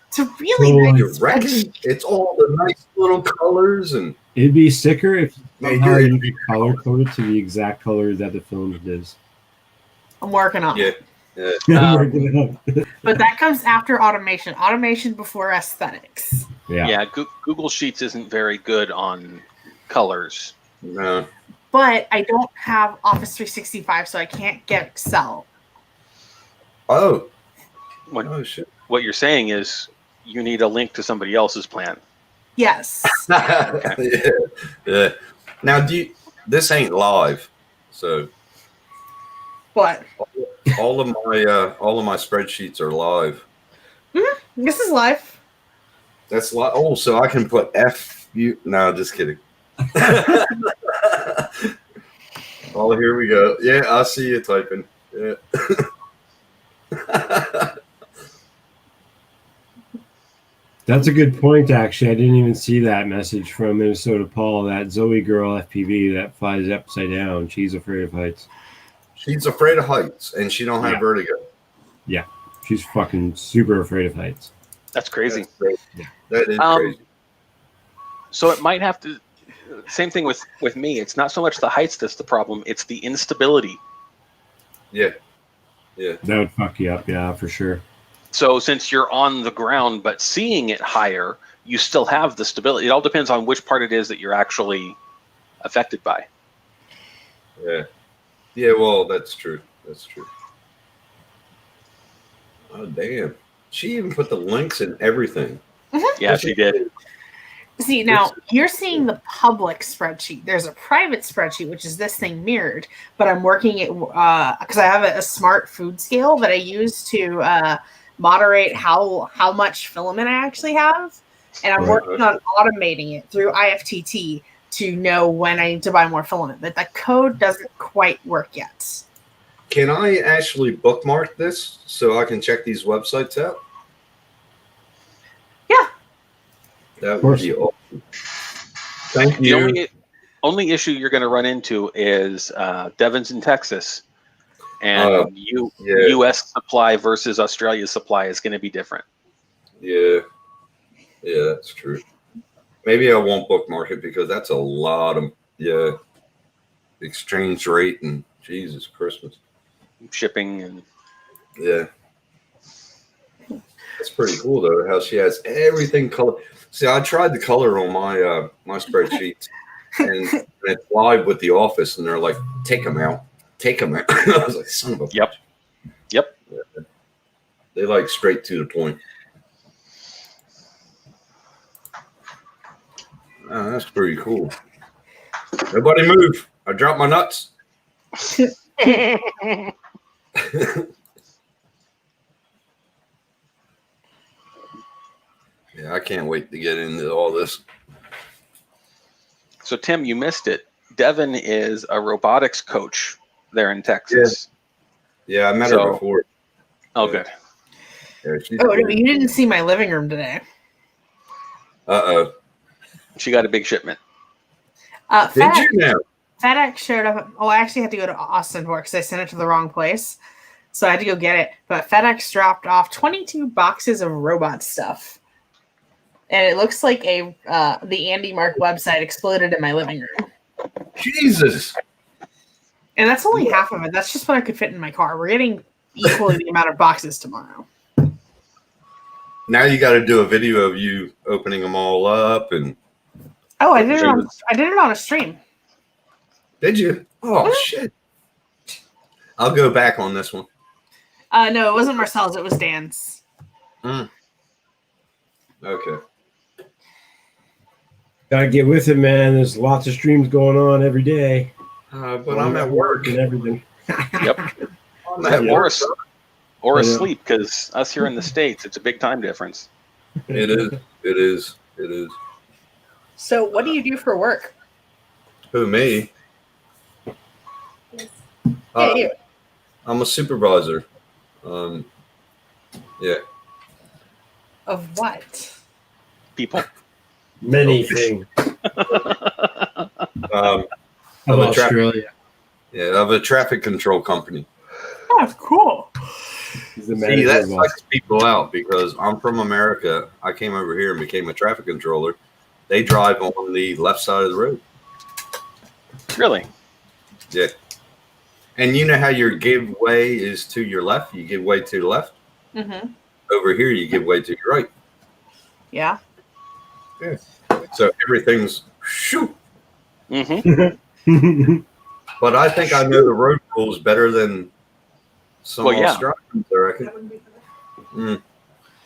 It's a really So, nice You're wrecking. spreadsheet. It's all the nice little colors and It'd be sicker if Hey, somehow you're- you could color code it to the exact color that the filament is. I'm working on yeah. it. Yeah. But that comes after automation. Automation before aesthetics. yeah, Google Sheets isn't very good on colors. No. But I don't have Office 365, so I can't get Excel. Oh. What Oh shit. what you're saying is you need a link to somebody else's plan. Yes. Yeah. Now this ain't live, so But all of my spreadsheets are live. this is live. That's like so I can put no, just kidding. Oh, here we go. Yeah, I see you typing. Yeah. That's a good point, actually. I didn't even see that message from Minnesota Paul. That Zoe girl FPV that flies upside down. She's afraid of heights. She's afraid of heights, and she don't have Yeah. vertigo. Yeah, she's fucking super afraid of heights. That's crazy. That's crazy. Yeah. That is crazy. So it might have to. Same thing with me. It's not so much the heights that's the problem. It's the instability. Yeah. Yeah. That would fuck you up, yeah, for sure. So since you're on the ground but seeing it higher, you still have the stability. It all depends on which part it is that you're actually affected by. Yeah. Yeah, well, that's true. That's true. Oh, damn. She even put the links in everything. Yeah, she did. See, now you're seeing the public spreadsheet. There's a private spreadsheet, which is this thing mirrored, but I'm working it because I have a smart food scale that I use to moderate how much filament I actually have. And I'm working on automating it through IFTT to know when I need to buy more filament, but the code doesn't quite work yet. Can I actually bookmark this so I can check these websites out? Yeah. That would be awesome. Thank The you. only issue you're going to run into is Devon's in Texas, and U.S. supply versus Australia's supply is going to be different. Yeah. Yeah, that's true. Maybe I won't bookmark it because that's a lot of exchange rate and Jesus Christmas. Shipping and yeah. It's pretty cool though how she has everything color. See, I tried the color on my my spreadsheets and it's live with the office and they're like, take them out. Take them out. I was like, son of a Yep. Yep. Yeah. They like straight to the point. Oh, that's pretty cool. Everybody move. I dropped my nuts. Yeah, I can't wait to get into all this. So, Tim, you missed it. Devon is a robotics coach there in Texas. Yeah, I met her before. Oh, yeah. good. Yeah, oh, cool. You didn't see my living room today. Uh-oh. She got a big shipment. Did you now? FedEx showed up. Oh, I actually had to go to Austin for it because I sent it to the wrong place. So I had to go get it. But FedEx dropped off 22 boxes of robot stuff. And it looks like the Andy Mark website exploded in my living room. Jesus. And that's only half of it. That's just what I could fit in my car. We're getting equally the amount of boxes tomorrow. Now you got to do a video of you opening them all up and. Oh, I did it on a stream. Did you? Oh shit! I'll go back on this one. No, it wasn't Marcel's. It was Dan's. Okay. Gotta get with it, man. There's lots of streams going on every day. But I'm at work and everything. Yep. I'm at work. Or asleep, because us here in the States, it's a big time difference. It is. It is. It is. So, what do you do for work? Who, me? Yeah, you. I'm a supervisor. Yeah. Of what? People. Many things. Of Australia. Of a traffic control company. Oh, cool. See, that sucks people out because I'm from America. I came over here and became a traffic controller. They drive on the left side of the road. Really? Yeah. And you know how your give way is to your left? You give way to the left. Mm-hmm. Over here, you give way to your right. Yeah. Yeah. So everything's shoo. Mm-hmm. But I think I know the road rules better than some Australians, I reckon.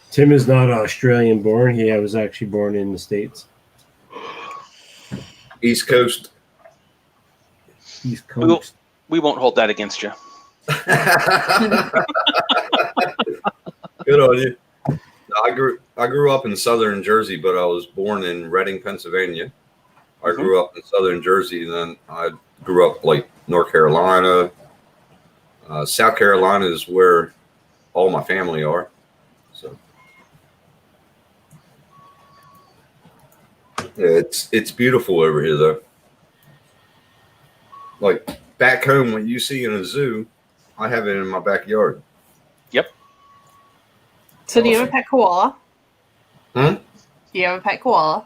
Tim is not Australian born. He was actually born in the States. East Coast. East Coast. We won't hold that against you. Good on you. I grew up in southern Jersey, but I was born in Reading, Pennsylvania. I grew up in southern Jersey, and then I grew up like North Carolina. South Carolina is where all my family are. So Yeah, it's beautiful over here though. Like back home, when you see in a zoo, I have it in my backyard. Yep. So do you have a pet koala? Hmm? Do you have a pet koala?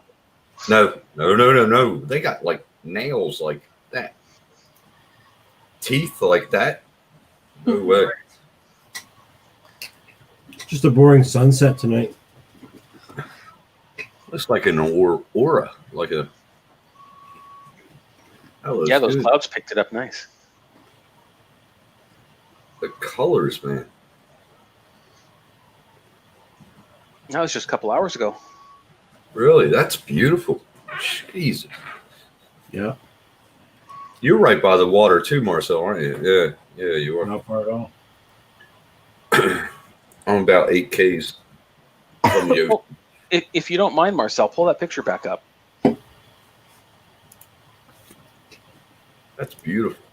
No. They got like nails like that, teeth like that. No way. Just a boring sunset tonight. Looks like an aura, like a. Oh, Yeah, those good. clouds picked it up nice. The colors, man. That was just a couple hours ago. Really, that's beautiful. Jesus. Yeah, You're right by the water too, Marcel, aren't you? Yeah, you are. not far at all. I'm about 8 Ks from the ocean. Well, if you don't mind, Marcel, pull that picture back up. That's beautiful.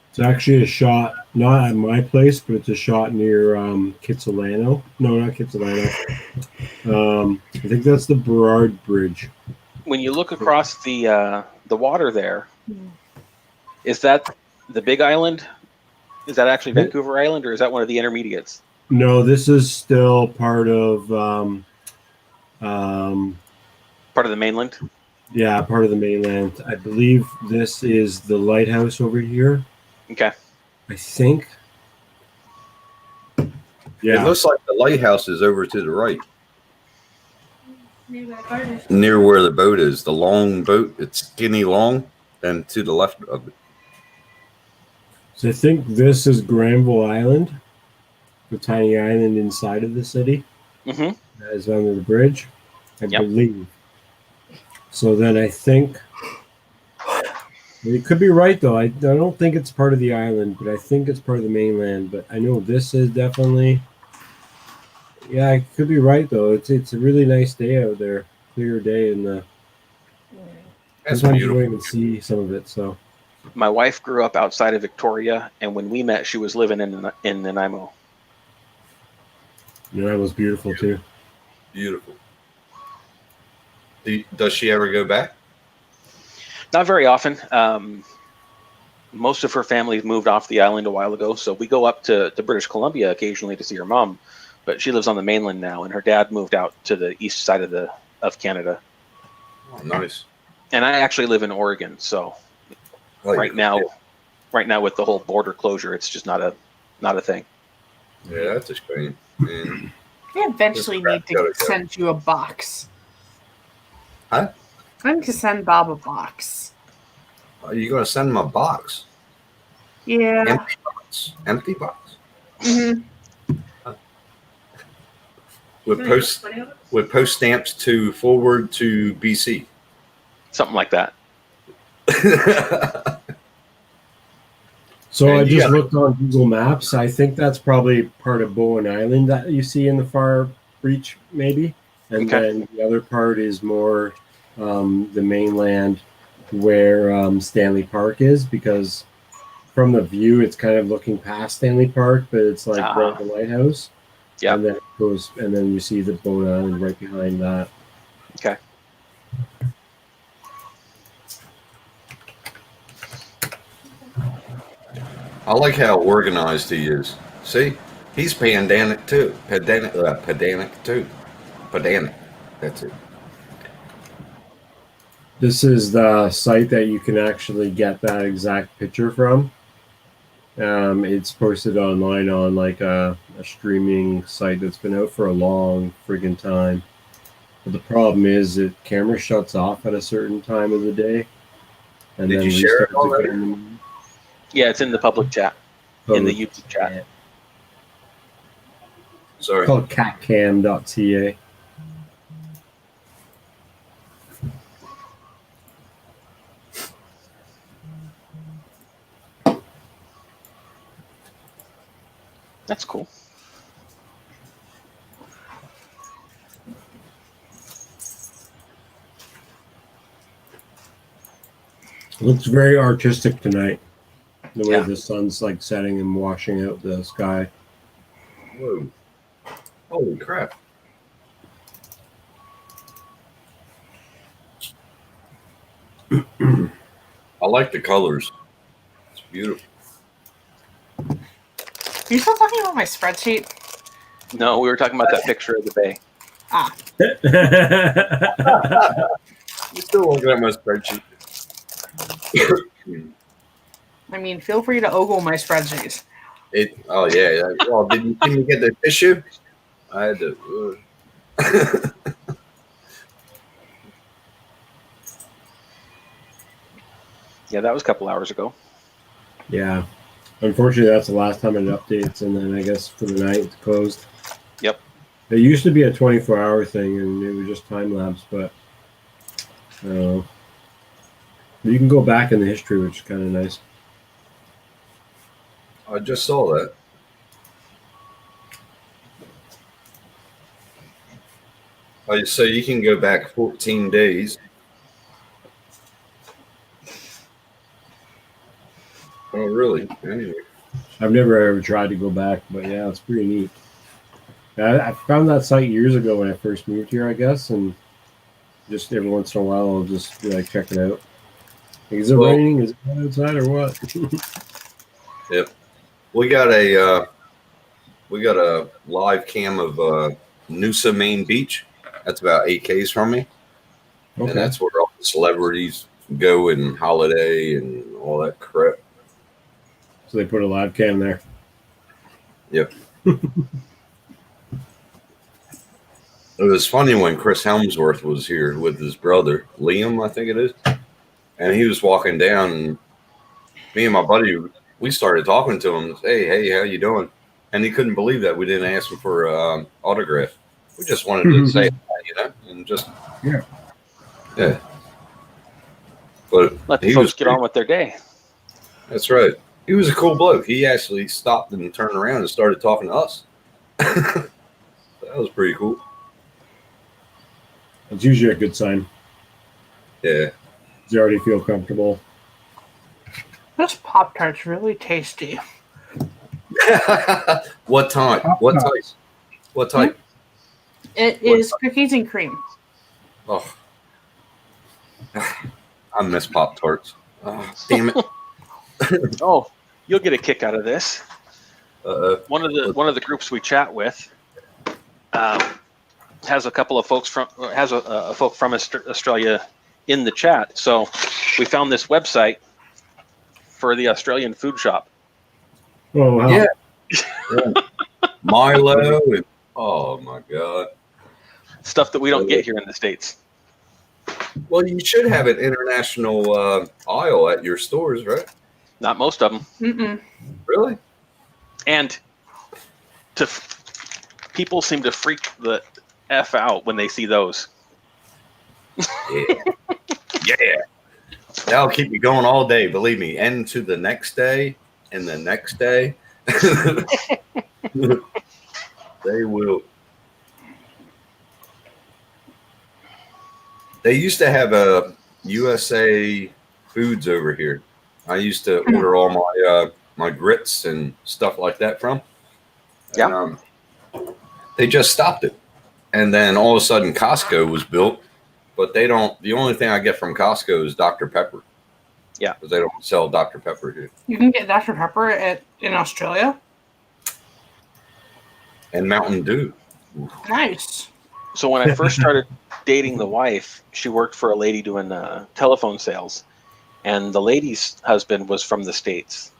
It's actually a shot, not at my place, but it's a shot near Kitsilano. No, not Kitsilano. I think that's the Burrard Bridge. When you look across the water there, is that the big island? Is that actually Vancouver Island, or is that one of the intermediates? No, this is still part of Part of the mainland? yeah, part of the mainland. I believe this is the lighthouse over here. Okay. I think. It Yeah, looks like the lighthouse is over to the right, near where the boat is. The long boat, it's skinny long, and to the left of it. so I think this is Granville Island, the tiny island inside of the city. Mm-hmm. That is under the bridge, I Yep. believe. So then I think you could be right though. I don't think it's part of the island, but I think it's part of the mainland. But I know this is definitely. Yeah, I could be right though. It's a really nice day out there, clear day, and That's sometimes you don't beautiful. even see some of it. So My wife grew up outside of Victoria, and when we met, she was living in Nanaimo. that was beautiful too. Beautiful. Does she ever go back? Not very often. Most of her family moved off the island a while ago, so we go up to British Columbia occasionally to see her mom, but she lives on the mainland now, and her dad moved out to the east side of Canada. Oh, nice. And I actually live in Oregon, so right now with the whole border closure, it's just not a thing. Yeah, that's a shame. Man. I eventually need to Gotta go. send you a box. Huh? I need to send Bob a box. Are you going to send him a box? Yeah. Empty box. Empty box. hmm With post stamps to forward to BC. Something like that. So And I you just got- looked on Google Maps. I think that's probably part of Bowen Island that you see in the far reach, maybe. And Okay. then the other part is more the mainland where Stanley Park is, because from the view, it's kind of looking past Stanley Park, but it's like right at the lighthouse. Yeah. And then it goes, and then you see the Bowen Island right behind that. Okay. I like how organized he is. See, he's pedantic too. Pedantic too. Pedantic. That's it. This is the site that you can actually get that exact picture from. It's posted online on like a streaming site that's been out for a long friggin' time. But the problem is that camera shuts off at a certain time of the day, and Did then you share it restarts already? again in the morning. Yeah, it's in the public chat, in the YouTube chat. It's Sorry. called catcam.ca. That's cool. It looks very artistic tonight. The way Yeah. the sun's like setting and washing out the sky. Whoa. Holy crap. I like the colors. It's beautiful. Are you still talking about my spreadsheet? No, we were talking about that picture of the bay. Ah, You still looking at my spreadsheet? I mean, feel free to ogle my spreadsheet. Oh yeah. Well, did you see me get the tissue? I had to. Yeah, that was a couple hours ago. Yeah. Unfortunately, that's the last time it updates, and then I guess for the night it's closed. Yep. It used to be a 24-hour thing, and it was just time lapse, but I don't know. You can go back in the history, which is kind of nice. I just saw that. Oh, so you can go back 14 days. Oh, really? Anyway. I've never ever tried to go back, but yeah, it's pretty neat. I found that site years ago when I first moved here, I guess, and just every once in a while I'll just be like check it out. Like, is it raining? Is it outside or what? Yep. We got a live cam of Noosa Main Beach. That's about 8 Ks from me. Okay. And that's where all the celebrities go and holiday and all that crap. So they put a live cam there. Yep. It was funny when Chris Helmsworth was here with his brother, Liam, I think it is. And he was walking down, and me and my buddy, we started talking to him. Hey, how you doing? And he couldn't believe that we didn't ask him for autograph. We just wanted to say hi, and just yeah. But let the folks get on with their day. That's right. He was a cool bloke. He actually stopped and turned around and started talking to us. That was pretty cool. It's usually a good sign. Yeah. You already feel comfortable. This Pop-Tart's really tasty. What type? What type? What type? It is cookies and cream. Oh. I miss Pop-Tarts. Oh, damn it. Oh, you'll get a kick out of this. One of the groups we chat with has a couple of folks from a folk from Australia in the chat. So we found this website for the Australian food shop. Oh wow. Yeah. Milo and oh my god. Stuff that we don't get here in the States. Well, you should have an international aisle at your stores, right? Not most of them. Mm-mm. Really? And people seem to freak the F out when they see those. Yeah. That'll keep you going all day, believe me. And to the next day and the next day. They will. They used to have a USA Foods over here. I used to order all my my grits and stuff like that from. Yeah. And, they just stopped it. And then all of a sudden Costco was built, but they don't. The only thing I get from Costco is Dr. Pepper. Yeah. Because they don't sell Dr. Pepper here. You can get Dr. Pepper in Australia. And Mountain Dew. Nice. So when I first started dating the wife, she worked for a lady doing telephone sales, and the lady's husband was from the States.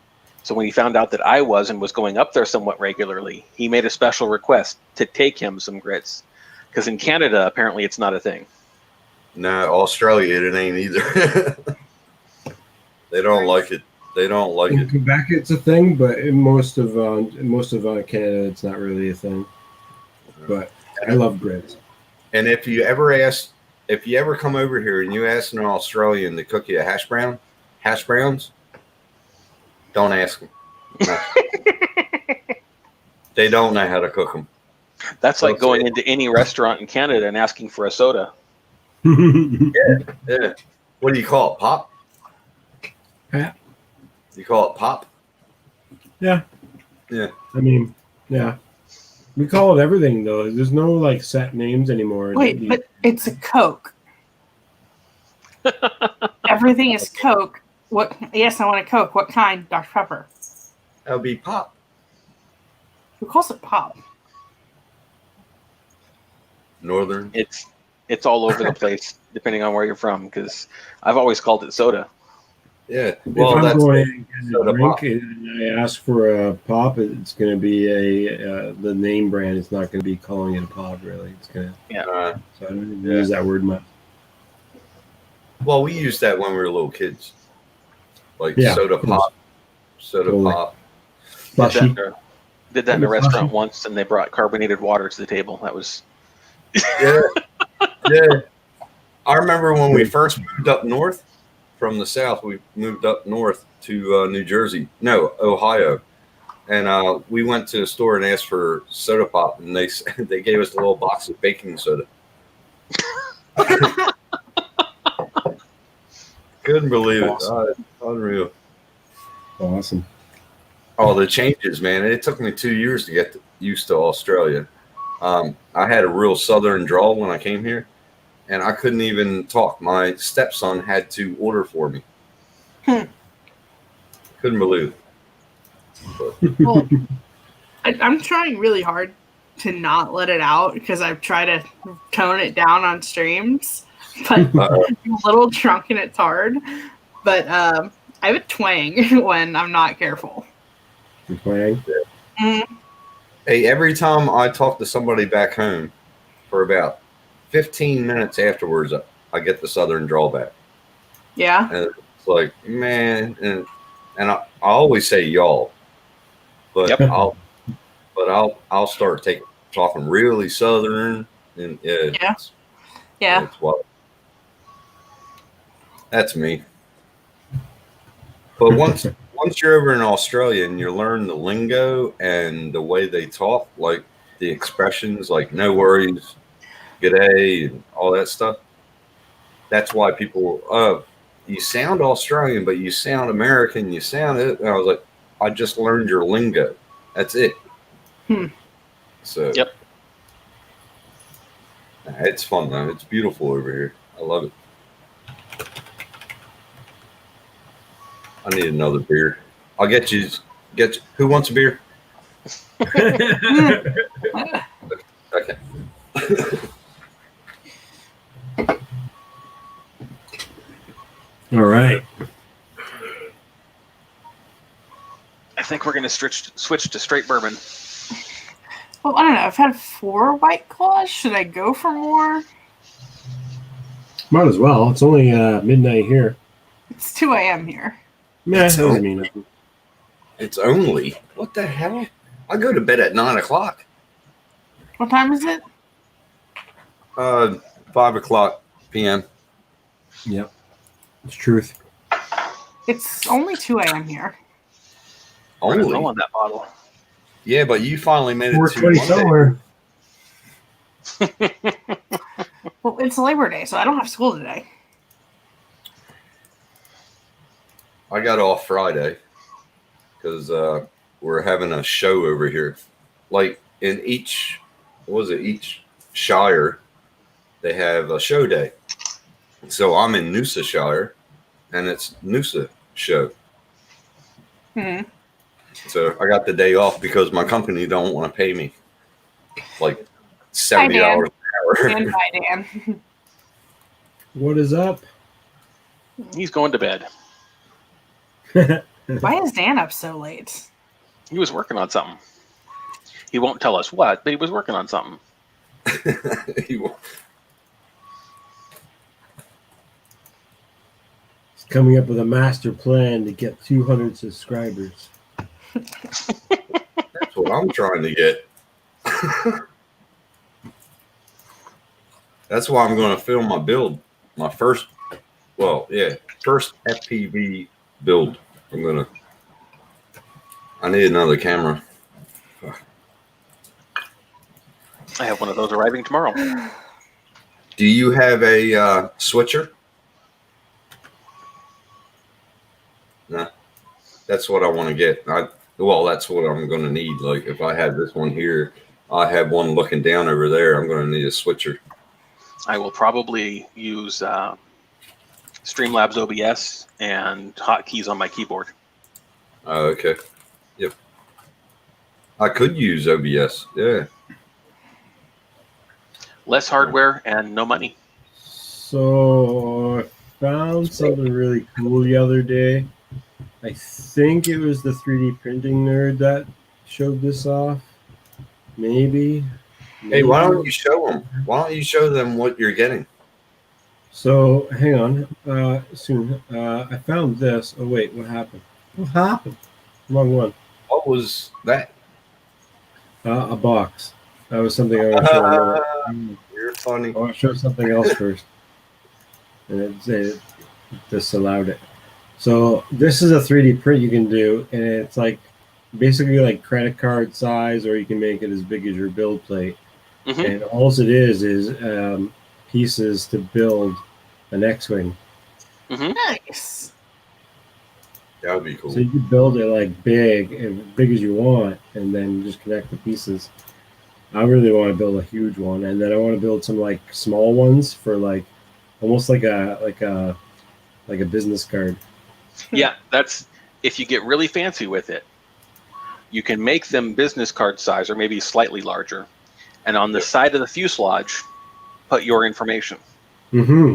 So when he found out that I was and was going up there somewhat regularly, he made a special request to take him some grits, because in Canada apparently it's not a thing. No, Australia it ain't either. They don't like it. They don't like In it. Quebec, it's a thing, but in most of Canada, it's not really a thing. But I love grits. And if you ever come over here and you ask an Australian to cook you a hash browns, don't ask them. No. They don't know how to cook them. That's like going into any restaurant in Canada and asking for a soda. Yeah. What do you call it? Pop? Pap. You call it pop? Yeah. Yeah. I mean, yeah. We call it everything though. There's no like set names anymore. Wait, but it's a Coke. everything is Coke. What? Yes, I want a Coke. What kind? Dr. Pepper. That would be pop. Who calls it pop? Northern. It's all over the place depending on where you're from. Because I've always called it soda. Yeah. If Well, I'm that's going it. and get Soda a drink pop. and I ask for a pop, it's going to be the name brand. It's not going to be calling it a pop, really. It's going to. So I don't even use that word much. Well, we used that when we were little kids, like Yeah, soda of course. pop, soda Totally. pop. Slushy. Did that in a restaurant once, and they brought carbonated water to the table. That was Yeah, yeah. I remember when we first moved up north from the south. We moved up north to New Jersey, no, Ohio, and we went to a store and asked for soda pop, and they gave us a little box of baking soda. Couldn't believe it. Unreal. Awesome. Oh, the changes, man. It took me 2 years to get used to Australia. I had a real southern drawl when I came here, and I couldn't even talk. My stepson had to order for me. Couldn't believe it. Well, I'm trying really hard to not let it out because I've tried to tone it down on streams, but I'm a little drunk and it's hard. But I have a twang when I'm not careful. Twang. Hey, every time I talk to somebody back home for about 15 minutes afterwards, I get the southern drawl back. Yeah. And it's like, man, and I always say y'all, but I'll start talking really southern, and Yeah. it's wild. That's me. But once you're over in Australia and you learn the lingo and the way they talk, like the expressions, like no worries, g'day, and all that stuff, that's why people, you sound Australian, but you sound American, you sound it. And I was like, I just learned your lingo. That's it. So, Yep. It's fun, though. It's beautiful over here. I love it. I need another beer. I'll get you. Who wants a beer? Okay. All right. I think we're going to switch to straight bourbon. Well, I don't know. I've had 4 White Claws. Should I go for more? Might as well. It's only midnight here. It's 2 a.m. here. Yeah, that doesn't mean nothing. It's only, what the hell? I go to bed at 9 o'clock. What time is it? 5 o'clock p.m. Yep. It's truth. It's only 2 a.m. here. Only? on that bottle. Yeah, but you finally made it to 420 Monday. somewhere. Well, it's Labor Day, so I don't have school today. I got off Friday because we're having a show over here. Like in each shire, they have a show day. So I'm in Noosa Shire, and it's Noosa show. So I got the day off because my company don't want to pay me like $70 an hour. And bye, Dan. What is up? He's going to bed. Why is Dan up so late? He was working on something. He won't tell us what, but he was working on something. He's coming up with a master plan to get 200 subscribers. That's what I'm trying to get. That's why I'm going to film my build. My first FPV build. I need another camera. I have one of those arriving tomorrow. Do you have a switcher? No. That's what I want to get. That's what I'm going to need. Like if I have this one here, I have one looking down over there. I'm going to need a switcher. I will probably use Streamlabs OBS and hotkeys on my keyboard. Oh, okay. Yep. I could use OBS. Yeah. Less hardware and no money. So I found something really cool the other day. I think it was the 3D printing nerd that showed this off. Maybe. Hey, why don't you show them? Why don't you show them what you're getting? So hang on. Soon. I found this. Oh wait, what happened? What happened? Wrong one. What was that? A box. That was something I want to show. You're funny. I want to show something else first. And it disallowed it. So this is a 3D print you can do, and it's like basically like credit card size, or you can make it as big as your build plate. Mhm. And all it is pieces to build an X-wing. Nice. That would be cool. So you can build it like big, as big as you want, and then just connect the pieces. I really want to build a huge one, and then I want to build some like small ones for like almost like a business card. Yeah, that's if you get really fancy with it, you can make them business card size or maybe slightly larger, and on the side of the fuselage, put your information. Mm-hmm.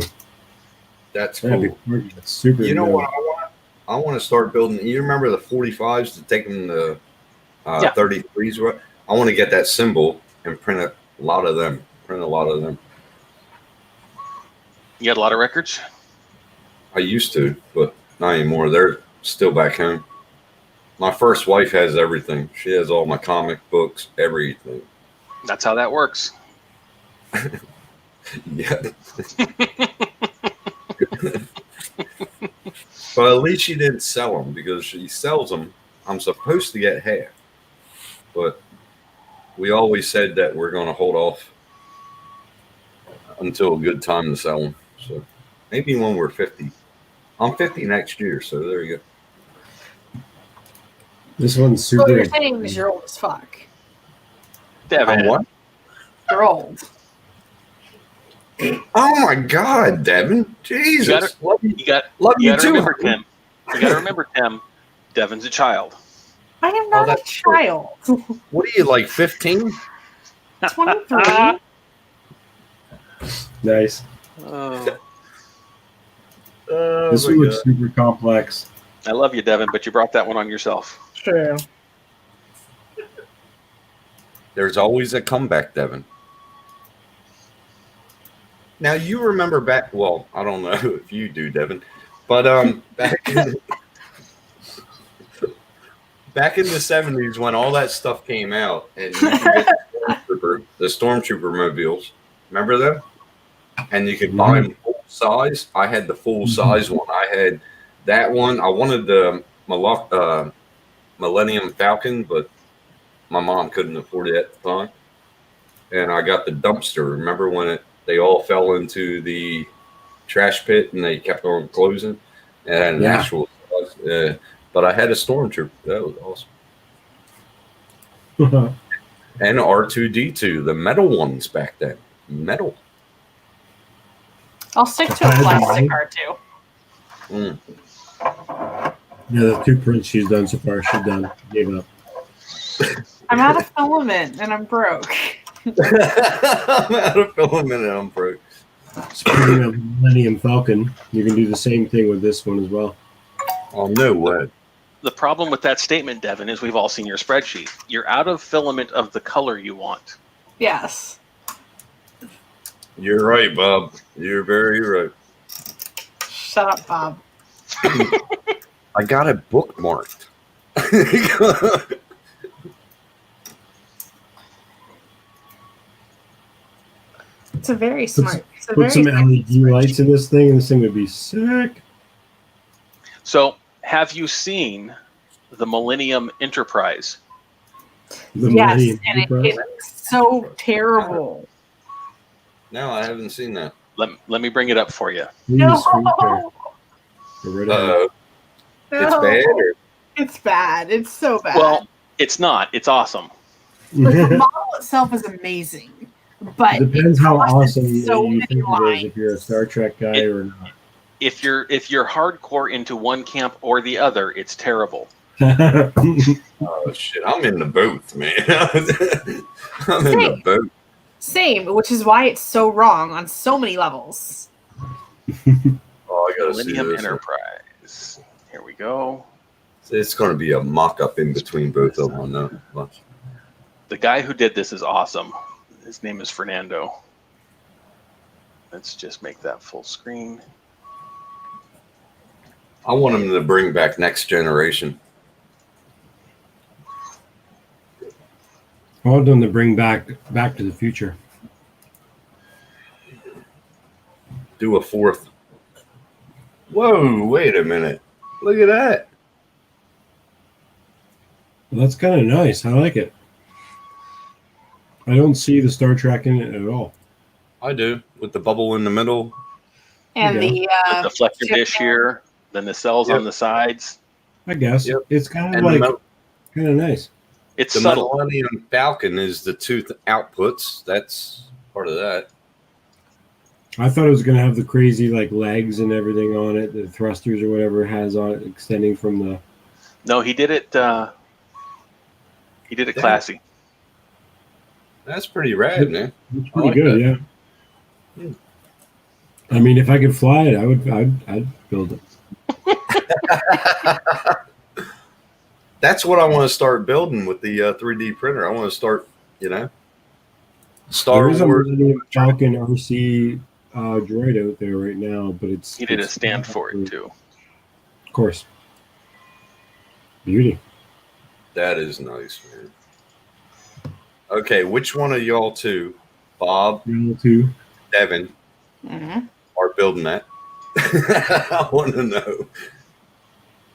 That's That'd cool. be super. You know dope. what I want? I want to start building. You remember the 45s to take them to 33s? What? I want to get that symbol and print a lot of them. You got a lot of records? I used to, but not anymore. They're still back home. My first wife has everything. She has all my comic books, everything. That's how that works. Yeah. But at least she didn't sell them, because she sells them. I'm supposed to get half. But we always said that we're going to hold off until a good time to sell them. So maybe when we're 50. I'm 50 next year, so there you go. This one's So super. you're saying is you're old as fuck. Devin, What? You're old. Oh my God, Devin! Jesus, love you, you got too. remember Tim. You got to remember Tim. Devin's a child. I am not a that's true. child. What are you, like 15? 23. Nice. Oh, This one looks super complex. I love you, Devin, but you brought that one on yourself. True. There's always a comeback, Devin. Now you remember back. Well, I don't know if you do, Devin, but back in the 70s when all that stuff came out, and you could get the stormtrooper mobiles. Remember them? And you could buy them full size. I had the full size one. I had that one. I wanted the Millennium Falcon, but my mom couldn't afford it at the time. And I got the dumpster. Remember when they all fell into the trash pit and they kept on closing? It had an actual size. But I had a stormtrooper. That was awesome. And R2D2, the metal ones back then. Metal. I'll stick to a plastic R2. Mm. Yeah, the 2 prints she's done so far, she's done. Gave up. I'm out of filament and I'm broke. I'm out of filament and I'm broke. Speaking of Millennium Falcon, you can do the same thing with this one as well. Oh, no way. The problem with that statement, Devin, is we've all seen your spreadsheet. You're out of filament of the color you want. Yes. You're right, Bob. You're very right. Shut up, Bob. I got it bookmarked. It's a very smart. It's a Put some very LED smart lights in this thing, and this thing would be sick. So, have you seen the Millennium Enterprise? The Yes, Millennium and it Enterprise. looks so terrible. No, I haven't seen that. Let me bring it up for you. Please, No, screen share. Go right ahead. It's bad? Or? It's bad. It's so bad. Well, it's not. It's awesome. Like, the model itself is amazing, but Depends how crosses awesome so you many think it is, lines. if you're a Star Trek guy or not. if you're hardcore into one camp or the other, it's terrible. Oh shit! I'm in the boat, man. I'm in the boat. Same, which is why it's so wrong on so many levels. Oh, I gotta see Millennium this. Enterprise. Here we go. It's going to be a mock-up in between both of them. No. The guy who did this is awesome. His name is Fernando. Let's just make that full screen. I want him to bring back Next Generation. I want them to bring back to the Future. Do a fourth. Whoa! Wait a minute. Look at that. Well, that's kind of nice. I like it. I don't see the Star Trek in it at all. I do, with the bubble in the middle. And Yeah. The deflector dish here, then the cells on the sides. I guess Yep. it's kind of And like kind of nice. It's the subtle. Millennium Falcon is the two outputs. That's part of that. I thought it was going to have the crazy like legs and everything on it, the thrusters or whatever it has on it, extending from the. No, he did it. He did it classy. That's pretty rad, man. It's I pretty like good, that. yeah. I mean, if I could fly it, I'd build it. That's what I want to start building with the 3D printer. I want to start, Star There is a Wars. Millennium Falcon RC droid out there right now, but it's He did a it's stand for it too. Of course. Beauty. That is nice, man. Okay, which one of y'all two, Bob, Real too. Devin, Mhm. are building that? I want to know.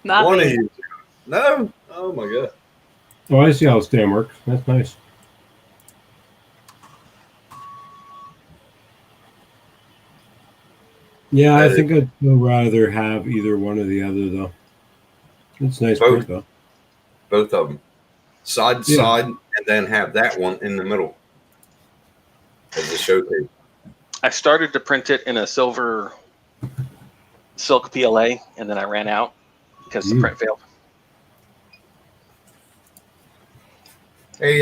Not One me. of you. No? Oh my god. Oh, I see how stand works. That's nice. Yeah, I That think I'd still rather have either one or the other, though. It's nice Both. print, though. Both of them. Side to Yeah. side, and then have that one in the middle as a showcase. I started to print it in a silver silk PLA, and then I ran out because the print failed. Hey,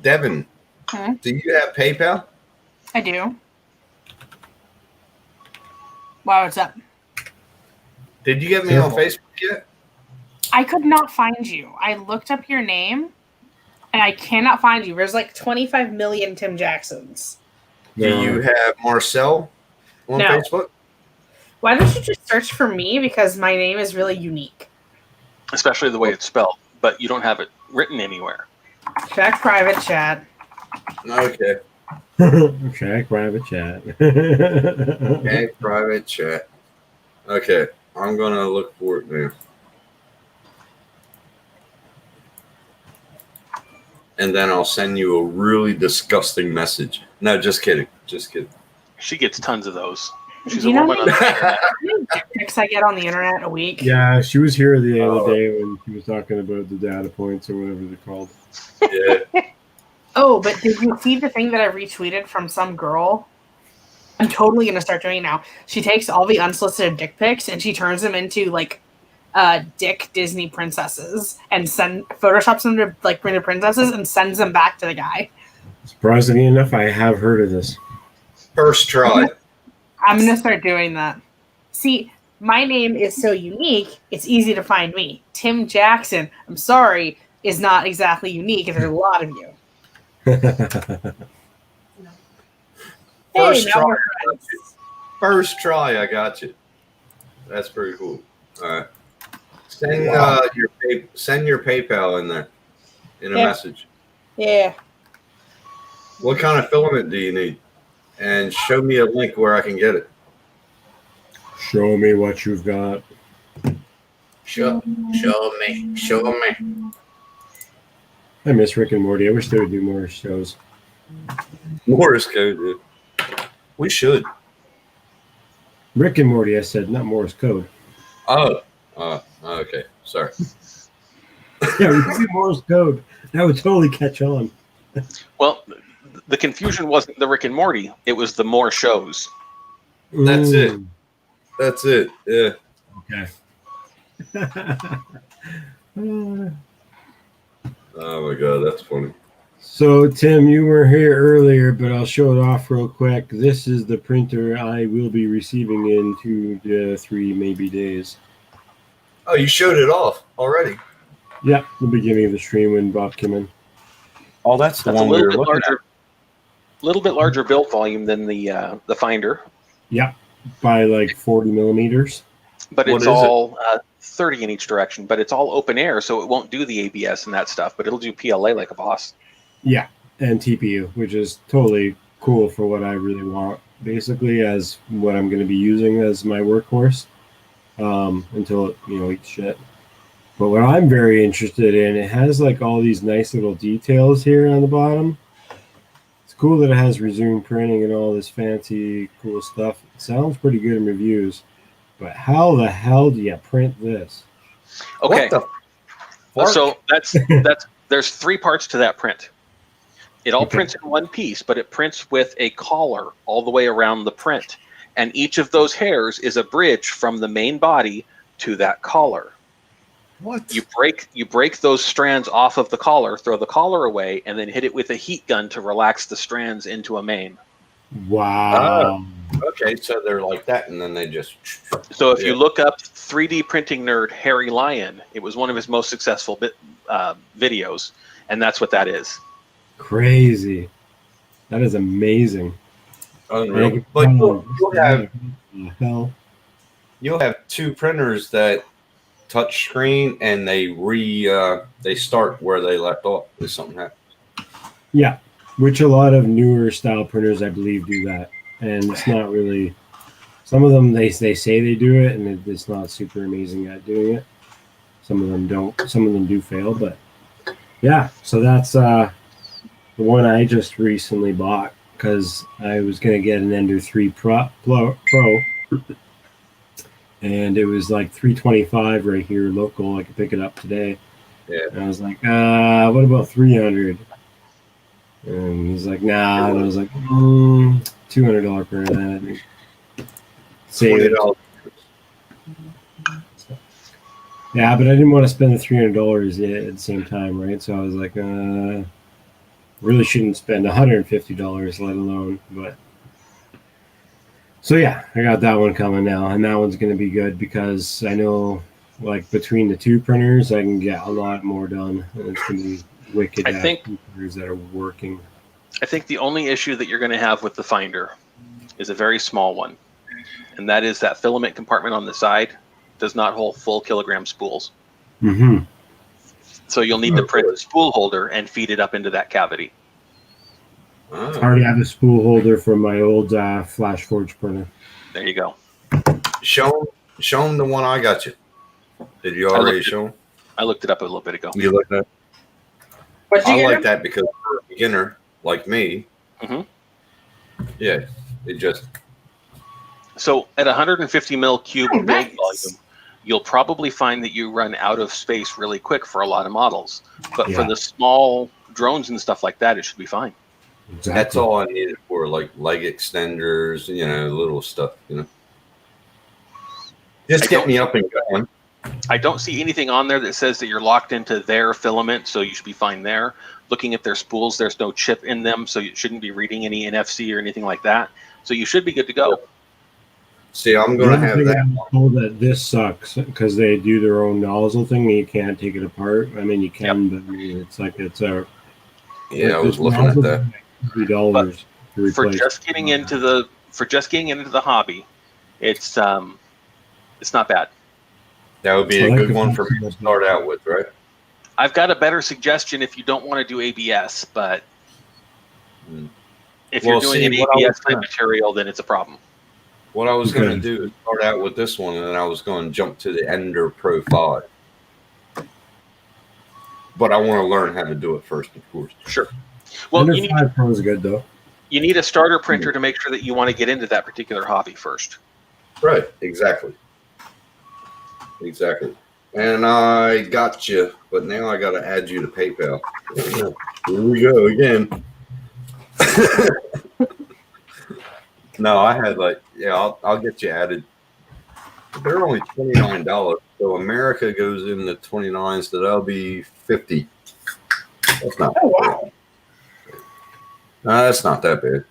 Devin, Hmm? do you have PayPal? I do. Wow, what's up? Did you get me on Careful. Facebook yet? I could not find you. I looked up your name, and I cannot find you. There's like 25 million Tim Jacksons. Do you have Marcel on No. Facebook? Why don't you just search for me? Because my name is really unique. Especially the way it's spelled, but you don't have it written anywhere. Check private chat. Okay. Check private chat. Okay, private chat. Okay, I'm gonna look for it now. And then I'll send you a really disgusting message. No, just kidding. Just kidding. She gets tons of those. She's Do a you know woman on the internet. How many dick pics I get on the internet a week? Yeah, she was here the other day when she was talking about the data points or whatever they're called. Yeah. Oh, but did you see the thing that I retweeted from some girl? I'm totally gonna start doing it now. She takes all the unsolicited dick pics and she turns them into like dick Disney princesses and photoshops them to like printed princesses and sends them back to the guy. Surprisingly enough, I have heard of this. First try. I'm gonna start doing that. See, my name is so unique, it's easy to find me. Tim Jackson, I'm sorry, is not exactly unique. There's a lot of you. First now try. we're friends. First try, I got you. That's pretty cool. All right. Send send your PayPal in there in a Yeah. message. Yeah. What kind of filament do you need? And show me a link where I can get it. Show me what you've got. Show me. I miss Rick and Morty. I wish they would do more shows. Morse code, dude. We should. Rick and Morty, I said, not Morse code. Oh, okay. Sorry. Yeah, we could do Morse code. That would totally catch on. Well, the confusion wasn't the Rick and Morty; it was the more shows. That's it. Ooh. That's it. Yeah. Okay. Oh my god, that's funny. So, Tim, you were here earlier, but I'll show it off real quick. This is the printer I will be receiving in 2 to 3 maybe days. Oh, you showed it off already. Yeah, the beginning of the stream when Bob came in. Oh, that's the That's a one we little were bit looking larger, little bit larger build volume than the Finder, Yeah, by like 40 millimeters. but What it's is it? all 30 in each direction. But it's all open air, so it won't do the ABS and that stuff. But it'll do PLA like a boss. Yeah, and TPU, which is totally cool for what I really want, basically, as what I'm going to be using as my workhorse until it, eats shit. But what I'm very interested in, it has like all these nice little details here on the bottom. It's cool that it has resume printing and all this fancy, cool stuff. It sounds pretty good in reviews, but how the hell do you print this? Okay, What the so that's there's 3 parts to that print. It all prints in one piece, but it prints with a collar all the way around the print. And each of those hairs is a bridge from the main body to that collar. What? You break those strands off of the collar, throw the collar away, and then hit it with a heat gun to relax the strands into a main. Wow. Okay, so they're like that, and then they just. So if you look up 3D printing nerd Harry Lyon, it was one of his most successful videos, and that's what that is. Crazy. That is amazing. Unreal. But you'll have 2 printers that touch screen, and they start where they left off if something happens. Yeah, which a lot of newer style printers, I believe, do that. And it's not really. Some of them they say they do it, and it's not super amazing at doing it. Some of them don't. Some of them do fail, but yeah. So that's the one I just recently bought because I was gonna get an Ender 3 Pro, and it was like $325 right here local. I could pick it up today. Yeah. And I was like, what about 300? And he's like, nah. And I was like, $200 printer then, I think. Save it. $20. Yeah, but I didn't want to spend the $300 yet at the same time, right? So I was like, really shouldn't spend $150, let alone. But so yeah, I got that one coming now, and that one's going to be good because I know, like between the 2 printers, I can get a lot more done, and it's going to be wicked. I think printers that are working. I think the only issue that you're going to have with the Finder is a very small one, and that is that filament compartment on the side does not hold full kilogram spools. Mm-hmm. So you'll need to print the spool holder and feed it up into that cavity. I already have a spool holder from my old Flash Forge printer. There you go. Show them the one I got you. Did you already show them? I looked it up a little bit ago. You looked at. What'd you I get like him? that because for a beginner like me, yeah, it just. So at 150 mil cube Oh, build nice. volume, you'll probably find that you run out of space really quick for a lot of models. But for the small drones and stuff like that, it should be fine. Exactly. That's all I needed for like leg extenders, little stuff, Just get me up and going. I don't see anything on there that says that you're locked into their filament, so you should be fine there. Looking at their spools, there's no chip in them, so you shouldn't be reading any NFC or anything like that. So you should be good to go. See, I'm going to have that. I'm told that this sucks because they do their own nozzle thing and you can't take it apart. I mean, you can, but I mean, it's like it's a. Yeah, I was looking at that. $3 to For replace. just getting into the hobby, it's not bad. That would be I a like good the one for fact me to that- start out with, right? I've got a better suggestion if you don't want to do ABS, but if you're Well, doing see, an what I was ABS type material, then it's a problem. What I was going Okay. to do is start out with this one, and then I was going to jump to the Ender Pro 5. But I want to learn how to do it first, of course. Sure. Well, Ender you need 5 Pro is good though. you need a starter printer to make sure that you want to get into that particular hobby first. Right, exactly. Exactly. And I got you, but now I got to add you to PayPal. Here we go again. No, I had I'll get you added. They're only $29. So America goes in the 29, so that'll be 50. That's not Oh bad. wow. That's not that bad.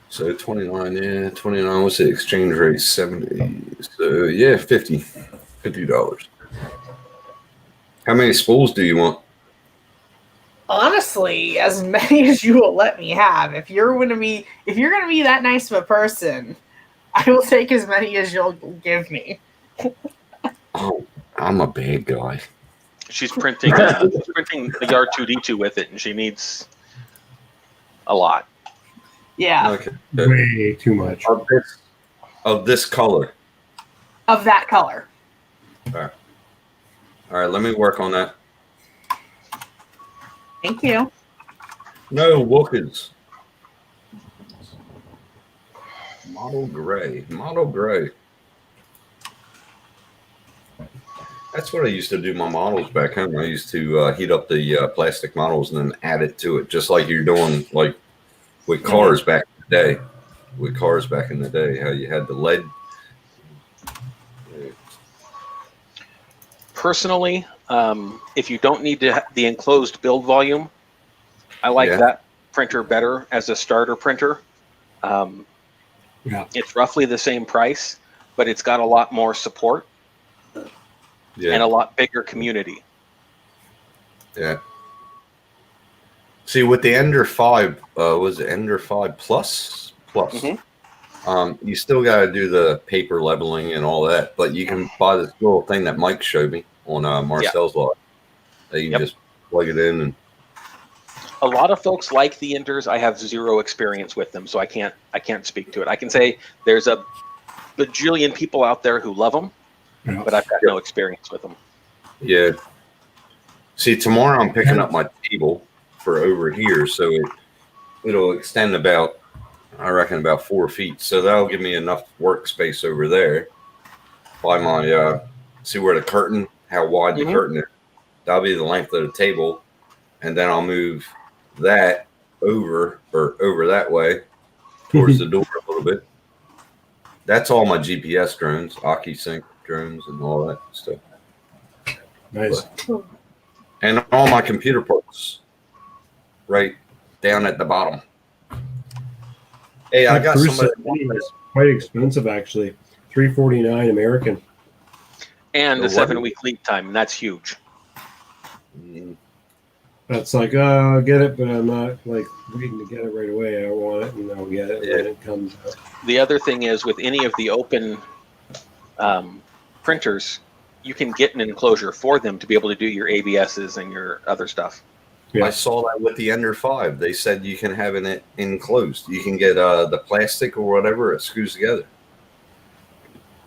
So 29, yeah, 29. What's the exchange rate? 70. So yeah, $50. How many spools do you want? Honestly, as many as you will let me have. If you're gonna be that nice of a person, I will take as many as you'll give me. Oh, I'm a bad guy. She's printing the R2D2 with it, and she needs a lot. Yeah, Okay. Way too much. Of this color. of that color. All right, let me work on that. Thank you. No, Wookins. Model gray. Model gray. That's what I used to do my models back home. I used to heat up the plastic models and then add it to it, just like you're doing like with cars back in the day. With cars back in the day, how you had the lead. Personally, if you don't need the enclosed build volume, I like that printer better as a starter printer. It's roughly the same price, but it's got a lot more support and a lot bigger community. Yeah. See, with the Ender 5, was it Ender 5 Plus? You still got to do the paper leveling and all that, but you can buy this little thing that Mike showed me on Marcel's lot. You can just plug it in. And a lot of folks like the Enders. I have zero experience with them, so I can't speak to it. I can say there's a bajillion people out there who love them, but I've got no experience with them. Yeah. See, tomorrow I'm picking up my table for over here, so it'll extend about, I reckon, about 4 feet. So that'll give me enough workspace over there. By my, see where the curtain, how wide the curtain is. That'll be the length of the table, and then I'll move that over that way towards the door a little bit. That's all my GPS drones, AkiSync drones, and all that stuff. Nice. And all my computer parts right down at the bottom. Hey, I got somebody. It's quite expensive, actually. $349 American. And a 7-week lead time, and that's huge. That's like, oh, I'll get it, but I'm not like waiting to get it right away. I want it, and I'll get it when it comes out. The other thing is, with any of the open printers, you can get an enclosure for them to be able to do your ABSs and your other stuff. Yeah. I saw that with the Ender 5. They said you can have it enclosed. You can get the plastic or whatever, it screws together.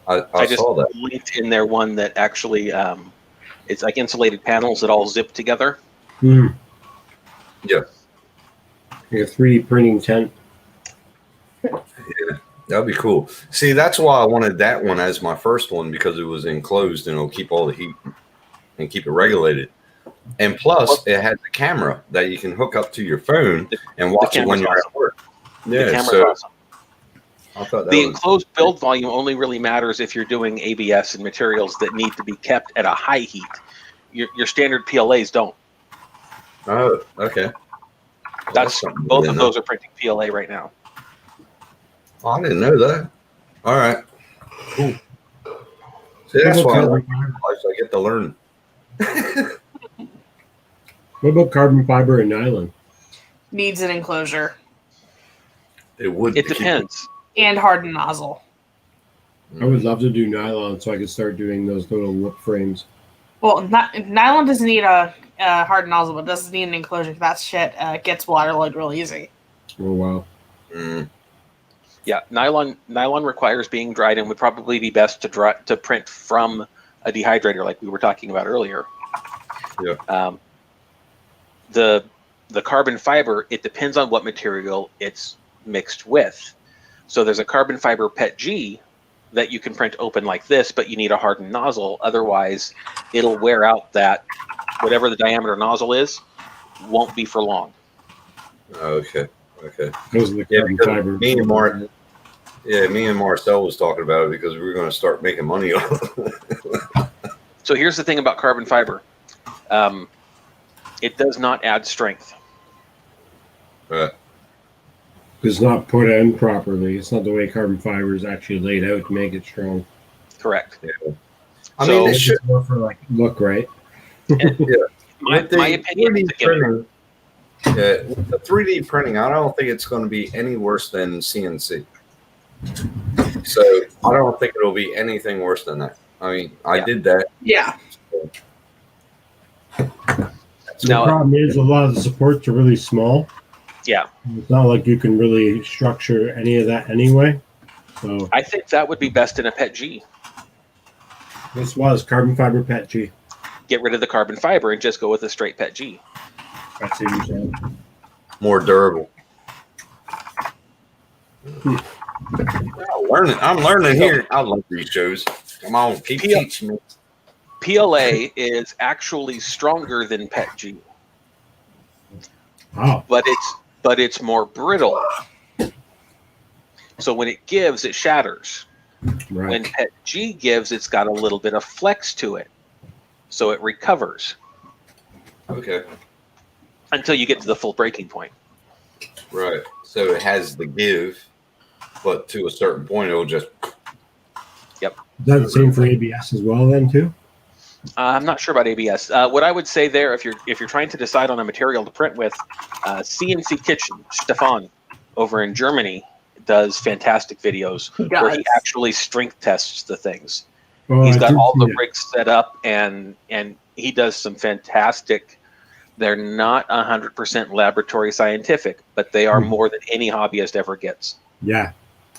I just saw that. Linked in there one that actually, it's like insulated panels that all zip together. Yeah. Like a 3D printing tent. Yeah, that'd be cool. See, that's why I wanted that one as my first one, because it was enclosed and it'll keep all the heat and keep it regulated. And plus, it has a camera that you can hook up to your phone and watch it when you're at work. Yeah, the camera's awesome. I thought the enclosed build volume only really matters if you're doing ABS and materials that need to be kept at a high heat. Your standard PLAs don't. Oh, okay. That's both of those are printing PLA right now. Oh, I didn't know that. All right. Cool. See, that's why I get to learn. What about carbon fiber and nylon? Needs an enclosure. It depends. And hardened nozzle. I would love to do nylon so I could start doing those little lip frames. Well, nylon doesn't need a hardened nozzle, but doesn't need an enclosure. That shit gets waterlogged real easy. Oh, wow. Yeah, nylon requires being dried and would probably be best to print from a dehydrator like we were talking about earlier. Yeah. The carbon fiber, it depends on what material it's mixed with. So there's a carbon fiber PETG that you can print open like this, but you need a hardened nozzle. Otherwise, it'll wear out that whatever the diameter nozzle is, won't be for long. Okay. Those are the carbon fiber. Me and Mark, Yeah, me and Marcel was talking about it because we were going to start making money off it. So here's the thing about carbon fiber. It does not add strength. It's not put in properly. It's not the way carbon fiber is actually laid out to make it strong. Correct. Yeah. I So- mean, it It's should. more for like look right. My With the opinion is 3D a gimmick. printing, with the 3D printing, I don't think it's going to be any worse than CNC. So I don't think it'll be anything worse than that. I mean, I Yeah. did that. Yeah. So Now- the problem is a lot of the supports are really small. Yeah. It's not like you can really structure any of that anyway. So I think that would be best in a PET G. this was carbon fiber PET G. Get rid of the carbon fiber and just go with a straight PET G. That's what you're saying. More durable. I'm learning here. I love these shows. Come on, keep teaching me. PLA is actually stronger than PET G, Wow. but it's more brittle. So when it gives, it shatters. When Right. PET G gives, it's got a little bit of flex to it, so it recovers Okay, until you get to the full breaking point. right. So it has the give, but to a certain point, it'll just. Is that the same for ABS as well then too? I'm not sure about ABS. What I would say there, if you're trying to decide on a material to print with, CNC Kitchen, Stefan, over in Germany, does fantastic videos where he actually strength tests the things. Oh, He's I got did all see the that. rigs set up, and he does some fantastic. They're not 100% laboratory scientific, but they are more than any hobbyist ever gets. Yeah,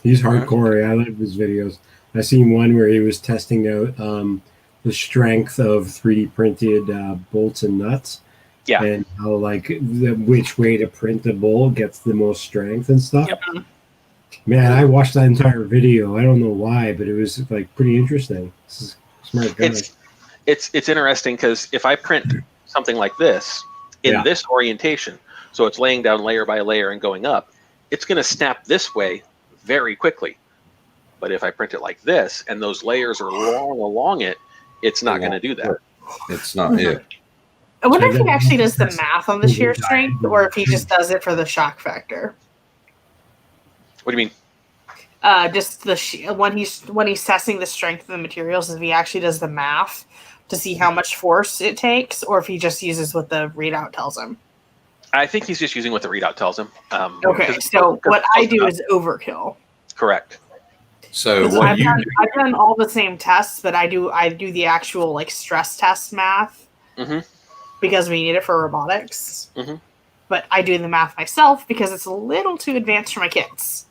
he's hardcore. I love his videos. I seen one where he was testing out the strength of 3D printed bolts and nuts. Yeah. And how like which way to print the bolt gets the most strength and stuff. Yep. Man, I watched that entire video. I don't know why, but it was like pretty interesting. This is a smart guy. It's interesting because if I print something like this in Yeah. this orientation, so it's laying down layer by layer and going up, it's going to snap this way very quickly. But if I print it like this and those layers are long along it, it's not going to do that. It's not. Yeah. I wonder if So he then- actually does the math on the shear strength, or if he just does it for the shock factor. What do you mean? Just the when he's testing the strength of the materials, if he actually does the math to see how much force it takes, or if he just uses what the readout tells him. I think he's just using what the readout tells him. Okay, 'Cause- so 'cause what it's I close do enough. is overkill. Correct. So 'Cause what I've you done, do? I've done all the same tests, but I do the actual like stress test math Mhm. because we need it for robotics. Mhm. But I do the math myself because it's a little too advanced for my kids.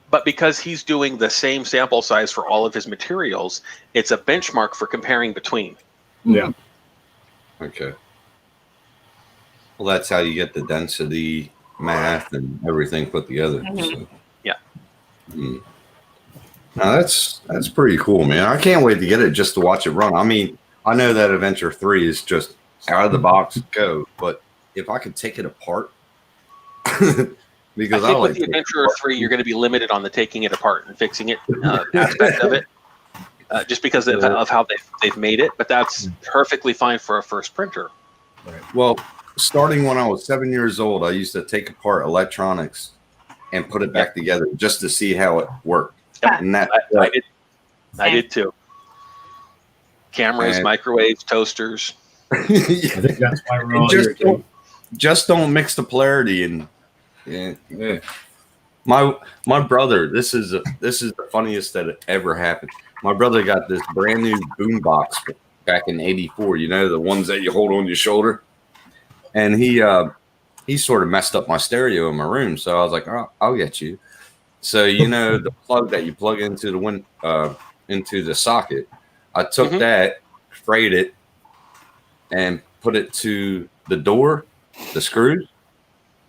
But because he's doing the same sample size for all of his materials, it's a benchmark for comparing between. Yeah. Okay. Well, that's how you get the density math and everything put together. Mhm. So. Yeah. Now that's pretty cool, man. I can't wait to get it just to watch it run. I mean, I know that Adventure 3 is just out of the box go, but if I could take it apart, because I I, think like with the Adventurer 3, you're going to be limited on the taking it apart and fixing it aspect of it, just because of how they've made it. But that's perfectly fine for a first printer. Well, starting when I was 7 years old, I used to take apart electronics and put it back together just to see how it worked. And that, I did too. Cameras, And- microwaves, toasters. I think that's why we're all here. just don't mix the polarity and yeah. My brother, this is the funniest that ever happened. My brother got this brand new boombox back in '84. You know, the ones that you hold on your shoulder, and he sort of messed up my stereo in my room. So I was like, oh, I'll get you. So you know the plug that you plug into into the socket. I took that, frayed it, and put it to the door, the screws,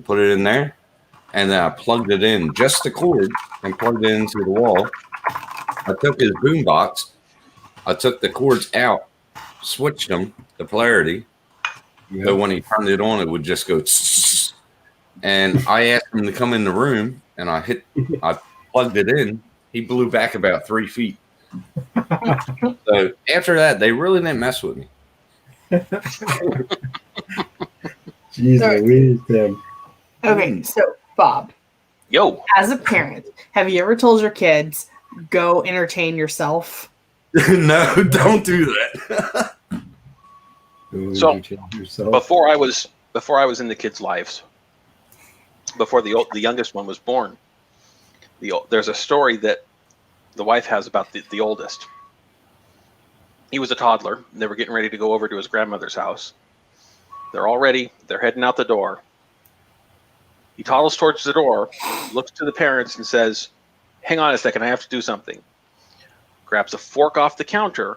put it in there, and then I plugged it in, just the cord, and plugged it into the wall. I took his boombox, I took the cords out, switched them to polarity, so when he turned it on, it would just go and I asked him to come in the room, and I plugged it in, He blew back about 3 feet. So after that, they really didn't mess with me. Jeez Sorry. Louise, Tim. Okay, so Bob, Yo, as a parent, have you ever told your kids, go entertain yourself? No, don't do that. So, Yourself. before I was in the kids' lives, before the youngest one was born, there's a story that the wife has about the oldest. He was a toddler. And they were getting ready to go over to his grandmother's house. They're all ready. They're heading out the door. He toddles towards the door, looks to the parents, and says, "Hang on a second, I have to do something." Grabs a fork off the counter,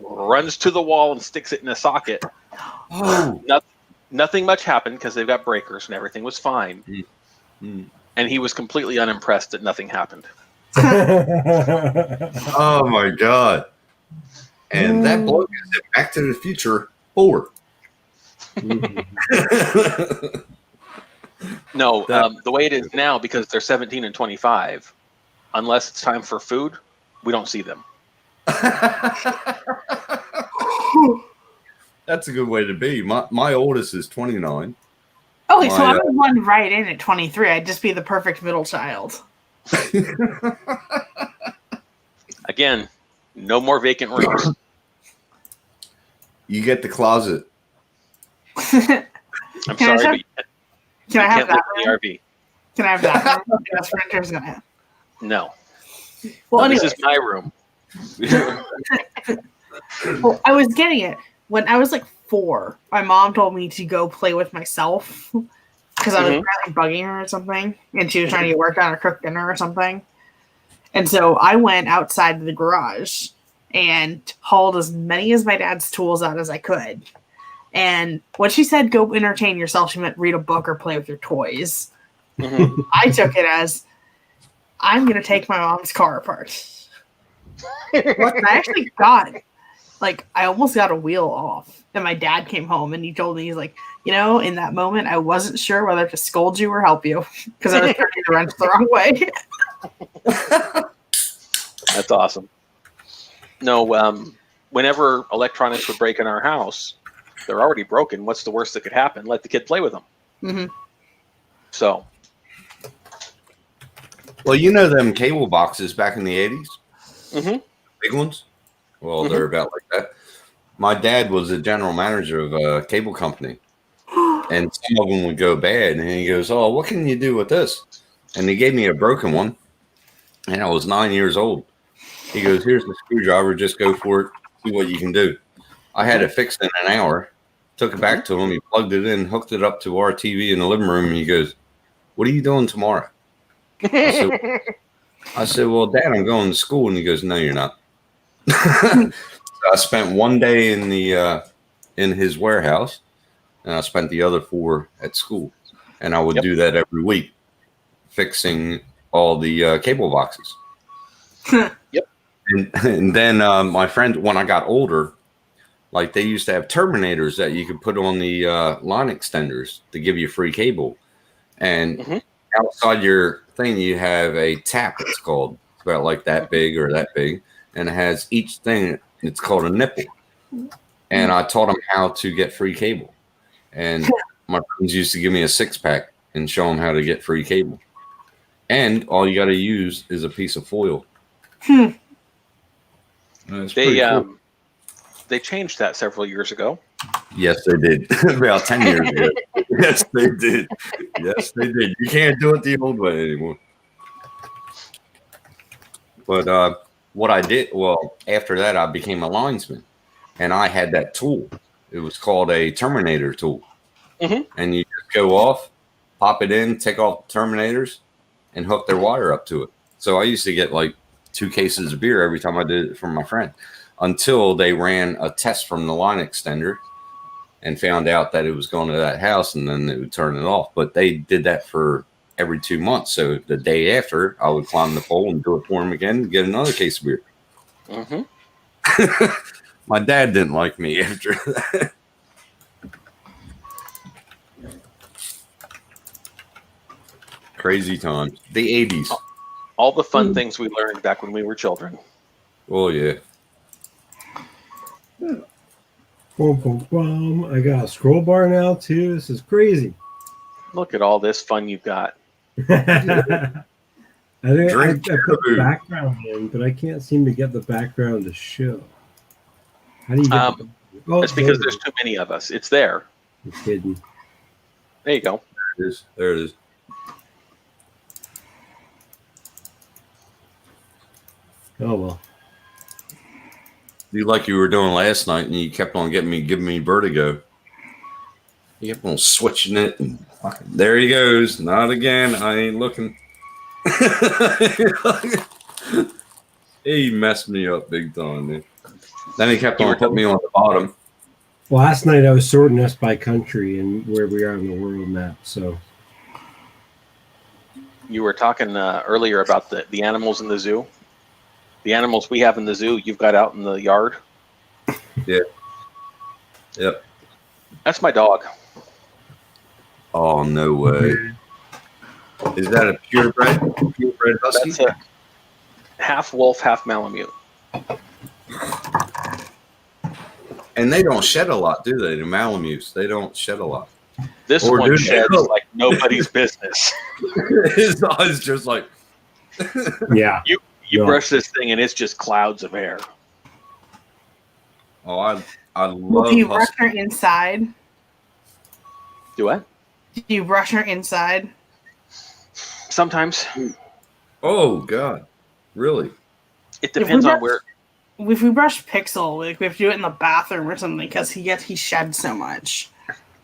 runs to the wall and sticks it in a socket. Oh. Nothing much happened because they've got breakers and everything was fine. And he was completely unimpressed that nothing happened. Oh my God. And that bloke is in Back to the Future 4. No, the way it is now, because they're 17 and 25, unless it's time for food, we don't see them. That's a good way to be. My oldest is 29. Okay, so I'm the one right in at 23. I'd just be the perfect middle child. Again, no more vacant rooms. You get the closet. I'm sorry, but Can I have can't live that in room? the RV. Can I have that room? Yes, Renter's gonna. No. Well, No, anyway, this is my room. well, I was getting it when I was like 4. My mom told me to go play with myself because I was apparently bugging her or something, and she was trying to get work done or cook dinner or something. And so I went outside to the garage and hauled as many of my dad's tools out as I could. And when she said go entertain yourself, she meant read a book or play with your toys. I took it as I'm going to take my mom's car apart. I actually got it. Like, I almost got a wheel off. And my dad came home and he told me, he's like, you know, in that moment, I wasn't sure whether to scold you or help you because I was turning the wrench the wrong way. That's awesome. No, whenever electronics would break in our house, they're already broken. What's the worst that could happen? Let the kid play with them. Mm-hmm. So. Well, you know them cable boxes back in the 80s? Mm-hmm. Big ones? Well, they're about like that. My dad was a general manager of a cable company. And some of them would go bad. And he goes, "Oh, what can you do with this?" And he gave me a broken one. And I was 9 years old. He goes, "Here's the screwdriver. Just go for it. See what you can do." I had it fixed in an hour. Took it back to him. He plugged it in, hooked it up to our TV in the living room. And he goes, "What are you doing tomorrow?" I said, "Well, Dad, I'm going to school." And he goes, "No, you're not." So I spent one day in the in his warehouse, and I spent the other 4 at school. And I would do that every week, fixing all the cable boxes. Yep. And then my friend, when I got older, like they used to have Terminators that you could put on the line extenders to give you free cable. And outside your thing, you have a tap, it's called. It's about like that big or that big. And it has each thing, it's called a nipple. And I taught them how to get free cable. And my friends used to give me a 6-pack and show them how to get free cable. And all you got to use is a piece of foil. They changed that several years ago. Yes, they did. About 10 years ago. Yes, they did. Yes, they did. You can't do it the old way anymore. But what I did, well, after that, I became a linesman. And I had that tool. It was called a Terminator tool. And you just go off, pop it in, take off the Terminators, and hook their wire up to it. So I used to get like 2 cases of beer every time I did it for my friend, until they ran a test from the line extender and found out that it was going to that house, and then they would turn it off. But they did that for every 2 months. So the day after, I would climb the pole and do it for him again and get another case of beer. My dad didn't like me after that. Crazy times. The 80s. All the fun things we learned back when we were children. Oh yeah. Boom, boom, boom. I got a scroll bar now too. This is crazy. Look at all this fun you've got. I Drink put the Caribou. background in, but I can't seem to get the background to show. How do you get the It's because there's too many of us. It's there. It's hidden. There you go. There it is. There it is. Oh well. You like you were doing last night, and you kept on giving me vertigo. You kept on switching it, and there he goes. Not again. I ain't looking. He messed me up big time, dude. Then he kept on putting me on the bottom. Well, last night I was sorting us by country and where we are on the world map. So You were talking earlier about the animals in the zoo. The animals we have in the zoo, you've got out in the yard. Yeah. Yep. That's my dog. Oh, no way. Is that a purebred husky? That's a half wolf, half Malamute. And they don't shed a lot, do they? The Malamutes, they don't shed a lot. This Or one do they? sheds like nobody's business. His eyes just like. yeah. You brush this thing and it's just clouds of hair. Oh, I love. Well, do you brush husky. her inside? Do what? Do you brush her inside? Sometimes. Oh God, really? It depends we on where. If we brush Pixel, like we have to do it in the bathroom or something because he sheds so much.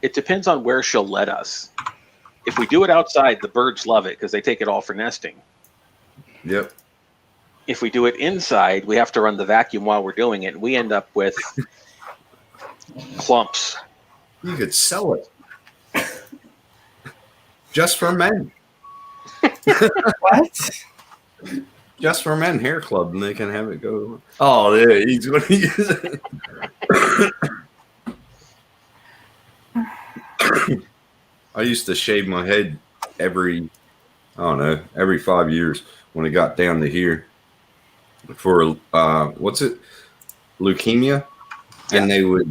It depends on where she'll let us. If we do it outside, the birds love it because they take it all for nesting. Yep. If we do it inside, we have to run the vacuum while we're doing it, and we end up with clumps. You could sell it just for men. What? Just for men hair club, and they can have it go. Oh, yeah, he's what he is. I used to shave my head every 5 years when it got down to here for what's it, leukemia, and they would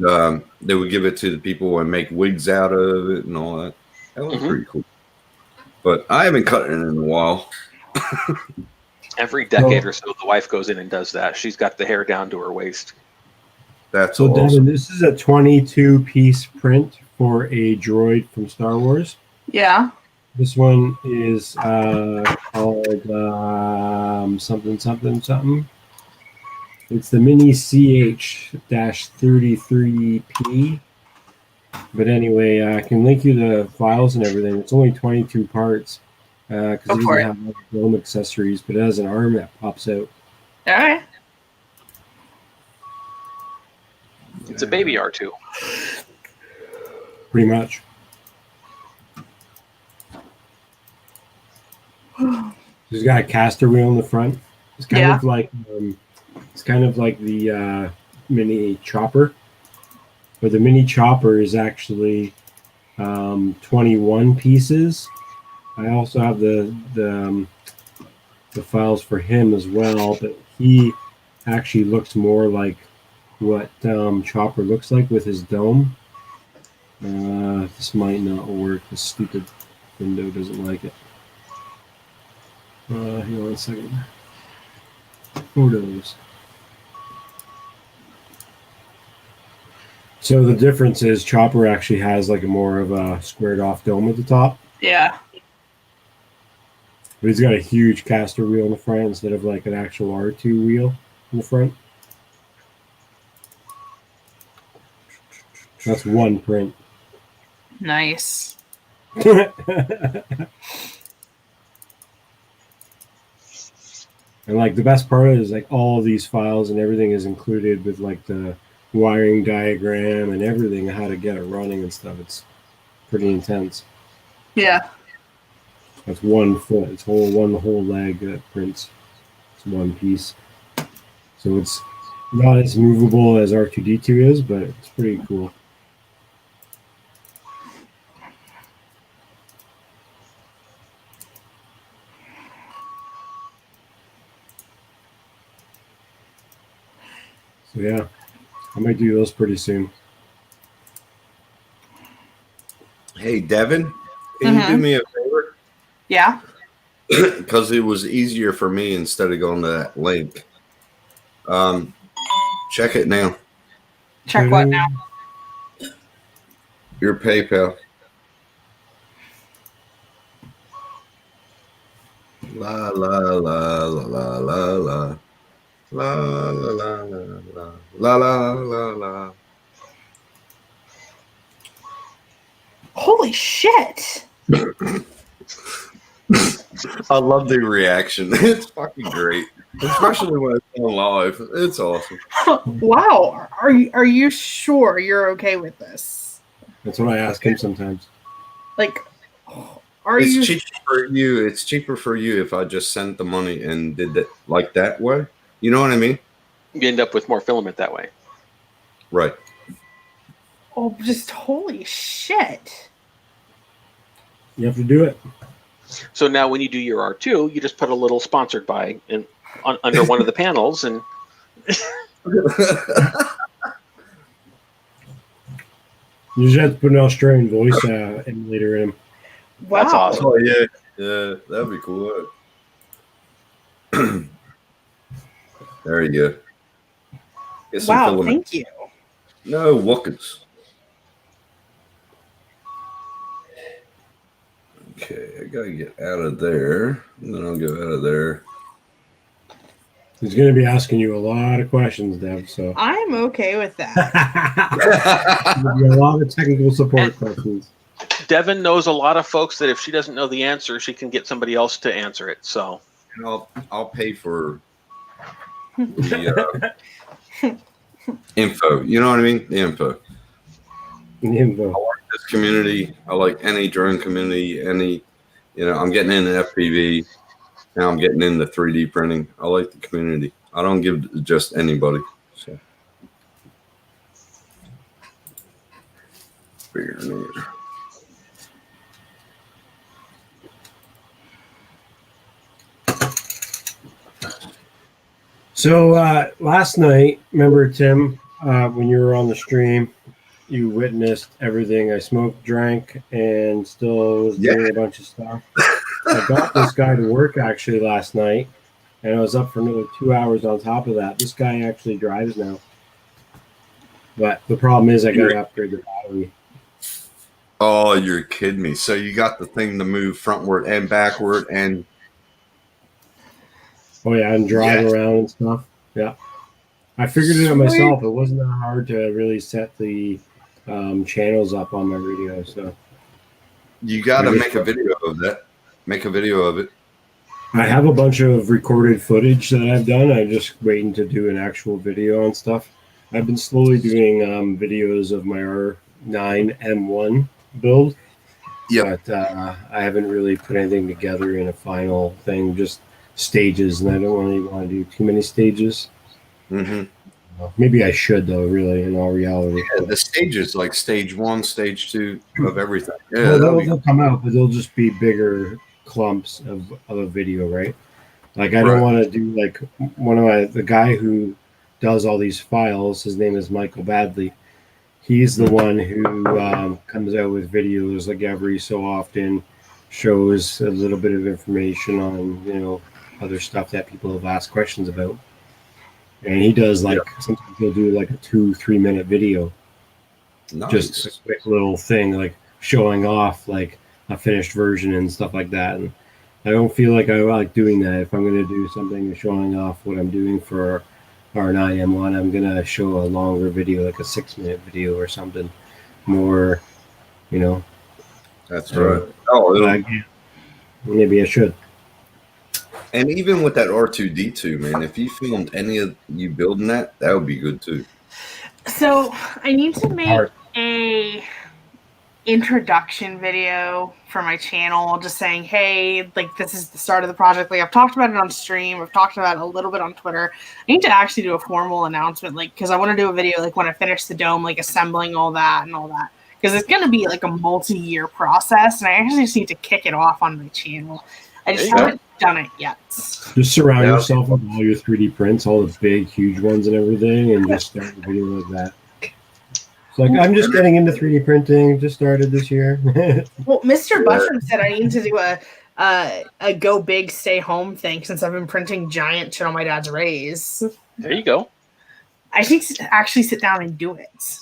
give it to the people and make wigs out of it and all that. That was pretty cool. But I haven't cut it in a while. Every decade or so, the wife goes in and does that. She's got the hair down to her waist. That's so. awesome. Devin, this is a 22-piece print for a droid from Star Wars. Yeah. This one is called something. It's the Mini CH-33P. But anyway, I can link you the files and everything. It's only 22 parts because it doesn't have like dome accessories, but it has an arm that pops out. All right. It's a baby R2. Pretty much. He's got a caster wheel in the front. It's kind of like the mini chopper, but the mini chopper is actually 21 pieces. I also have the files for him as well, but he actually looks more like what Chopper looks like with his dome. This might not work. The stupid window doesn't like it. Hang on a second. Photos. So the difference is Chopper actually has like a more of a squared off dome at the top. Yeah. But he's got a huge caster wheel in the front instead of like an actual R2 wheel in the front. That's one print. Nice. And like the best part is like all of these files and everything is included with like the wiring diagram and everything, how to get it running and stuff. It's pretty intense. Yeah. That's 1 foot. It's one whole leg that prints. It's one piece. So it's not as movable as R2D2 is, but it's pretty cool. So yeah, I might do those pretty soon. Hey, Devin, can you do me a favor? Yeah. Because it was easier for me instead of going to that link. Check it now. Check what now? Your PayPal. La la la la la la la. La la la la la la la la la. Holy shit! I love the reaction. It's fucking great, especially when it's on live. It's awesome. Wow. Are you sure you're okay with this? That's what I ask him sometimes. Like, are It's you? cheaper for you. It's cheaper for you if I just sent the money and did it like that way. You know what I mean? You end up with more filament that way. Right. Oh, just holy shit! You have to do it. So now when you do your R2, you just put a little sponsored by under one of the panels, and You just have to put an Australian voice emulator in him. Wow. That's awesome. Oh yeah, yeah, that'd be cool. There you go. Get some Wow. filament. Thank you. No wuckets. Okay, I gotta get out of there, and then I'll go out of there. He's going to be asking you a lot of questions, Dev. So I'm okay with that. there'll be a lot of technical support questions. Devin knows a lot of folks that if she doesn't know the answer, she can get somebody else to answer it. So And I'll pay for the info. You know what I mean? The info. Info. I like this community. I like any drone community. I'm getting into FPV. Now I'm getting into 3D printing. I like the community. I don't give to just anybody. So. Beer near. So last night, remember, Tim, when you were on the stream, you witnessed everything. I smoked, drank, and still was doing a bunch of stuff. I got this guy to work actually last night, and I was up for another 2 hours on top of that. This guy actually drives now. But the problem is I got to upgrade the battery. Oh, you're kidding me. So you got the thing to move frontward and backward and... Oh, yeah, and drive around and stuff. Yeah. I figured it out myself. It wasn't that hard to really set the channels up on my radio. So you got to make a video of that. Make a video of it. I have a bunch of recorded footage that I've done. I'm just waiting to do an actual video on stuff. I've been slowly doing videos of my R9 M1 build. Yeah. But I haven't really put anything together in a final thing, just stages, and I don't really want to do too many stages. Mm-hmm. Maybe I should, though, really, in all reality. Yeah, the stages, like stage 1, stage 2 of everything. Yeah, well, they'll come out, but they'll just be bigger clumps of a video, right? Like, I don't want to do, like, the guy who does all these files, his name is Michael Badley. He's the one who comes out with videos, like, every so often, shows a little bit of information on, other stuff that people have asked questions about. And he does, like, sometimes he'll do, like, a 2-3 minute video. Nice. Just a quick little thing, like, showing off, like, a finished version and stuff like that. And I don't feel like I like doing that. If I'm going to do something showing off what I'm doing for R9M1, I'm going to show a longer video, like a 6-minute video or something more, That's right. Oh, maybe I should. And even with that R2D2, man, if you filmed any of you building that would be good too. So I need to make a introduction video for my channel, just saying, hey, like, this is the start of the project. Like, I've talked about it on stream. I've talked about it a little bit on Twitter. I need to actually do a formal announcement, like, because I want to do a video, like, when I finish the dome, like, assembling all that. Because it's going to be, like, a multi-year process, and I actually just need to kick it off on my channel. I just There you go. haven't done it yet. Just surround Yeah. yourself with all your 3D prints, all the big, huge ones and everything, and just start a video like that. It's like, I'm just getting into 3D printing. Just started this year. Well, Mr. Yeah. Bushram said I need to do a go big, stay home thing since I've been printing giant shit on my dad's raise. There you go. I need to actually sit down and do it.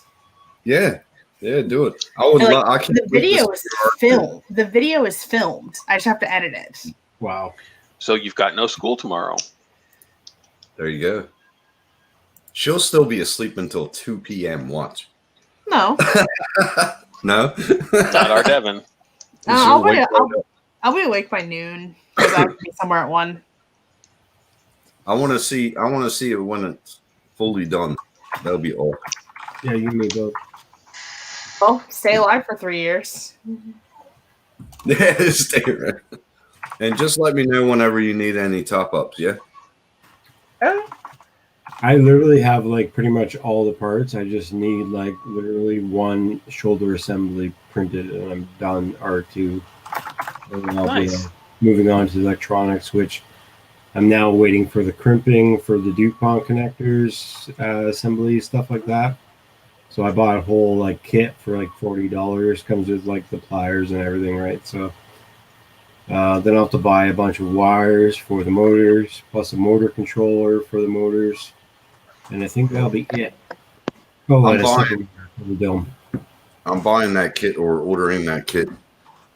Yeah, do it. I would. And, like, I can. the video is filmed. The video is filmed. I just have to edit it. Wow. So you've got no school tomorrow. There you go. She'll still be asleep until 2 p.m. Watch. No, No. Not our Devin. I'll be awake by noon because I'll be somewhere at 1. I want to see it when it's fully done. That'll be all. Yeah, you may go. Well, stay alive for 3 years. Yeah, stay around. And just let me know whenever you need any top ups. Yeah. I literally have like pretty much all the parts. I just need like literally one shoulder assembly printed, and I'm done. R2. And then I'll be Nice. moving on to electronics, which I'm now waiting for the crimping for the DuPont connectors, assembly, stuff like that. So I bought a whole like kit for like $40. Comes with like the pliers and everything, right? So then I'll have to buy a bunch of wires for the motors, plus a motor controller for the motors, and I think that'll be it. Oh, I'm and a buying- second for the dome. I'm buying that kit or ordering that kit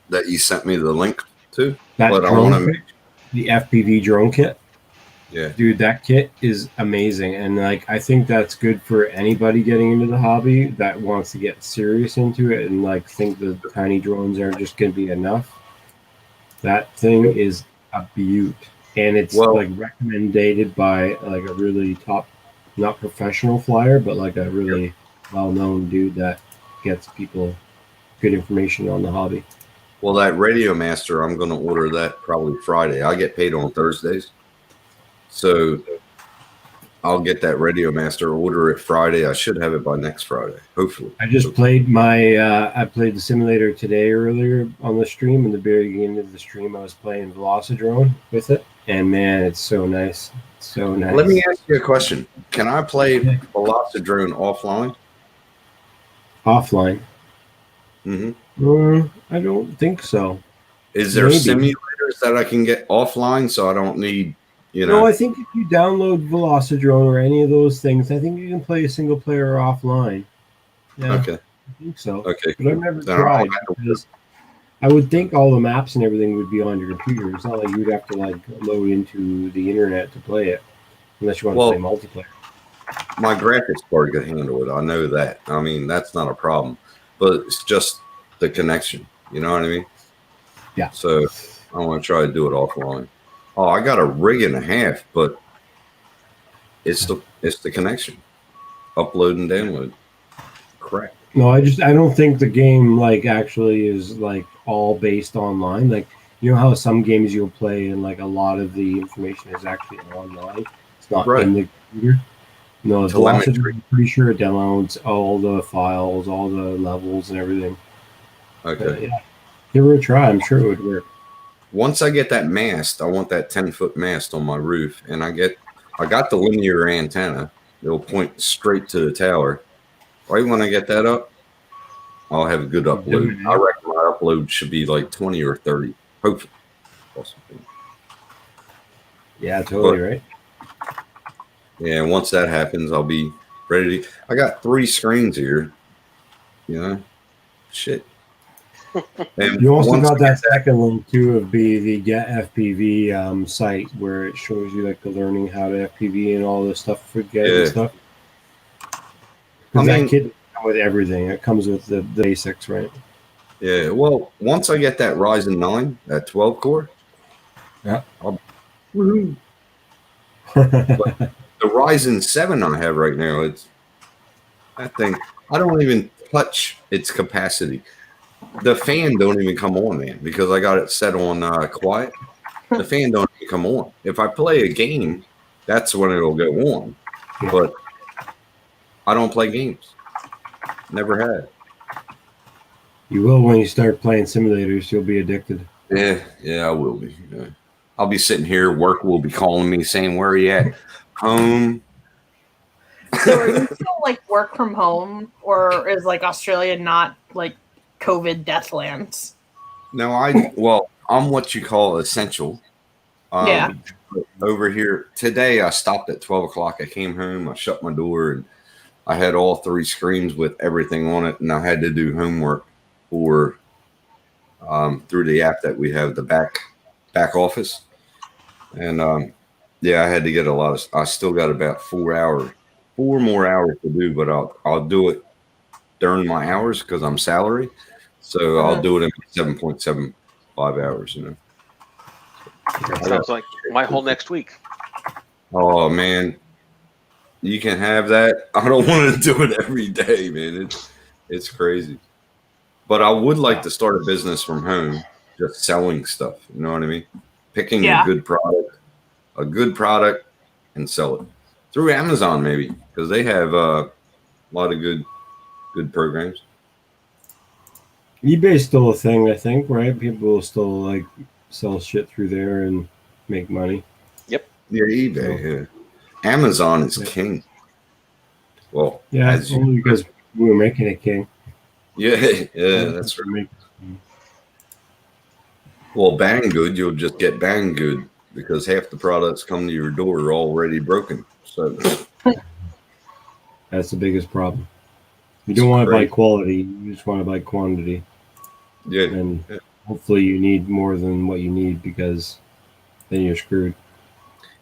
that you sent me the link to. That But I drone want to kit, the FPV drone kit. Yeah. Dude, that kit is amazing, and like I think that's good for anybody getting into the hobby that wants to get serious into it and like think the tiny drones are just going to be enough. That thing is a beaut, and it's Well- like recommended by like a really top, not professional flyer, but like a really well-known dude that gets people good information on the hobby. Well, that Radio Master, I'm going to order that probably Friday. I get paid on Thursdays. So I'll get that Radio Master, order it Friday. I should have it by next Friday, hopefully. I just played I played the simulator today earlier on the stream. In the very beginning of the stream, I was playing Velocidrone with it, and man, it's so nice. It's so nice. Let me ask you a question. Can I play Velocidrone offline? Offline. Mm-hmm. I don't think so. Is there Maybe. simulators that I can get offline so I don't need, No, I think if you download Velocidrone or any of those things, I think you can play a single player offline. Yeah, Okay. I think so. Okay. But I've never Then I'll tried have to- because I would think all the maps and everything would be on your computer. It's not like you'd have to like load into the internet to play it, unless you want to play multiplayer. My graphics card could handle it. I know that. I mean, that's not a problem. But it's just the connection. You know what I mean? Yeah. So I want to try to do it offline. Oh, I got a rig and a half, but it's the connection. Upload and download. Crap. No, I don't think the game like actually is like all based online. Like you know how some games you'll play and like a lot of the information is actually online. It's not Right. in the computer. No, Telemetry. Velocidrone, I'm pretty sure it downloads all the files, all the levels and everything. Okay. But, yeah. Give it a try. I'm sure it would work. Once I get that mast, I want that 10-foot mast on my roof, and I got the linear antenna. It'll point straight to the tower. Right when I get that up, I'll have a good upload. I reckon my upload should be like 20 or 30, hopefully. Possibly. Yeah, totally right. Yeah, and once that happens, I'll be ready to. I got 3 screens here. Shit. And You also once got I that get second link too of the Get FPV site where it shows you like the learning how to FPV and all this stuff for Get and Yeah. stuff. I Because mean- that kit comes with everything. It comes with the basics, right? Yeah, well, once I get that Ryzen 9, that 12 core, Yeah. Woohoo. The Ryzen 7 I have right now, it's that thing. I don't even touch its capacity. The fan don't even come on, man, because I got it set on quiet. The fan don't even come on. If I play a game, that's when it'll go on. Yeah. But I don't play games. Never had. You will when you start playing simulators. You'll be addicted. Yeah, I will be. Yeah. I'll be sitting here. Work will be calling me saying, "Where are you at?" Home. So are you still like work from home, or is like Australia not like COVID deathlands? No, I'm what you call essential. Yeah. Over here today, I stopped at 12 o'clock. I came home. I shut my door, and I had all 3 screens with everything on it, and I had to do homework for through the app that we have, the back office, and yeah, I had to get a lot of. I still got about 4 hours, 4 more hours to do, but I'll do it during my hours because I'm salary, so I'll do it in 7.75 hours. That I got, sounds like my whole next week. oh man, you can have that. I don't want to do it every day, man. It's crazy. But I would like to start a business from home, just selling stuff. You know what I mean? Picking Yeah. a good product, and sell it through Amazon, maybe, because they have a lot of good programs. eBay's still a thing, I think, right? People still like sell shit through there and make money. Yep. Yeah, eBay. Yeah. Amazon is king. Well, Yeah, as you, only because we were making it king. yeah, that's right. Well, Banggood, you'll just get Banggood because half the products come to your door are already broken. So That's the biggest problem. You don't want to buy quality; you just want to buy quantity. yeah, And hopefully, you need more than what you need because then you're screwed.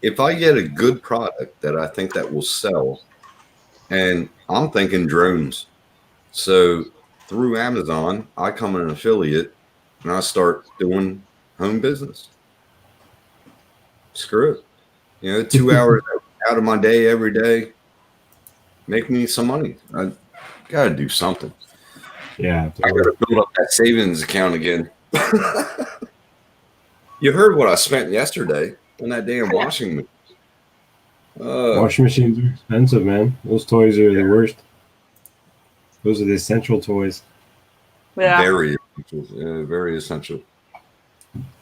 if I get a good product that I think that will sell, and I'm thinking drones. So through Amazon, I come an affiliate and I start doing home business. Screw it. 2 hours out of my day every day, make me some money. I got to do something. Yeah, I got to build up that savings account again. You heard what I spent yesterday on that damn washing machine. Washing machines are expensive, man. Those toys are the worst. Those are the essential toys. Yeah. Very essential. Very essential.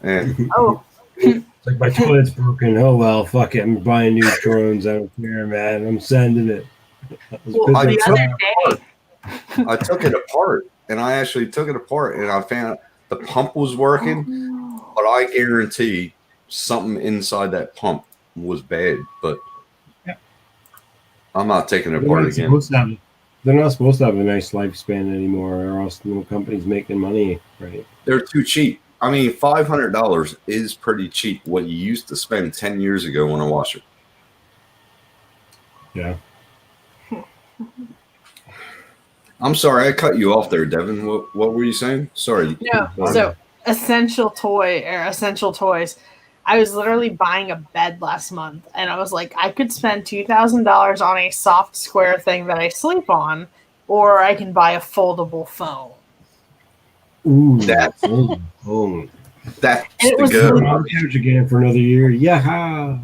And Oh. It's like my toilet's broken. Oh well, fuck it. I'm buying new drones. I don't care, man. I'm sending it. Well, I the took other day. I took it apart, and I actually took it apart, and I found the pump was working, but I guarantee something inside that pump was bad. But I'm not taking it apart again. They're not supposed to have a nice lifespan anymore, or else no company's making money, right? They're too cheap. I mean, $500 is pretty cheap. What you used to spend 10 years ago on a washer. Yeah. I'm sorry, I cut you off there, Devin. What were you saying? Sorry. No. So essential toys. I was literally buying a bed last month, and I was like, I could spend $2,000 on a soft square thing that I sleep on, or I can buy a foldable phone. Ooh, that's it was good. I'm couch again for another year. Yeah.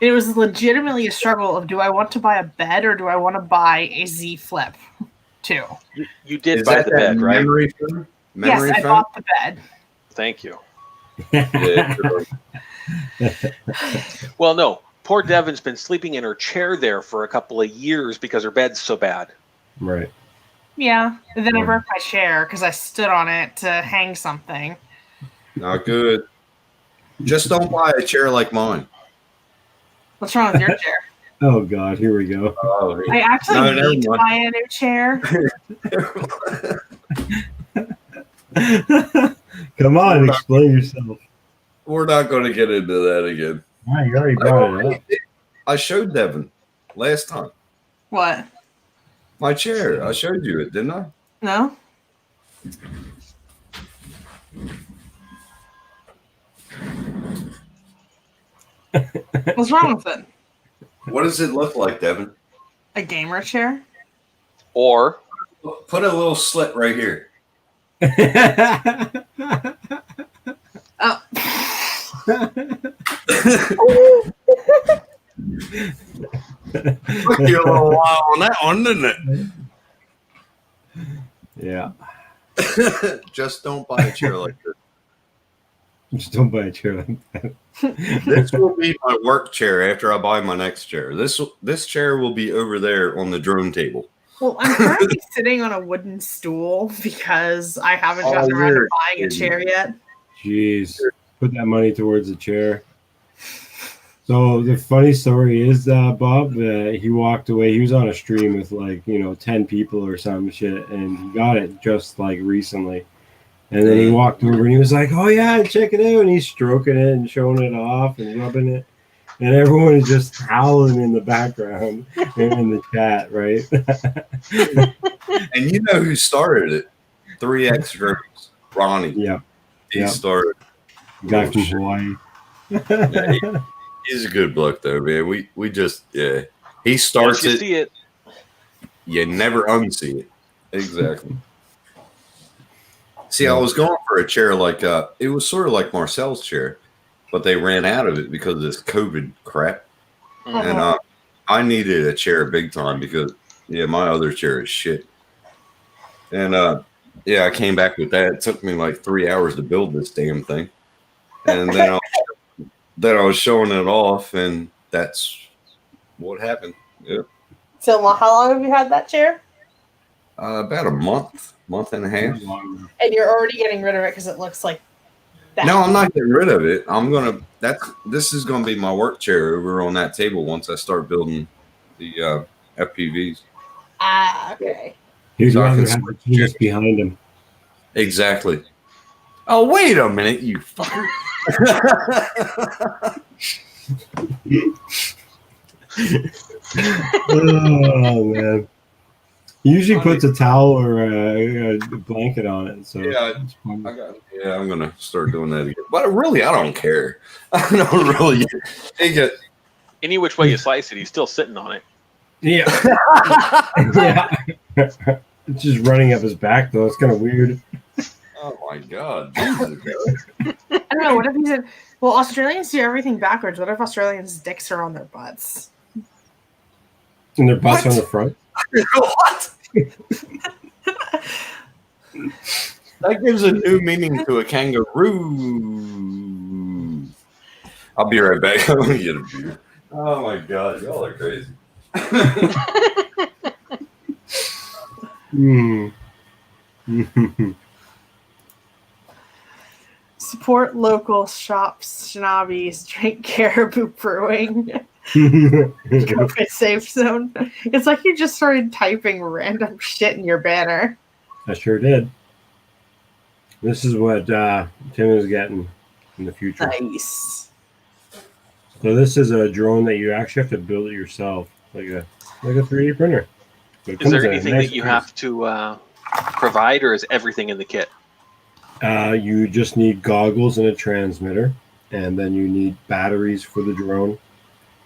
It was legitimately a struggle of, do I want to buy a bed or do I want to buy a Z Flip 2? You did buy the bed, right? Memory phone? Yes, I bought the bed. Thank you. Well, no. Poor Devin's been sleeping in her chair there for a couple of years because her bed's so bad. Right. Yeah. And then I broke my chair because I stood on it to hang something. Not good. Just don't buy a chair like mine. What's wrong with your chair? Oh, God. Here we go. Oh, I actually need to buy a new chair. Come on, explain yourself. We're not going to get into that again. You already brought it up. I showed Devin last time. What? My chair. I showed you it, didn't I? No. What's wrong with it? What does it look like, Devin? A gamer chair? Or put a little slit right here. Oh. Took you a little while on that one, didn't it? Yeah. Just don't buy a chair like this. Just don't buy a chair like that. This will be my work chair after I buy my next chair. This chair will be over there on the drone table. Well, I'm currently sitting on a wooden stool because I haven't gotten Oh, around to you're buying a kidding. chair yet. Jeez, put that money towards a chair. So the funny story is, Bob, he walked away. He was on a stream with 10 people or some shit, and he got it just like recently. And then he walked over and he was like, "Oh yeah, check it out!" And he's stroking it and showing it off and rubbing it, and everyone is just howling in the background and in the chat, right? And you know who started it? 3X Drones. Ronnie. Yeah, He started. guy from Hawaii. Yeah, he's a good bloke though, man. We just He Once starts you it. see it, You never unsee it. Exactly. See, I was going for a chair like it was sort of like Marcel's chair, but they ran out of it because of this COVID crap. And I needed a chair big time because my other chair is shit. And I came back with that. It took me like 3 hours to build this damn thing. And then I was showing it off, and that's what happened. Yep. So, how long have you had that chair? About a month and a half. And you're already getting rid of it because it looks like that. No, I'm not getting rid of it. This is gonna be my work chair over on that table once I start building the FPVs. Okay. He's So I rather can have the keys behind him. Exactly. Oh, wait a minute, you fucker. Oh man. He usually puts a towel or a blanket on it. So I'm gonna start doing that again. But really, I don't care. I don't really. any which way you slice it, he's still sitting on it. Yeah. Yeah. It's just running up his back though. It's kind of weird. Oh my god. Jesus. I don't know. What if he said, well, Australians do everything backwards. What if Australians' dicks are on their butts? And their butts What? on the front. What? That gives a new meaning to a kangaroo. I'll be right back. I'm gonna get a beer. Oh my god, y'all are crazy. Support local shops, schnobbies, drink Caribou Brewing. COVID safe zone. It's like you just started typing random shit in your banner. I sure did. This is what Tim is getting in the future. Nice. So this is a drone that you actually have to build it yourself, like a 3D printer. So it Is there comes in a anything nice that you case. have to provide, or is everything in the kit? You just need goggles and a transmitter, and then you need batteries for the drone,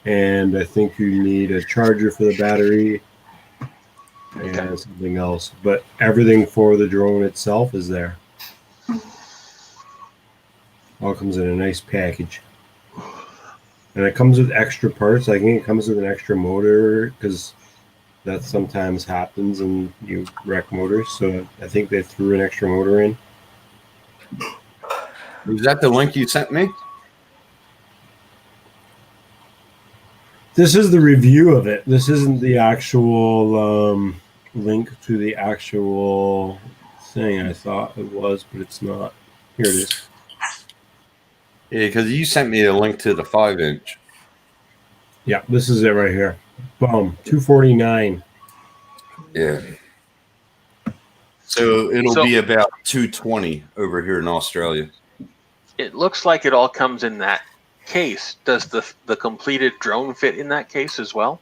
and I think you need a charger for the battery and something else. But everything for the drone itself is there. All comes in a nice package. And it comes with extra parts. I think it comes with an extra motor because that sometimes happens and you wreck motors. So I think they threw an extra motor in. Is that the link you sent me? This is the review of it. This isn't the actual link to the actual thing. I thought it was, but it's not. Here it is. Yeah, because you sent me a link to the 5-inch. Yeah, this is it right here. Boom, $249. Yeah. So it'll be about $220 over here in Australia. It looks like it all comes in that case. Does the completed drone fit in that case as well?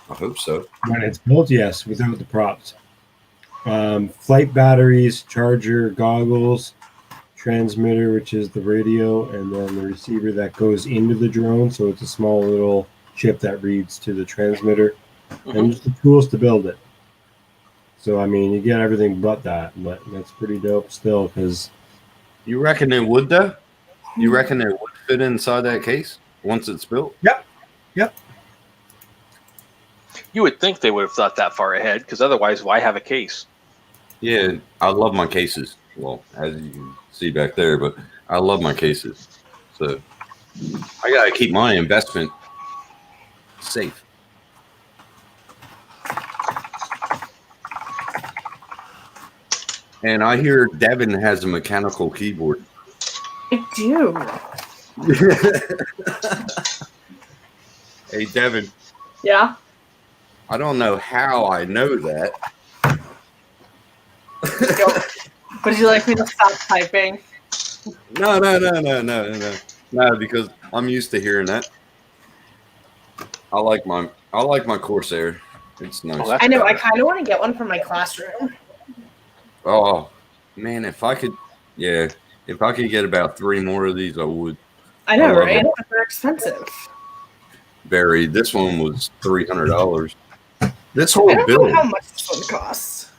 I hope so. When it's built, yes, without the props. Flight batteries, charger, goggles, transmitter, which is the radio, and then the receiver that goes into the drone. So it's a small little chip that reads to the transmitter, and just the tools to build it. So I mean, you get everything but that, but that's pretty dope still. Because you reckon it would though? You reckon it would fit inside that case once it's built? Yep. You would think they would have thought that far ahead, because otherwise, why have a case? Yeah, I love my cases. Well, as you can see back there, but I love my cases. So I got to keep my investment safe. And I hear Devin has a mechanical keyboard. I do. Hey, Devin, Yeah. I don't know how I know that. Would you like me to stop typing? No, because I'm used to hearing that. I like my Corsair. It's nice. Oh, that's I know. I better. kind of want to get one for my classroom. Oh man, if I could get about 3 more of these, I would. I know, I love right? them. But they're expensive. Very. This one was $300. This I whole don't build. know how much this one costs.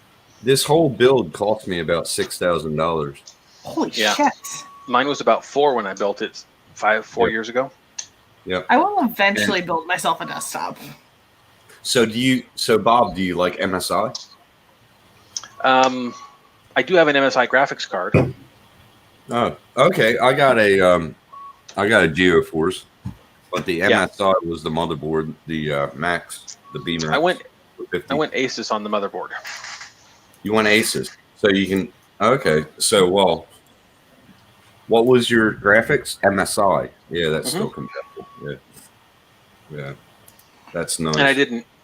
This whole build cost me about $6,000. Holy Yeah. shit! Mine was about 4 when I built it 4 years ago. Yep. I will eventually build myself a desktop. So Bob, do you like MSI? I do have an MSI graphics card. Oh, okay. I got a GeoForce, but the Yeah. MSI was the motherboard, the Max, the B Max. I went 50. Asus on the motherboard. You want Asus, so you can. Okay, so what was your graphics? MSI. Yeah, that's still compatible. Yeah, that's nice. And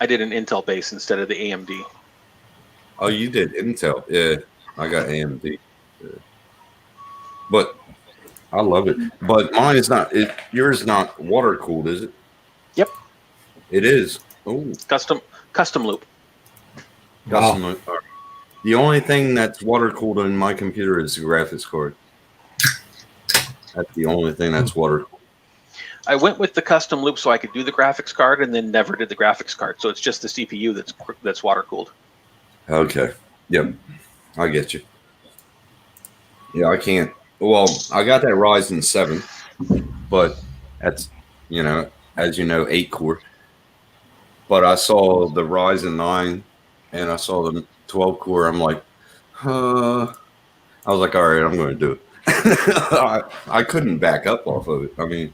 I did an Intel base instead of the AMD. Oh, you did Intel. Yeah, I got AMD. Yeah. But I love it. But mine is not. Yours is not water cooled, is it? Yep. It is. Oh, Custom loop. custom. All right. The only thing that's water cooled in my computer is the graphics card. That's the only thing that's water cooled. I went with the custom loop so I could do the graphics card, and then never did the graphics card. So it's just the CPU that's water cooled. Okay. Yep. I get you. Yeah, I can't. Well, I got that Ryzen 7, but that's, as you know, 8 core. But I saw the Ryzen 9 and I saw the 12 core. I'm like, I was like, all right, I'm going to do it. I couldn't back up off of it. I mean,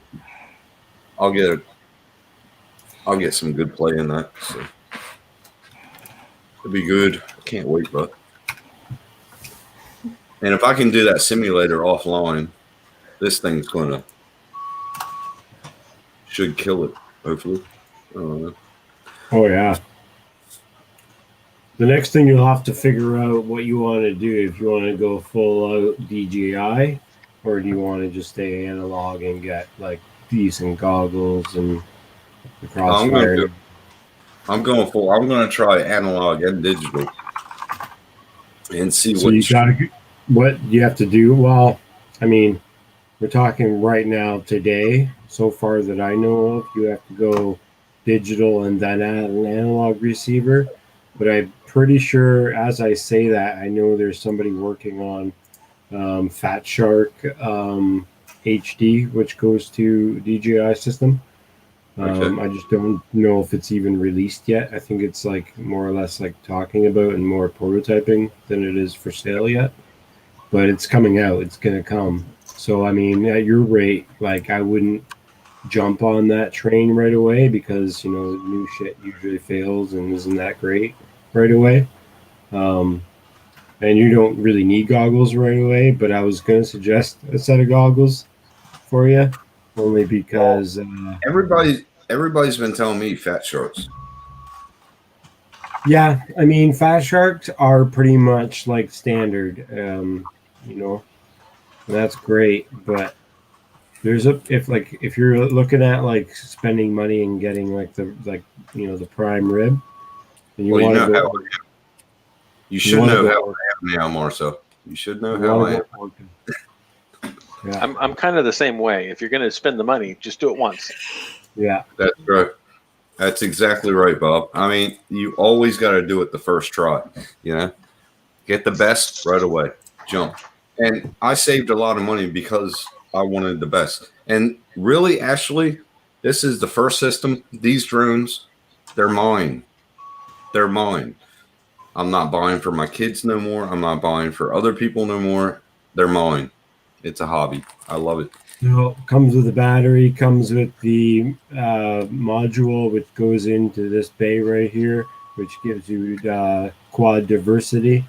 I'll get some good play in that. So it'll be good. I can't wait, but. And if I can do that simulator offline, this thing's should kill it, hopefully. I don't know. Oh yeah. The next thing you'll have to figure out what you want to do. If you want to go full out DJI, or do you want to just stay analog and get like decent goggles and the crossfire? I'm going full. I'm going to try analog and digital and see So what you have to do. Well, I mean, we're talking right now today. So far that I know of, you have to go digital and then add an analog receiver. But I'm pretty sure, as I say that, I know there's somebody working on Fat Shark HD, which goes to DJI system. Okay. I just don't know if it's even released yet. I think it's like more or less like talking about and more prototyping than it is for sale yet. But it's coming out. It's going to come. So, I mean, at your rate, like I wouldn't jump on that train right away because, new shit usually fails and isn't that great right away. And you don't really need goggles right away, but I was going to suggest a set of goggles for you only because everybody's been telling me Fat Sharks. Yeah, I mean, Fat Sharks are pretty much like standard, that's great. But if you're looking at like spending money and getting like the prime rib, then you want to go. You should know how I am now, Marcel. You should know how I am. Yeah. I'm kind of the same way. If you're going to spend the money, just do it once. Yeah, that's right. That's exactly right, Bob. I mean, you always got to do it the first try. Get the best right away. Jump. And I saved a lot of money because I wanted the best. And really, Ashley, this is the first system. These drones, they're mine. They're mine. I'm not buying for my kids no more. I'm not buying for other people no more. They're mine. It's a hobby. I love it. So comes with a battery, comes with the module which goes into this bay right here, which gives you quad diversity.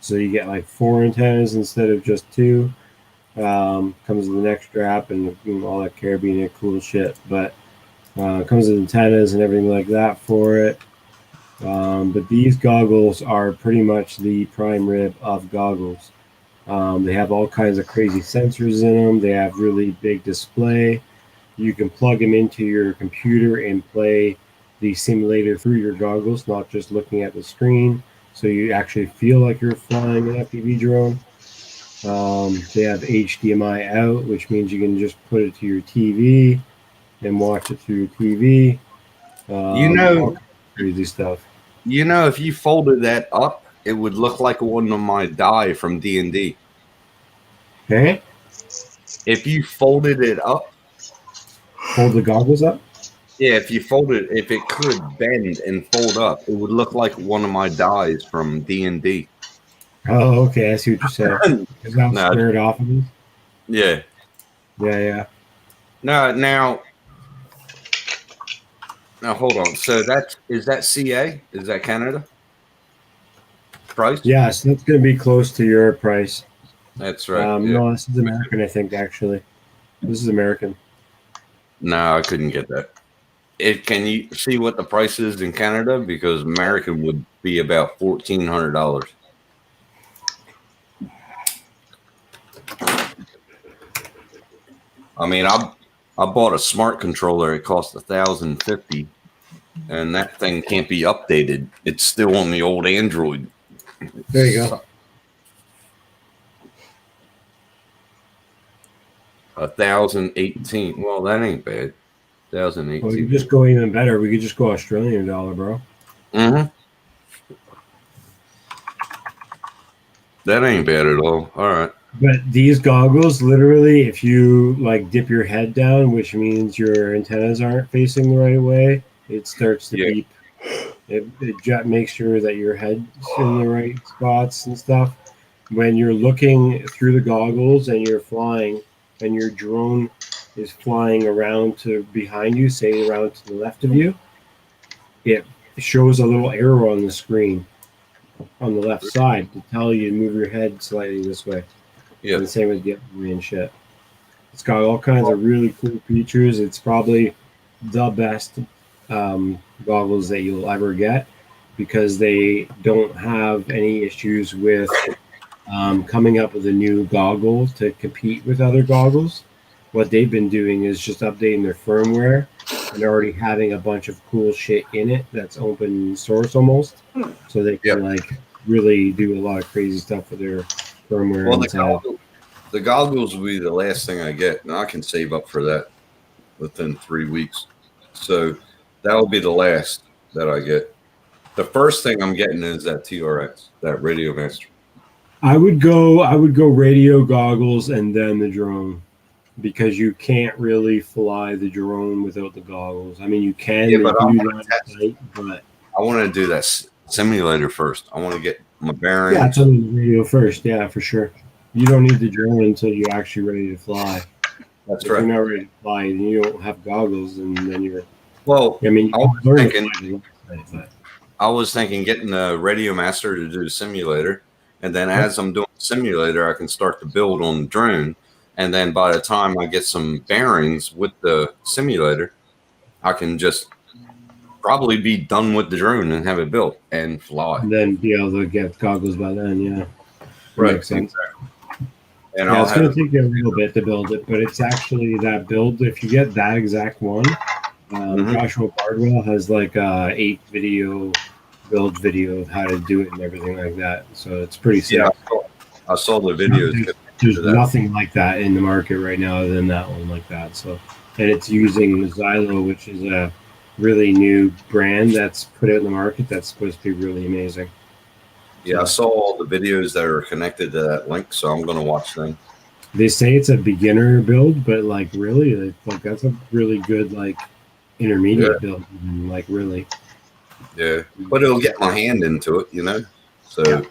So you get like 4 antennas instead of just 2. Comes with an extra app and all that carabiner cool shit. But comes with antennas and everything like that for it. But these goggles are pretty much the prime rib of goggles. They have all kinds of crazy sensors in them. They have really big display. You can plug them into your computer and play the simulator through your goggles, not just looking at the screen. So you actually feel like you're flying an FPV drone. They have HDMI out, which means you can just put it to your TV and watch it through your TV. All crazy stuff. You know, if you folded that up, it would look like one of my die from D&D. Okay? If you folded it up, Hold the goggles up. yeah, if it could bend and fold up, it would look like one of my dies from D&D. Oh, okay. I see what you're saying. Is that No. squared off of it? Yeah. Yeah. Now, hold on. So is that CA? Is that Canada? Price? Yeah, so that's going to be close to your price. That's right. Yeah. No, this is American, I think, actually. This is American. No, I couldn't get that. Can you see what the price is in Canada? Because American would be about $1,400. I mean, I bought a smart controller. It cost $1,050, and that thing can't be updated. It's still on the old Android. There you go. 1,018. Well, that ain't bad. 1,018. Well, you just go even better. We could just go Australian dollar, bro. Mm-hmm. That ain't bad at all. All right. But these goggles, literally, if you like dip your head down, which means your antennas aren't facing the right way, it starts to beep. It makes sure that your head's in the right spots and stuff. When you're looking through the goggles and you're flying, and your drone is flying around to behind you, say around to the left of you, it shows a little arrow on the screen on the left side to tell you to move your head slightly this way. Yeah. And the same with the and shit. It's got all kinds of really cool features. It's probably the best goggles that you'll ever get because they don't have any issues with coming up with a new goggle to compete with other goggles. What they've been doing is just updating their firmware and already having a bunch of cool shit in it that's open source almost. So they can like really do a lot of crazy stuff with their firmware. Well, the goggles will be the last thing I get, and I can save up for that within 3 weeks. So that will be the last that I get. The first thing I'm getting is that TRX, that Radio Master. I would go radio goggles and then the drone because you can't really fly the drone without the goggles. I mean, you can, but I want to do that simulator first. I want to get my bearings. Yeah, it's on the radio first. Yeah, for sure. You don't need the drone until you're actually ready to fly. That's if right. If you're not ready to fly, then you don't have goggles, and then you're. Well, I mean, I was thinking getting the Radio Master to do the simulator, and then as I'm doing the simulator, I can start to build on the drone, and then by the time I get some bearings with the simulator, I can just probably be done with the drone and have it built and fly. And then be able to get goggles by then, yeah. Right. Makes sense. Exactly. And yeah, it's going to take you a little bit to build it, but it's actually that build. If you get that exact one, Joshua Bardwell has like 8 build video of how to do it and everything like that. So it's pretty sick. Yeah, I saw the videos. There's nothing like that in the market right now other than that one like that. So, and it's using Xylo, which is a really new brand that's put out in the market that's supposed to be really amazing. Yeah, I saw all the videos that are connected to that link, so I'm going to watch them. They say it's a beginner build, but like really, like that's a really good like intermediate build, like really. Yeah, but it'll get my hand into it, you know, so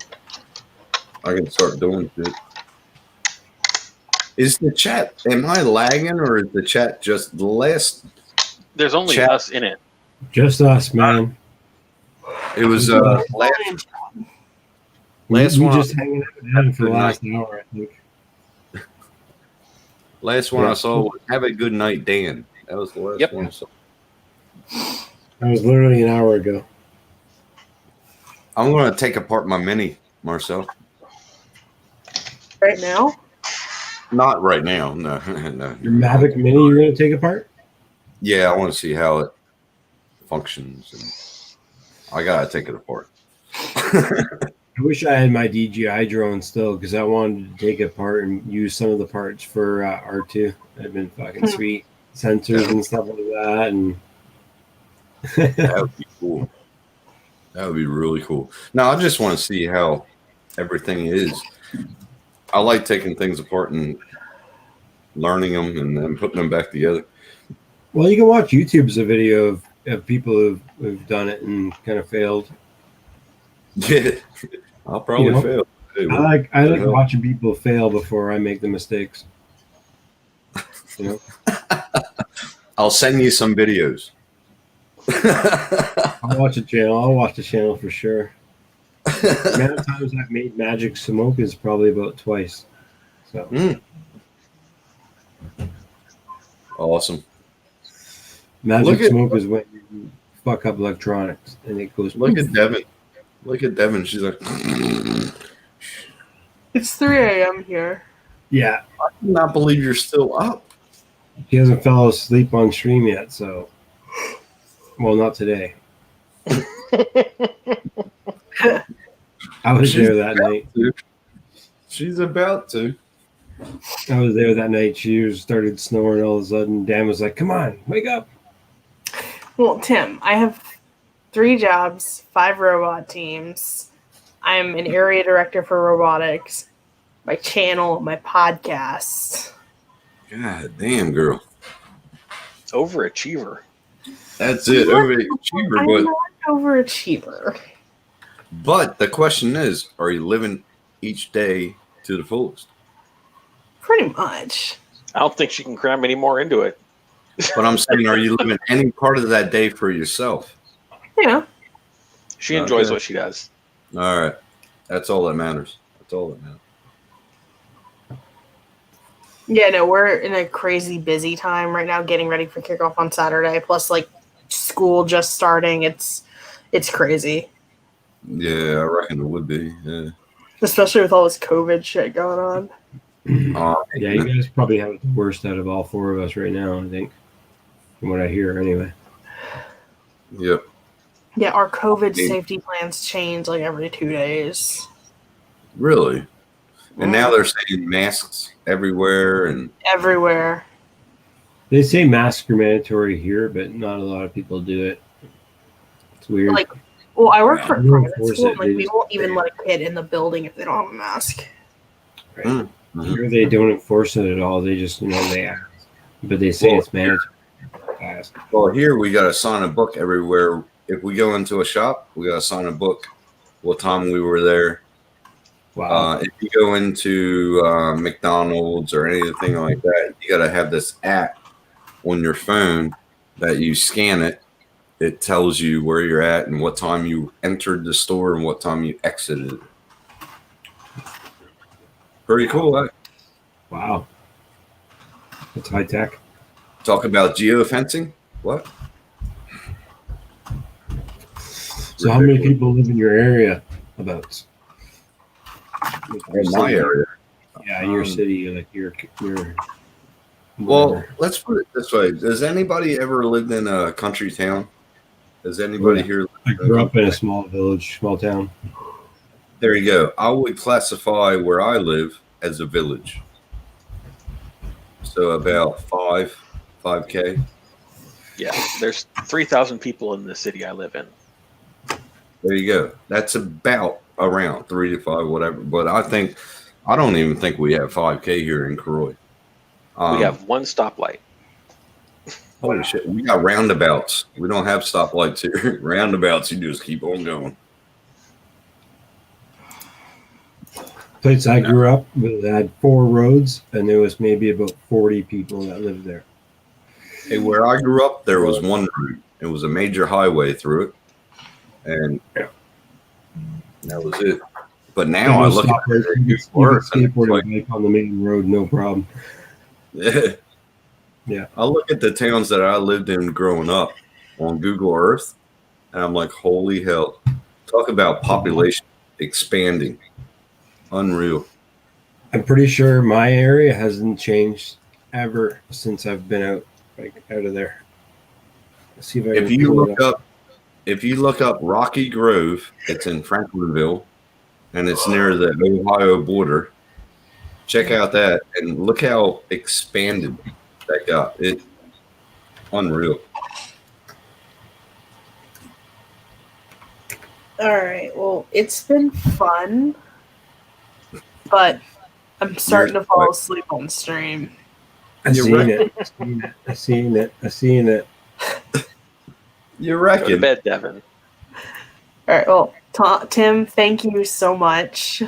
I can start doing it. Is the chat? Am I lagging, or is the chat just the last? There's only Chat. us in it. Just us, man. It was last We one. just hanging out with him for the Good last hour, I think. Last one Yeah. I saw was "Have a Good Night, Dan." That was the last Yep. one I saw. That was literally an hour ago. I'm going to take apart my Mini, Marcel. Right now? Not right now. No, no. Your Mavic Mini you're going to take apart? Yeah, I want to see how it functions, and I gotta take it apart. I wish I had my DJI drone still because I wanted to take it apart and use some of the parts for R2. That'd been fucking sweet. Sensors and stuff like that. And That would be cool. That would be really cool. Now, I just want to see how everything is. I like taking things apart and learning them and then putting them back together. well, you can watch YouTube's a video of people who've done it and kind of failed. Yeah, I'll probably You know, fail. Hey, I like watching people fail before I make the mistakes. You know, I'll send you some videos. I'll watch a channel. I'll watch the channel for sure. The amount of times I've made magic smoke is probably about twice. So Awesome. magic smoke is when you fuck up electronics and it goes. Look at Devin. Look at Devin. She's like, It's 3 a.m. here. Yeah, I cannot believe you're still up. he hasn't fell asleep on stream yet. So, well, not today. I was there that night. She's about to. I was there that night. She started snoring all of a sudden. Dan was like, "Come on, wake up!" Well, Tim, I have 3 jobs, 5 robot teams. I'm an area director for robotics, my channel, my podcast. God damn, girl. Overachiever. That's it. Overachiever. I'm But not an overachiever. But the question is, are you living each day to the fullest? Pretty much. I don't think she can cram any more into it. But I'm saying, are you living any part of that day for yourself? Yeah. She enjoys Okay. what she does. All right. That's all that matters. That's all that matters. Yeah, no, we're in a crazy busy time right now, getting ready for kickoff on Saturday. Plus, like, school just starting. It's crazy, Yeah, I reckon it would be. Yeah. especially with all this COVID shit going on. Yeah, you guys probably have it the worst out of all 4 of us right now. I think, from what I hear, anyway. Yep. Yeah, our COVID safety plans change like every 2 days. Really? And now they're saying masks everywhere, and Everywhere. They say masks are mandatory here, but not a lot of people do it. It's weird. Like, well, I work for a They don't private enforce school, it, and like, they we just- won't even let a kid in the building if they don't have a mask. Right. Here they don't enforce it at all. They just, they ask. But they say it's mandatory. Ask. well, here we got to sign a book everywhere. If we go into a shop, we got to sign a book. What time we were there. Wow. If you go into McDonald's or anything like that, you got to have this app on your phone that you scan it. It tells you where you're at and what time you entered the store and what time you exited. Pretty cool, huh? Wow. That's high tech. Talk about geofencing. What? So how many people live in your area? About? In my area. Yeah, your city, like your. Well, let's put it this way. Does anybody ever lived in a country town? Does anybody Yeah. here? I grew up in a small village, small town. There you go. I would classify where I live as a village. So about 5K. Yeah, there's 3,000 people in the city I live in. There you go. That's about around 3 to 5, whatever. But I don't even think we have 5K here in Croy. We have one stoplight. Holy shit. We got roundabouts. We don't have stoplights here. Roundabouts, you just keep on going. Place I grew up with had 4 roads, and there was maybe about 40 people that lived there. Hey, where I grew up, there was one route. It was a major highway through it, and that was it. But now I look at it, you Google could Earth, and it's skateboard like, and bike on the main road, no problem. yeah. Yeah. I look at the towns that I lived in growing up on Google Earth, and I'm like, holy hell! Talk about population expanding, unreal. I'm pretty sure my area hasn't changed ever since I've been out of there. Let's see if I If can you pull it look up, if you look up Rocky Grove, it's in Franklinville, and it's near the Ohio border. Check out that and look how expanded that got. It unreal. All right. Well, it's been fun, but I'm starting to fall asleep on stream. I seen it. I seen it. You Go to reckon? bed, Devin. All right. Well, Tim, thank you so much.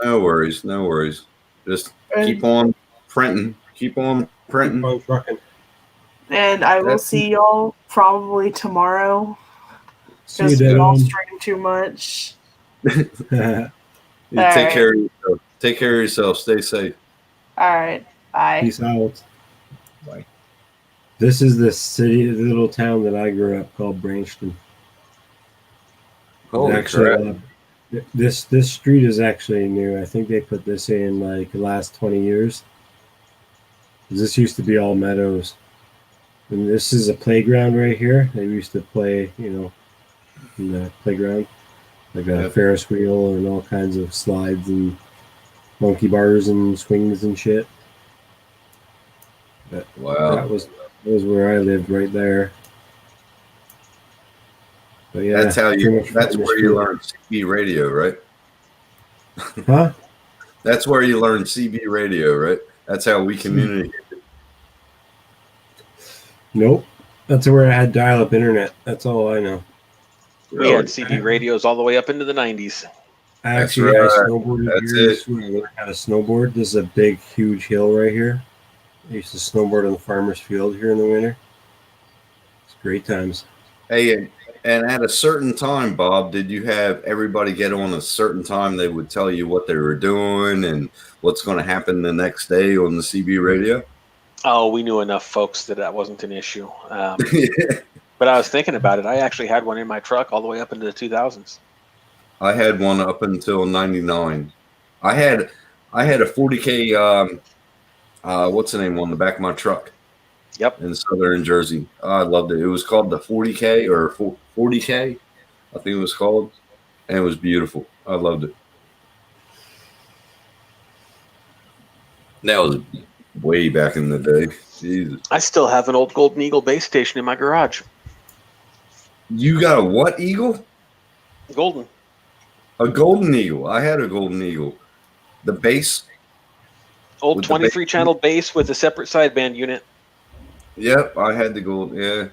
No worries, no worries. Just keep on printing. Keep on printing. Keep on trucking. And I will see y'all probably tomorrow. See you, Because we all Devin. stream too much. You take care of yourself. Take care of yourself. Stay safe. All right. Bye. Peace out. Bye. This is the little town that I grew up called Branchton. Holy Actually, this street is actually new. I think they put this in like the last 20 years. This used to be all meadows. And this is a playground right here. They used to play, in the playground. Like a Ferris wheel and all kinds of slides and monkey bars and swings and shit. But wow. That was where I lived right there. But yeah, that's where you learn CB radio, right? Huh? That's where you learn CB radio, right? That's how we communicate. Nope. That's where I had dial-up internet. That's all I know. We had CB radios all the way up into the 90s. Actually, I snowboarded here. This is where I learned how to snowboard. This is a big, huge hill right here. I used to snowboard on the farmer's field here in the winter. It's great times. Hey, and at a certain time, Bob, did you have everybody get on a certain time? They would tell you what they were doing and what's going to happen the next day on the CB radio? Oh, we knew enough folks that wasn't an issue. But I was thinking about it. I actually had one in my truck all the way up into the 2000s. I had one up until 99. I had a 40K, what's the name on the back of my truck? Yep. In Southern Jersey. I loved it. It was called the 40K or 40K, I think it was called. And it was beautiful. I loved it. That was way back in the day. Jesus. I still have an old Golden Eagle base station in my garage. You got a what eagle? Golden. A golden eagle. I had a golden eagle. The base. Old 23 channel base with a separate sideband unit. Yep, I had the gold. Yeah,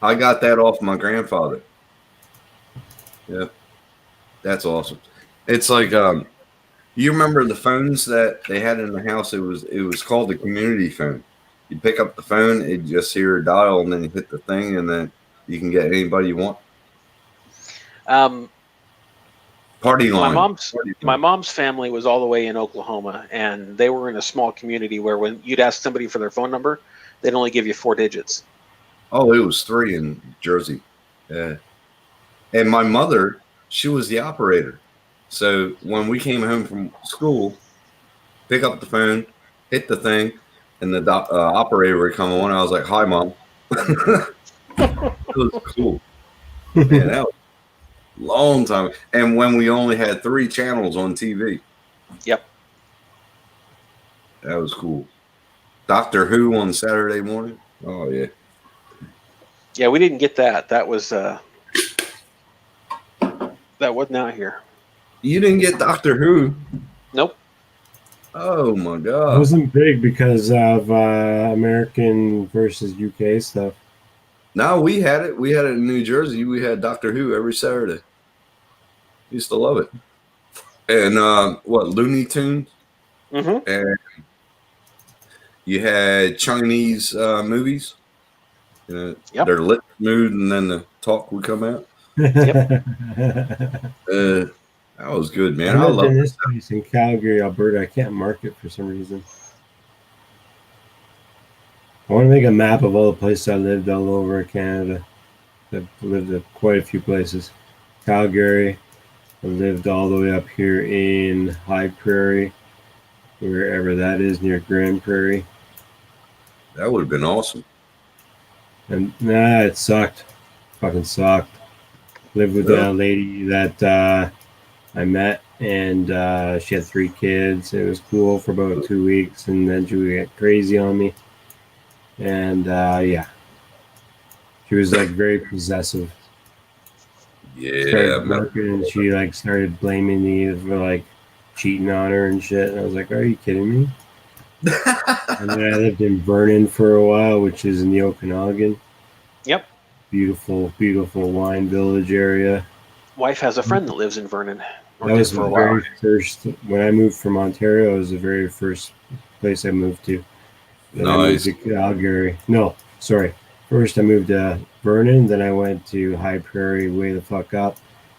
I got that off my grandfather. Yep, that's awesome. It's like you remember the phones that they had in the house? It was called the community phone. You pick up the phone, it just hear a dial, and then you hit the thing, and then you can get anybody you want. Party line. My mom's family was all the way in Oklahoma, and they were in a small community where when you'd ask somebody for their phone number, they'd only give you 4 digits. Oh, it was 3 in Jersey. Yeah. And my mother, she was the operator. So when we came home from school, pick up the phone, hit the thing, and the operator would come on. I was like, "Hi, Mom." It was cool. Man, that was a long time. And when we only had 3 channels on TV. Yep. That was cool. Doctor Who on Saturday morning. Oh yeah. Yeah, we didn't get that. That was that wasn't out here. You didn't get Doctor Who? Nope. Oh my God. It wasn't big because of American versus UK stuff. No, we had it. We had it in New Jersey. We had Doctor Who every Saturday. Used to love it. And what Looney Tunes? Mm-hmm. And you had Chinese movies. Yep. Their lips moved and then the talk would come out. That was good, I man. I lived love in it. this place in Calgary, Alberta. I can't mark it for some reason. I want to make a map of all the places I lived all over Canada. I've lived at quite a few places. Calgary. I lived all the way up here in High Prairie, wherever that is, near Grand Prairie. That would have been awesome. And nah, it sucked. Fucking sucked. Lived with Really? a lady that I met, and she had 3 kids. It was cool for about 2 weeks, and then she would get crazy on me. And yeah, she was like very possessive. Yeah. Started working, and she like started blaming me for like cheating on her and shit. And I was like, "Are you kidding me?" And then I lived in Vernon for a while, which is in the Okanagan. Yep. Beautiful, beautiful wine village area. Wife has a friend that lives in Vernon. Or That did was for the a while. very first, when I moved from Ontario, it was the very first place I moved to. Then I moved Nice. to Calgary. No, sorry. First I moved to Vernon, then I went to High Prairie, way the fuck up.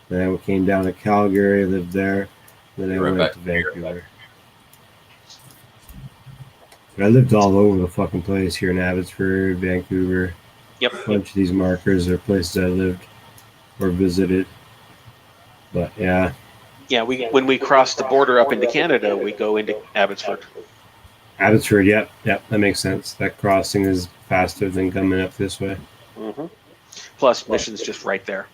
Then I came down to Calgary, lived there. Then I Right went back to Vancouver. I lived all over the fucking place here in Abbotsford, Vancouver. Yep. A bunch of these markers are places I lived or visited. But yeah, Yeah, when we cross the border up into Canada, we go into Abbotsford. Abbotsford, yep, that makes sense. That crossing is faster than coming up this way. Mm-hmm. Plus, Mission's just right there.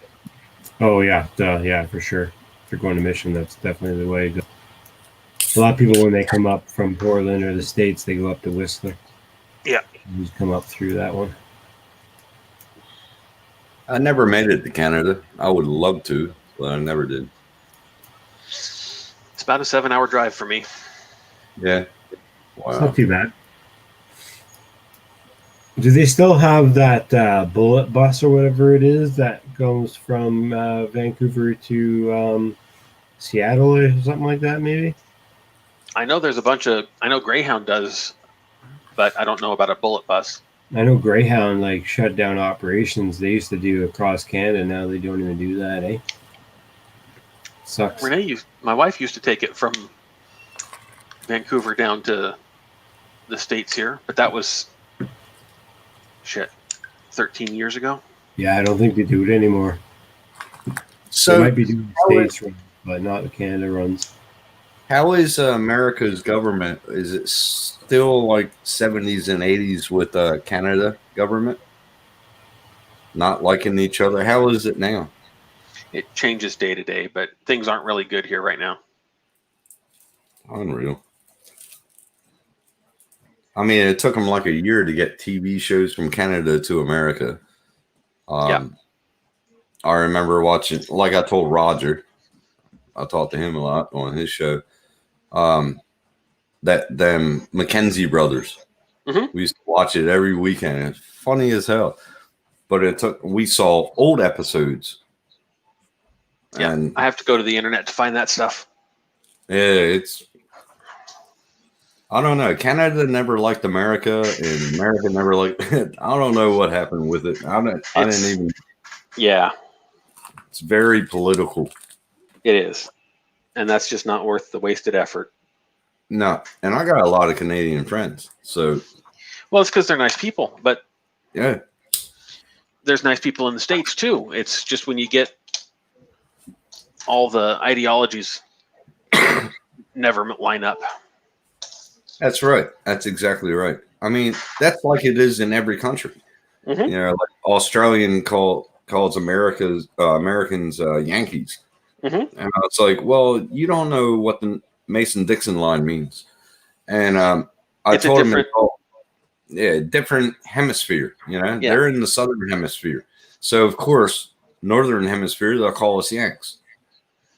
Oh yeah, duh, yeah, for sure. If you're going to Mission, that's definitely the way to go. A lot of people, when they come up from Portland or the States, they go up to Whistler. Yeah. You just come up through that one. I never made it to Canada. I would love to, but I never did. It's about a 7-hour drive for me. Yeah. It's Wow. not too bad. Do they still have that bullet bus or whatever it is that goes from Vancouver to Seattle or something like that? Maybe. I know there's a bunch of. I know Greyhound does, but I don't know about a bullet bus. I know Greyhound like shut down operations. They used to do across Canada. Now they don't even do that. Eh? Sucks. My wife used to take it from Vancouver down to the States here, but that was 13 years ago. Yeah, I don't think they do it anymore. So They might be doing States runs, but not the Canada runs. how is America's government? Is it still like 70s and 80s with Canada government? Not liking each other. How is it now? It changes day to day, but things aren't really good here right now. Unreal. I mean, it took them like a year to get TV shows from Canada to America. Yeah. I remember watching, like I told Roger, I talked to him a lot on his show. That them Mackenzie brothers. Mm-hmm. We used to watch it every weekend. It's funny as hell. But we saw old episodes. Yeah, And I have to go to the internet to find that stuff. yeah, I don't know. Canada never liked America, and America never liked. I don't know what happened with it. I didn't even. Yeah, It's very political. it is, and that's just not worth the wasted effort. No, and I got a lot of Canadian friends, so Well, it's because they're nice people, but yeah, there's nice people in the States too. It's just when you get all the ideologies never line up. that's right. That's exactly right. I mean, that's like it is in every country. Mm-hmm. You know, like Australian calls Americans Yankees, Mm-hmm. and it's like, well, you don't know what the Mason-Dixon line means, and I It's a told him, different- different hemisphere. You know, Yeah. they're in the southern hemisphere, so of course, northern hemisphere they'll call us Yanks.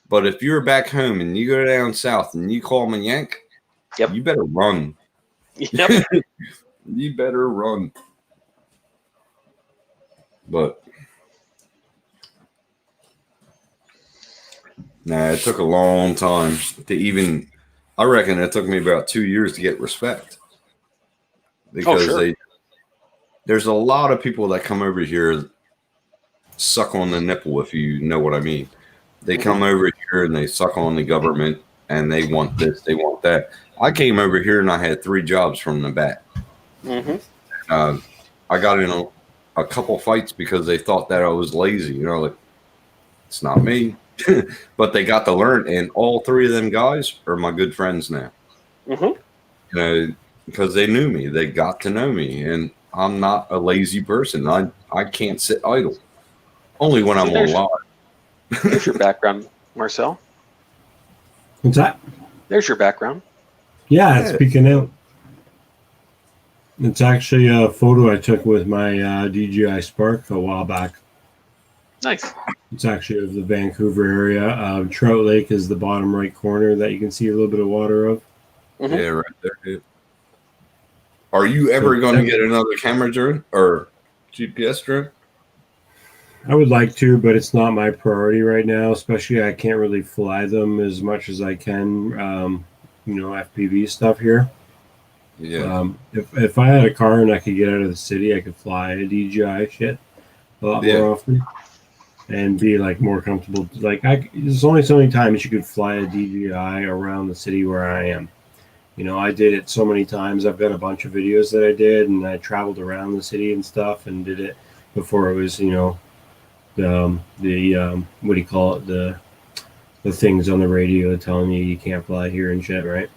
But if you're back home and you go down south and you call them a Yank, Yep. you better run. Yep. You better run. But Nah, it took a long time to even. I reckon it took me about 2 years to get respect because sure. there's a lot of people that come over here suck on the nipple, if you know what I mean. They come over here and they suck on the government and they want this, they want that. I came over here and I had 3 jobs from the bat. I got in a couple fights because they thought that I was lazy. You know, like, it's not me. But they got to learn, and all 3 of them guys are my good friends now. You know, because they knew me. They got to know me, and I'm not a lazy person. I can't sit idle. Only when I'm on live. There's your background, Marcel. What's that? There's your background. Yeah, it's peeking out. It's actually a photo I took with my DJI Spark a while back. Nice. It's actually of the Vancouver area. Trout Lake is the bottom right corner that you can see a little bit of water of. Yeah, right there. Dude. Are you ever going to get another camera drone or GPS drone? I would like to, but it's not my priority right now. Especially, I can't really fly them as much as I can. FPV stuff here. Yeah. If I had a car and I could get out of the city, I could fly a DJI shit a lot more often and be like more comfortable. Like there's only so many times you could fly a DJI around the city where I am. You know, I did it so many times. I've got a bunch of videos that I did, and I traveled around the city and stuff, and did it before it was, the what do you call it, the things on the radio telling you can't fly here and shit, right?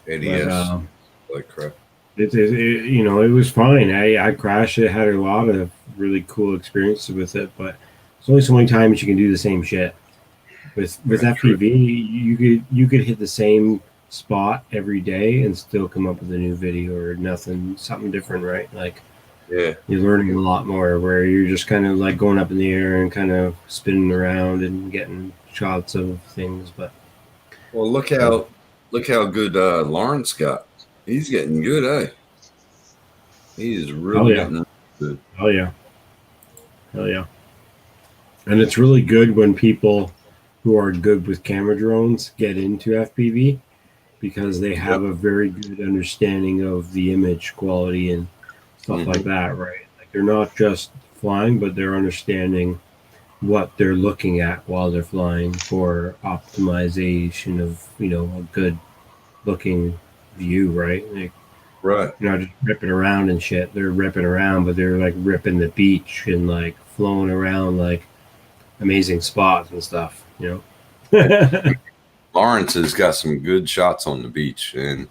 ADS, like crap. It was fine. I crashed it, had a lot of really cool experiences with it, but there's only so many times you can do the same shit. With FPV, you could hit the same spot every day and still come up with a new video or something different, right? Like, yeah, you're learning a lot more where you're just kind of like going up in the air and kind of spinning around and getting shots of things. But well, look how good Lawrence got. He's getting good, eh? He's really getting good. Oh yeah. Hell yeah. And it's really good when people who are good with camera drones get into FPV because they have a very good understanding of the image quality and stuff like that, right? Like they're not just flying, but they're understanding what they're looking at while they're flying for optimization of, a good looking view, right? Like, right. You're not just ripping around and shit. They're ripping around, but they're like ripping the beach and like flowing around like amazing spots and stuff, Lawrence has got some good shots on the beach, and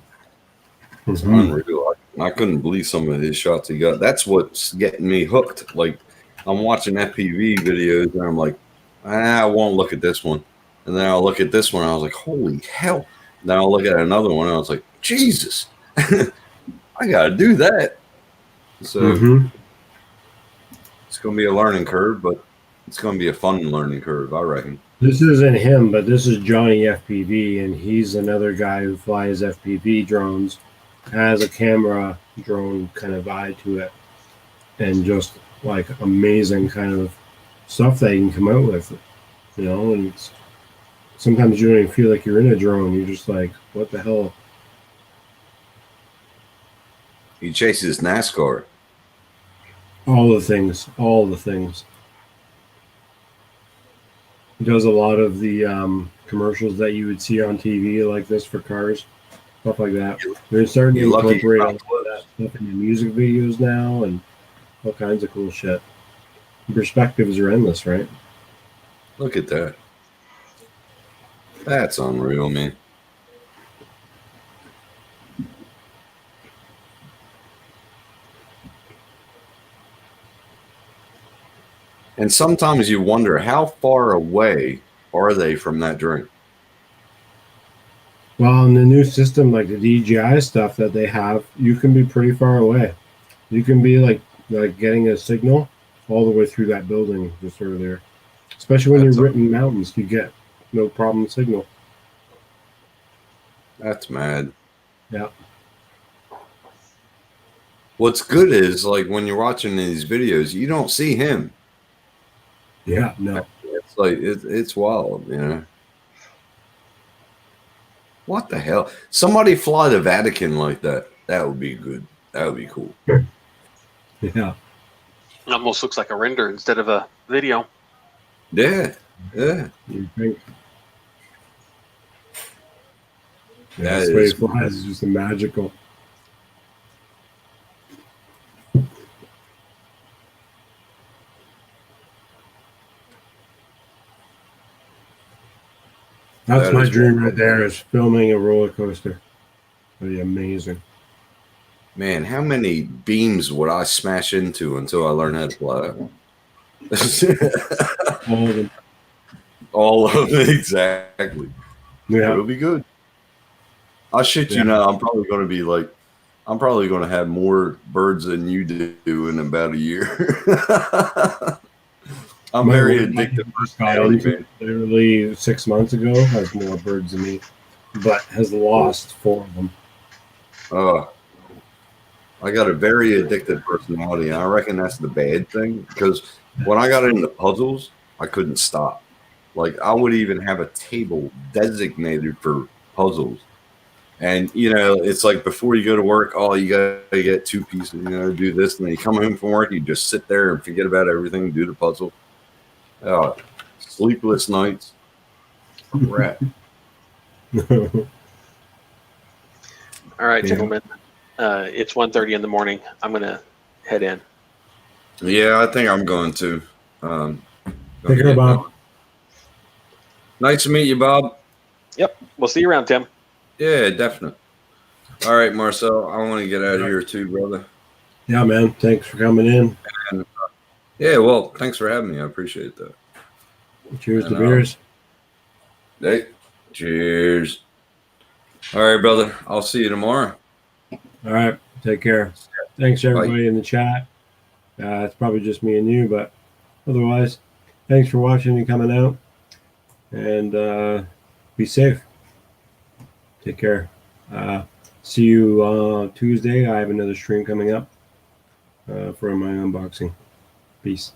it's unreal. I couldn't believe some of his shots he got. That's what's getting me hooked. Like, I'm watching FPV videos, and I'm like, I won't look at this one. And then I'll look at this one, and I was like, holy hell. Then I'll look at another one, and I was like, Jesus, I got to do that. So it's going to be a learning curve, but it's going to be a fun learning curve, I reckon. This isn't him, but this is Johnny FPV, and he's another guy who flies FPV drones, has a camera drone kind of eye to it, and just like amazing kind of stuff that you can come out with, and it's, sometimes you don't even feel like you're in a drone. You're just like, what the hell? He chases NASCAR. All the things. He does a lot of the commercials that you would see on TV like this for cars, stuff like that. They're starting to incorporate all that stuff in the music videos now and all kinds of cool shit. Perspectives are endless, right? Look at that. That's unreal, man. And sometimes you wonder how far away are they from that drink? Well, in the new system, like the DJI stuff that they have, you can be pretty far away. You can be like getting a signal all the way through that building just sort of there. Especially when you're ripping mountains, you get no problem signal. That's mad. Yeah. What's good is like when you're watching these videos, you don't see him. Yeah, no. It's like it's wild, What the hell? Somebody fly the Vatican like that. That would be good. That would be cool. Yeah. It almost looks like a render instead of a video. Yeah. Yeah. You think? Yeah, That this way is it flies is just magical. That's That my is dream wonderful. right there, is filming a roller coaster. That'd be amazing. Man, how many beams would I smash into until I learn how to fly? All of them. All of it, exactly. Yeah. It'll be good. I shit you Yeah. not. I'm probably going to be like, I'm probably going to have more birds than you do in about a year. I'm My very one buddy addicted. just got personality, into man. it literally 6 months ago, has more birds than me, but has lost 4 of them. I got a very addictive personality, and I reckon that's the bad thing because when I got into puzzles, I couldn't stop. Like I would even have a table designated for puzzles. And it's like before you go to work, oh, you gotta get 2 pieces, do this, and then you come home from work, you just sit there and forget about everything, do the puzzle. Sleepless nights. Crap. All right, Yeah. gentlemen. It's 1:30 in the morning. I'm going to head in. Yeah, I think I'm going to. Take care, Bob. Nice to meet you, Bob. Yep. We'll see you around, Tim. Yeah, definitely. All right, Marcel, I want to get out of here too, brother. Yeah, man. Thanks for coming in. And, yeah, well, thanks for having me. I appreciate that. Cheers to And, beers. Hey, cheers. All right, brother. I'll see you tomorrow. All right. Take care. Thanks, everybody in the chat. It's probably just me and you, but otherwise, thanks for watching and coming out. And be safe. Take care. See you Tuesday. I have another stream coming up for my unboxing. Peace.